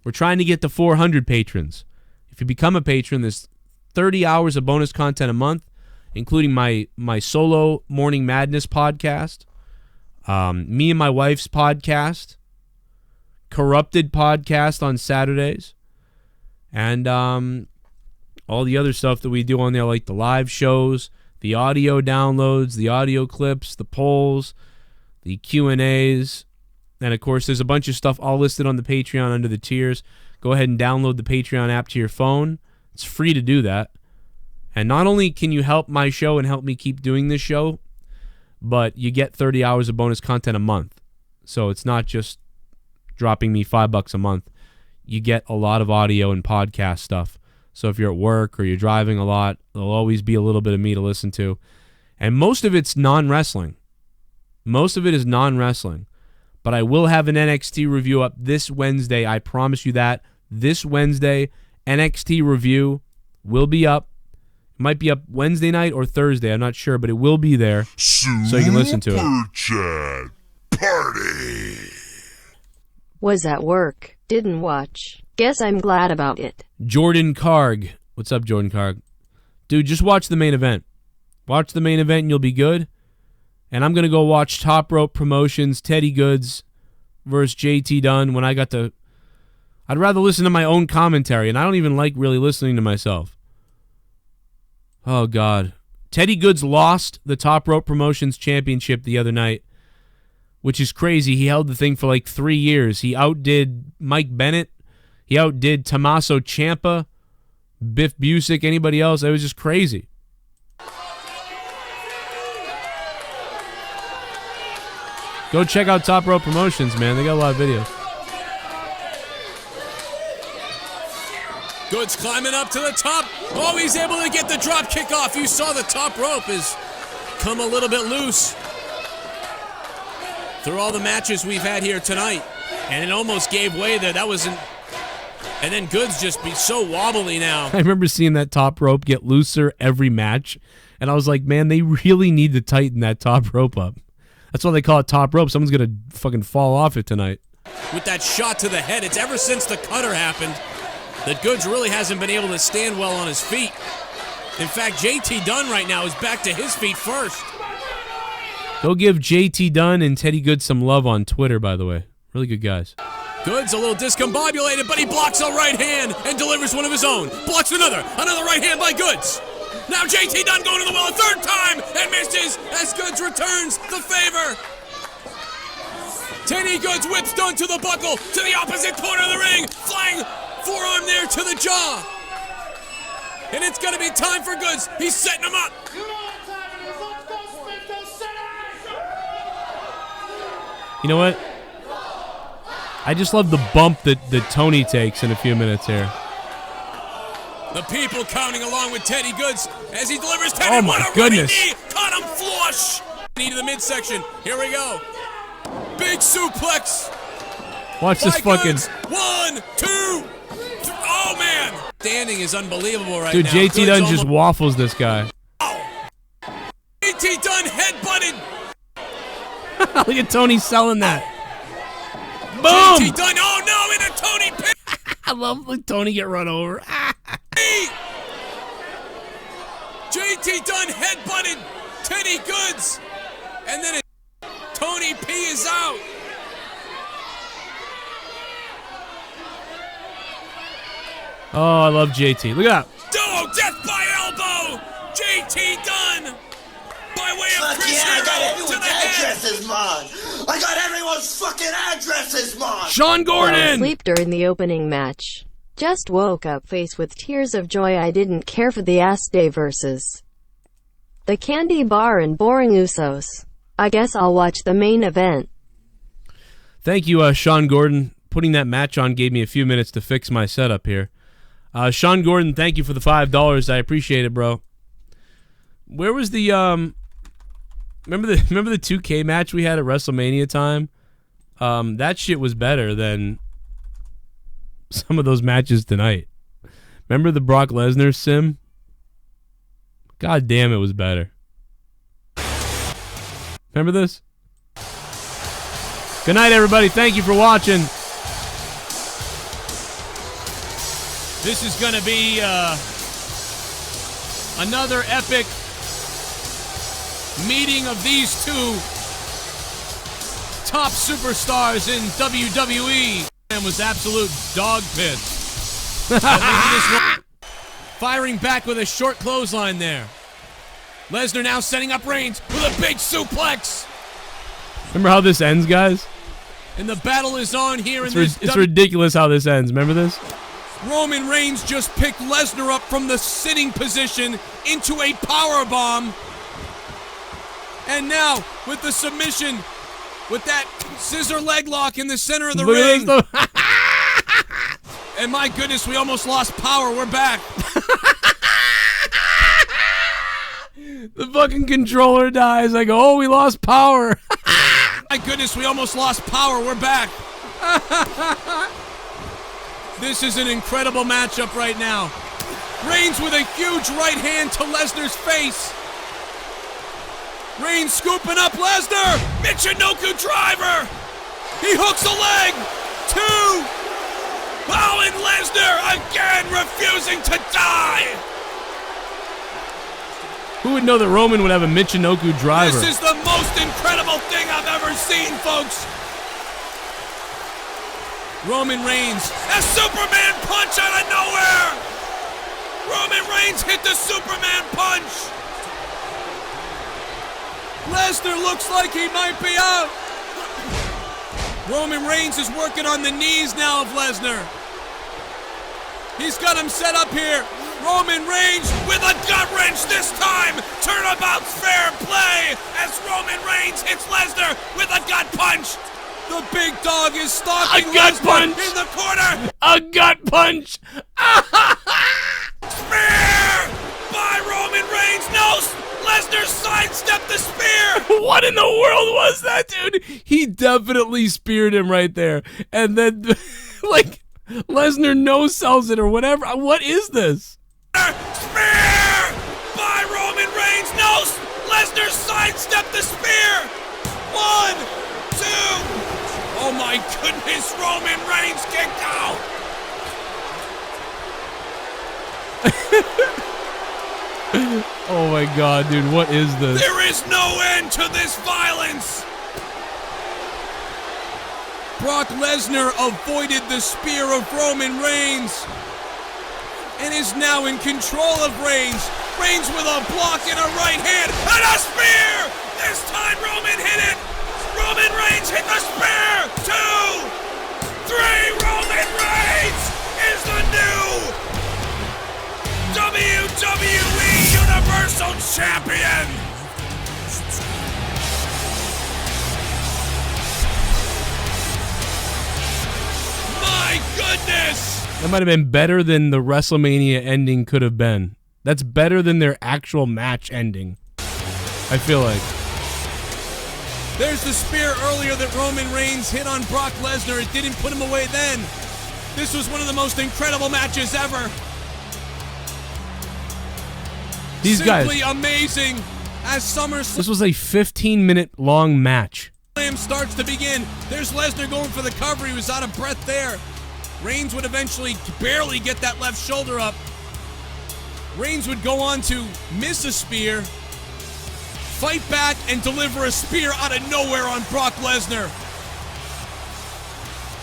We're trying to get to 400 patrons. If you become a patron, there's 30 hours of bonus content a month, including my solo Morning Madness podcast, me and my wife's podcast, Corrupted podcast on Saturdays, and all the other stuff that we do on there, like the live shows, the audio downloads, the audio clips, the polls, the Q&As, and of course there's a bunch of stuff all listed on the Patreon under the tiers. Go ahead and download the Patreon app to your phone. It's free to do that. And not only can you help my show and help me keep doing this show, but you get 30 hours of bonus content a month. So it's not just dropping me $5 a month. You get a lot of audio and podcast stuff. So if you're at work or you're driving a lot, there'll always be a little bit of me to listen to. And most of it's non-wrestling. Most of it is non-wrestling. But I will have an NXT review up this Wednesday. I promise you that. This Wednesday, NXT review will be up. It might be up Wednesday night or Thursday. I'm not sure, but it will be there. So you can listen to it. Super Chat Party. Was at work. Didn't watch. Guess I'm glad about it. Jordan Karg. What's up, Jordan Karg? Dude, just watch the main event. Watch the main event and you'll be good. And I'm going to go watch Top Rope Promotions, Teddy Goods versus JT Dunn when I got to... I'd rather listen to my own commentary, and I don't even like really listening to myself. Oh, God. Teddy Goods lost the Top Rope Promotions Championship the other night, which is crazy. He held the thing for like 3 years. He outdid Mike Bennett. He outdid Tommaso Ciampa, Biff Busick, anybody else. It was just crazy. Go check out Top Rope Promotions, man. They got a lot of videos. Goods climbing up to the top. Oh, he's able to get the drop kick off. You saw the top rope has come a little bit loose through all the matches we've had here tonight. And it almost gave way there. That wasn't... And then Goods just be so wobbly now. I remember seeing that top rope get looser every match, and I was like, man, they really need to tighten that top rope up. That's why they call it top rope. Someone's going to fucking fall off it tonight. With that shot to the head, it's ever since the cutter happened that Goods really hasn't been able to stand well on his feet. In fact, JT Dunn right now is back to his feet first. Go give JT Dunn and Teddy Goods some love on Twitter, by the way. Really good guys. Goods a little discombobulated, but he blocks a right hand and delivers one of his own. Blocks another right hand by Goods. Now JT Dunn going to the well a third time and misses as Goods returns the favor. Teddy Goods whips Dunn to the buckle to the opposite corner of the ring. Flying forearm there to the jaw. And it's going to be time for Goods. He's setting him up. You know what? I just love the bump that Tony takes in a few minutes here. The people counting along with Teddy Goods as he delivers 10. Oh my goodness. Knee. Caught him flush. Knee to the midsection. Here we go. Big suplex. Watch this fucking... Goods. 1, 2, 3. Oh, man. Standing is unbelievable right Dude, now. JT Goods Dunn almost... just waffles this guy. JT Dunn headbutted. Look at Tony selling that. Boom! JT Dunn, oh no, in a Tony pin. I love when Tony get run over. JT Dunn headbutted Teddy Goods. And then Tony P is out. Oh, I love JT. Look at that. Oh, death by elbow. JT Dunn. By way of Fuck Chris yeah, I Hero got to everyone's the head. addresses, man. I got everyone's fucking addresses, man. Sean Gordon. Fell asleep during the opening match. Just woke up faced with tears of joy. I didn't care for the ass day versus the Candy Bar and Boring Usos. I guess I'll watch the main event. Thank you, Sean Gordon. Putting that match on gave me a few minutes to fix my setup here. Sean Gordon, thank you for the $5. I appreciate it, bro. Where was the remember the 2K match we had at WrestleMania time? That shit was better than some of those matches tonight. Remember the Brock Lesnar sim? God damn, it was better. Remember this? Good night, everybody. Thank you for watching. This is going to be another epic meeting of these two top superstars in WWE. And was absolute dog piss. Firing back with a short clothesline there. Lesnar now setting up Reigns with a big suplex. Remember how this ends, guys? And the battle is on here in this. It's ridiculous how this ends. Remember this? Roman Reigns just picked Lesnar up from the sitting position into a powerbomb. And now, with the submission, with that scissor leg lock in the center of the ring. And my goodness, we almost lost power. We're back. The fucking controller dies. I go, oh, we lost power. My goodness, we almost lost power. We're back. This is an incredible matchup right now. Reigns with a huge right hand to Lesnar's face. Reigns scooping up Lesnar. Michinoku driver. He hooks a leg. 2. Oh, and Lesnar again refusing to die. Who would know that Roman would have a Michinoku driver? This is the most incredible thing I've ever seen, folks. Roman Reigns, a Superman punch out of nowhere. Roman Reigns hit the Superman punch. Lesnar looks like he might be out. Roman Reigns is working on the knees now of Lesnar. He's got him set up here. Roman Reigns with a gut wrench this time. Turnabout's fair play as Roman Reigns hits Lesnar with a gut punch. The big dog is stalking Lesnar in the corner. A gut punch. Spear by Roman Reigns. No, Lesnar sidestepped the spear. What in the world was that, dude? He definitely speared him right there. And then, like, Lesnar no-sells it or whatever. What is this? Spear by Roman Reigns. No, Lesnar sidestepped the spear. 1, 2. Oh my goodness, Roman Reigns kicked out. Oh my god, dude, what is this? There is no end to this violence. Brock Lesnar avoided the spear of Roman Reigns and is now in control of Reigns. Reigns with a block in a right hand and a spear! This time Roman hit it! Roman Reigns hit the spear! 2, 3, Roman Reigns is the new WWE Universal Champion! My goodness! That might have been better than the WrestleMania ending could have been. That's better than their actual match ending, I feel like. There's the spear earlier that Roman Reigns hit on Brock Lesnar. It didn't put him away then. This was one of the most incredible matches ever. These Simply guys. Amazing as SummerSlam. This was a 15-minute long match. Starts to begin. There's Lesnar going for the cover. He was out of breath there. Reigns would eventually barely get that left shoulder up. Reigns would go on to miss a spear, fight back, and deliver a spear out of nowhere on Brock Lesnar.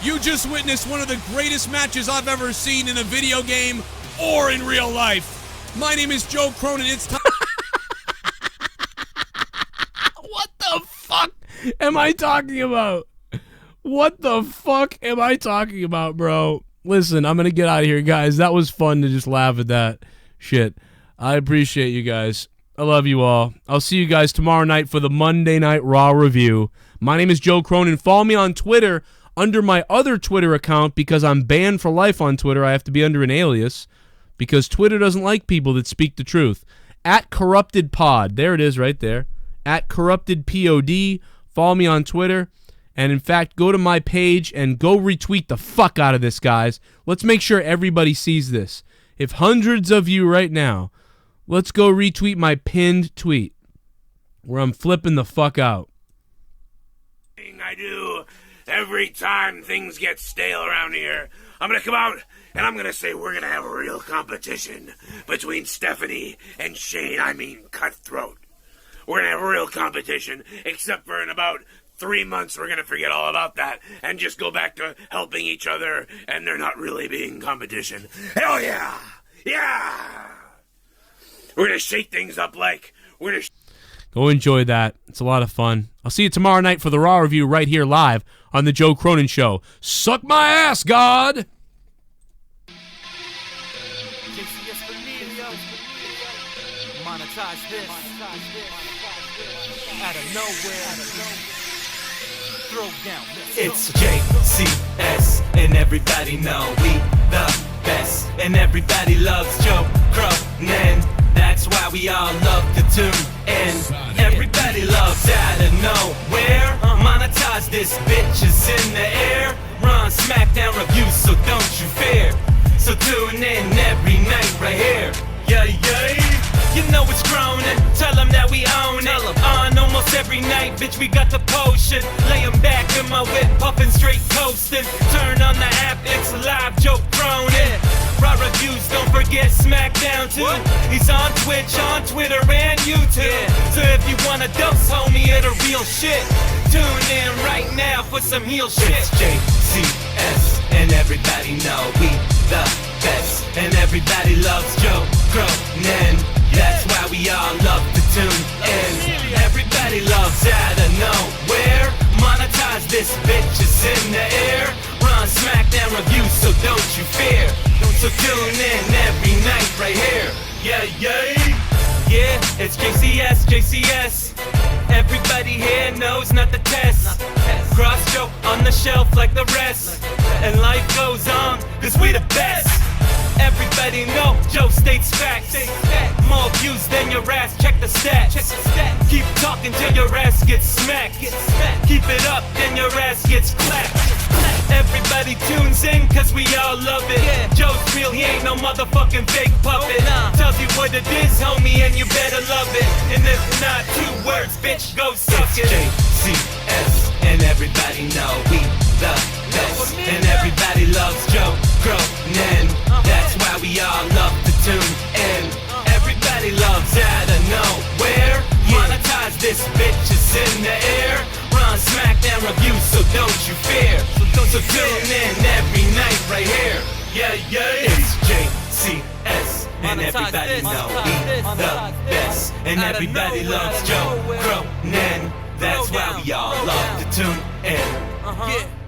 You just witnessed one of the greatest matches I've ever seen in a video game or in real life. My name is Joe Cronin. It's time. What the fuck am I talking about? What the fuck am I talking about, bro? Listen, I'm going to get out of here, guys. That was fun to just laugh at that shit. I appreciate you guys. I love you all. I'll see you guys tomorrow night for the Monday Night Raw review. My name is Joe Cronin. Follow me on Twitter under my other Twitter account because I'm banned for life on Twitter. I have to be under an alias. because Twitter doesn't like people that speak the truth. At CorruptedPod. There it is right there. At CorruptedPod. Follow me on Twitter. And, in fact, go to my page and go retweet the fuck out of this, guys. Let's make sure everybody sees this. If hundreds of you right now, let's go retweet my pinned tweet where I'm flipping the fuck out. I do every time things get stale around here. I'm going to come out and I'm going to say we're going to have a real competition between Stephanie and Shane. I mean, cutthroat. We're going to have a real competition, except for in about 3 months we're going to forget all about that and just go back to helping each other, and they're not really being competition. Hell yeah! Yeah! We're going to shake things up like... Go enjoy that. It's a lot of fun. I'll see you tomorrow night for the Raw review right here live on the Joe Cronin Show. Suck my ass, God! Monetize this out of nowhere. Throw down. It's JCS and everybody know we the best and everybody loves Joe Cronin. That's why we all love to tune in. Everybody loves out of nowhere. Monetize this, bitch is in the air. Run SmackDown reviews, so don't you fear. So tune in every night right here. Yeah, yeah. You know it's Cronin, tell them that we own it. On almost every night, bitch, we got the potion. Laying back in my whip, puffin' straight coastin'. Turn on the app, it's live, Joe Cronin. Raw reviews, don't forget SmackDown too. He's on Twitch, on Twitter, and YouTube. So if you want a dose, homie, of the real shit, tune in right now for some heel shit. It's JCS, and everybody know we the best, and everybody loves Joe Cronin. That's why we all love to tune in. Everybody loves out of nowhere. Monetize this, bitch is in the air. Run SmackDown reviews, so don't you fear. So tune in every night right here. Yeah, yeah. Yeah, it's JCS. Everybody here knows not the test. Cross Joe on the shelf like the rest. And life goes on, cause we the best. Everybody know Joe states facts. More views than your ass, check the stats. Keep talking till your ass gets smacked. Keep it up, then your ass gets clapped. Everybody tunes in cause we all love it. Joe's real, he ain't no motherfucking fake puppet. Tells you what it is, homie, and you better love it. And if not 2 words, bitch, go suck it. JCS, and everybody know we the best, and everybody loves Joe Cronin. That's why we all love to tune in. Everybody loves out of nowhere. Monetize this, bitch is in the air. Run SmackDown reviews, so don't you fear. So tune in every night right here. Yeah, yeah. It's JCS, and everybody know we the best, and everybody loves Joe Cronin. That's why we all love to tune in.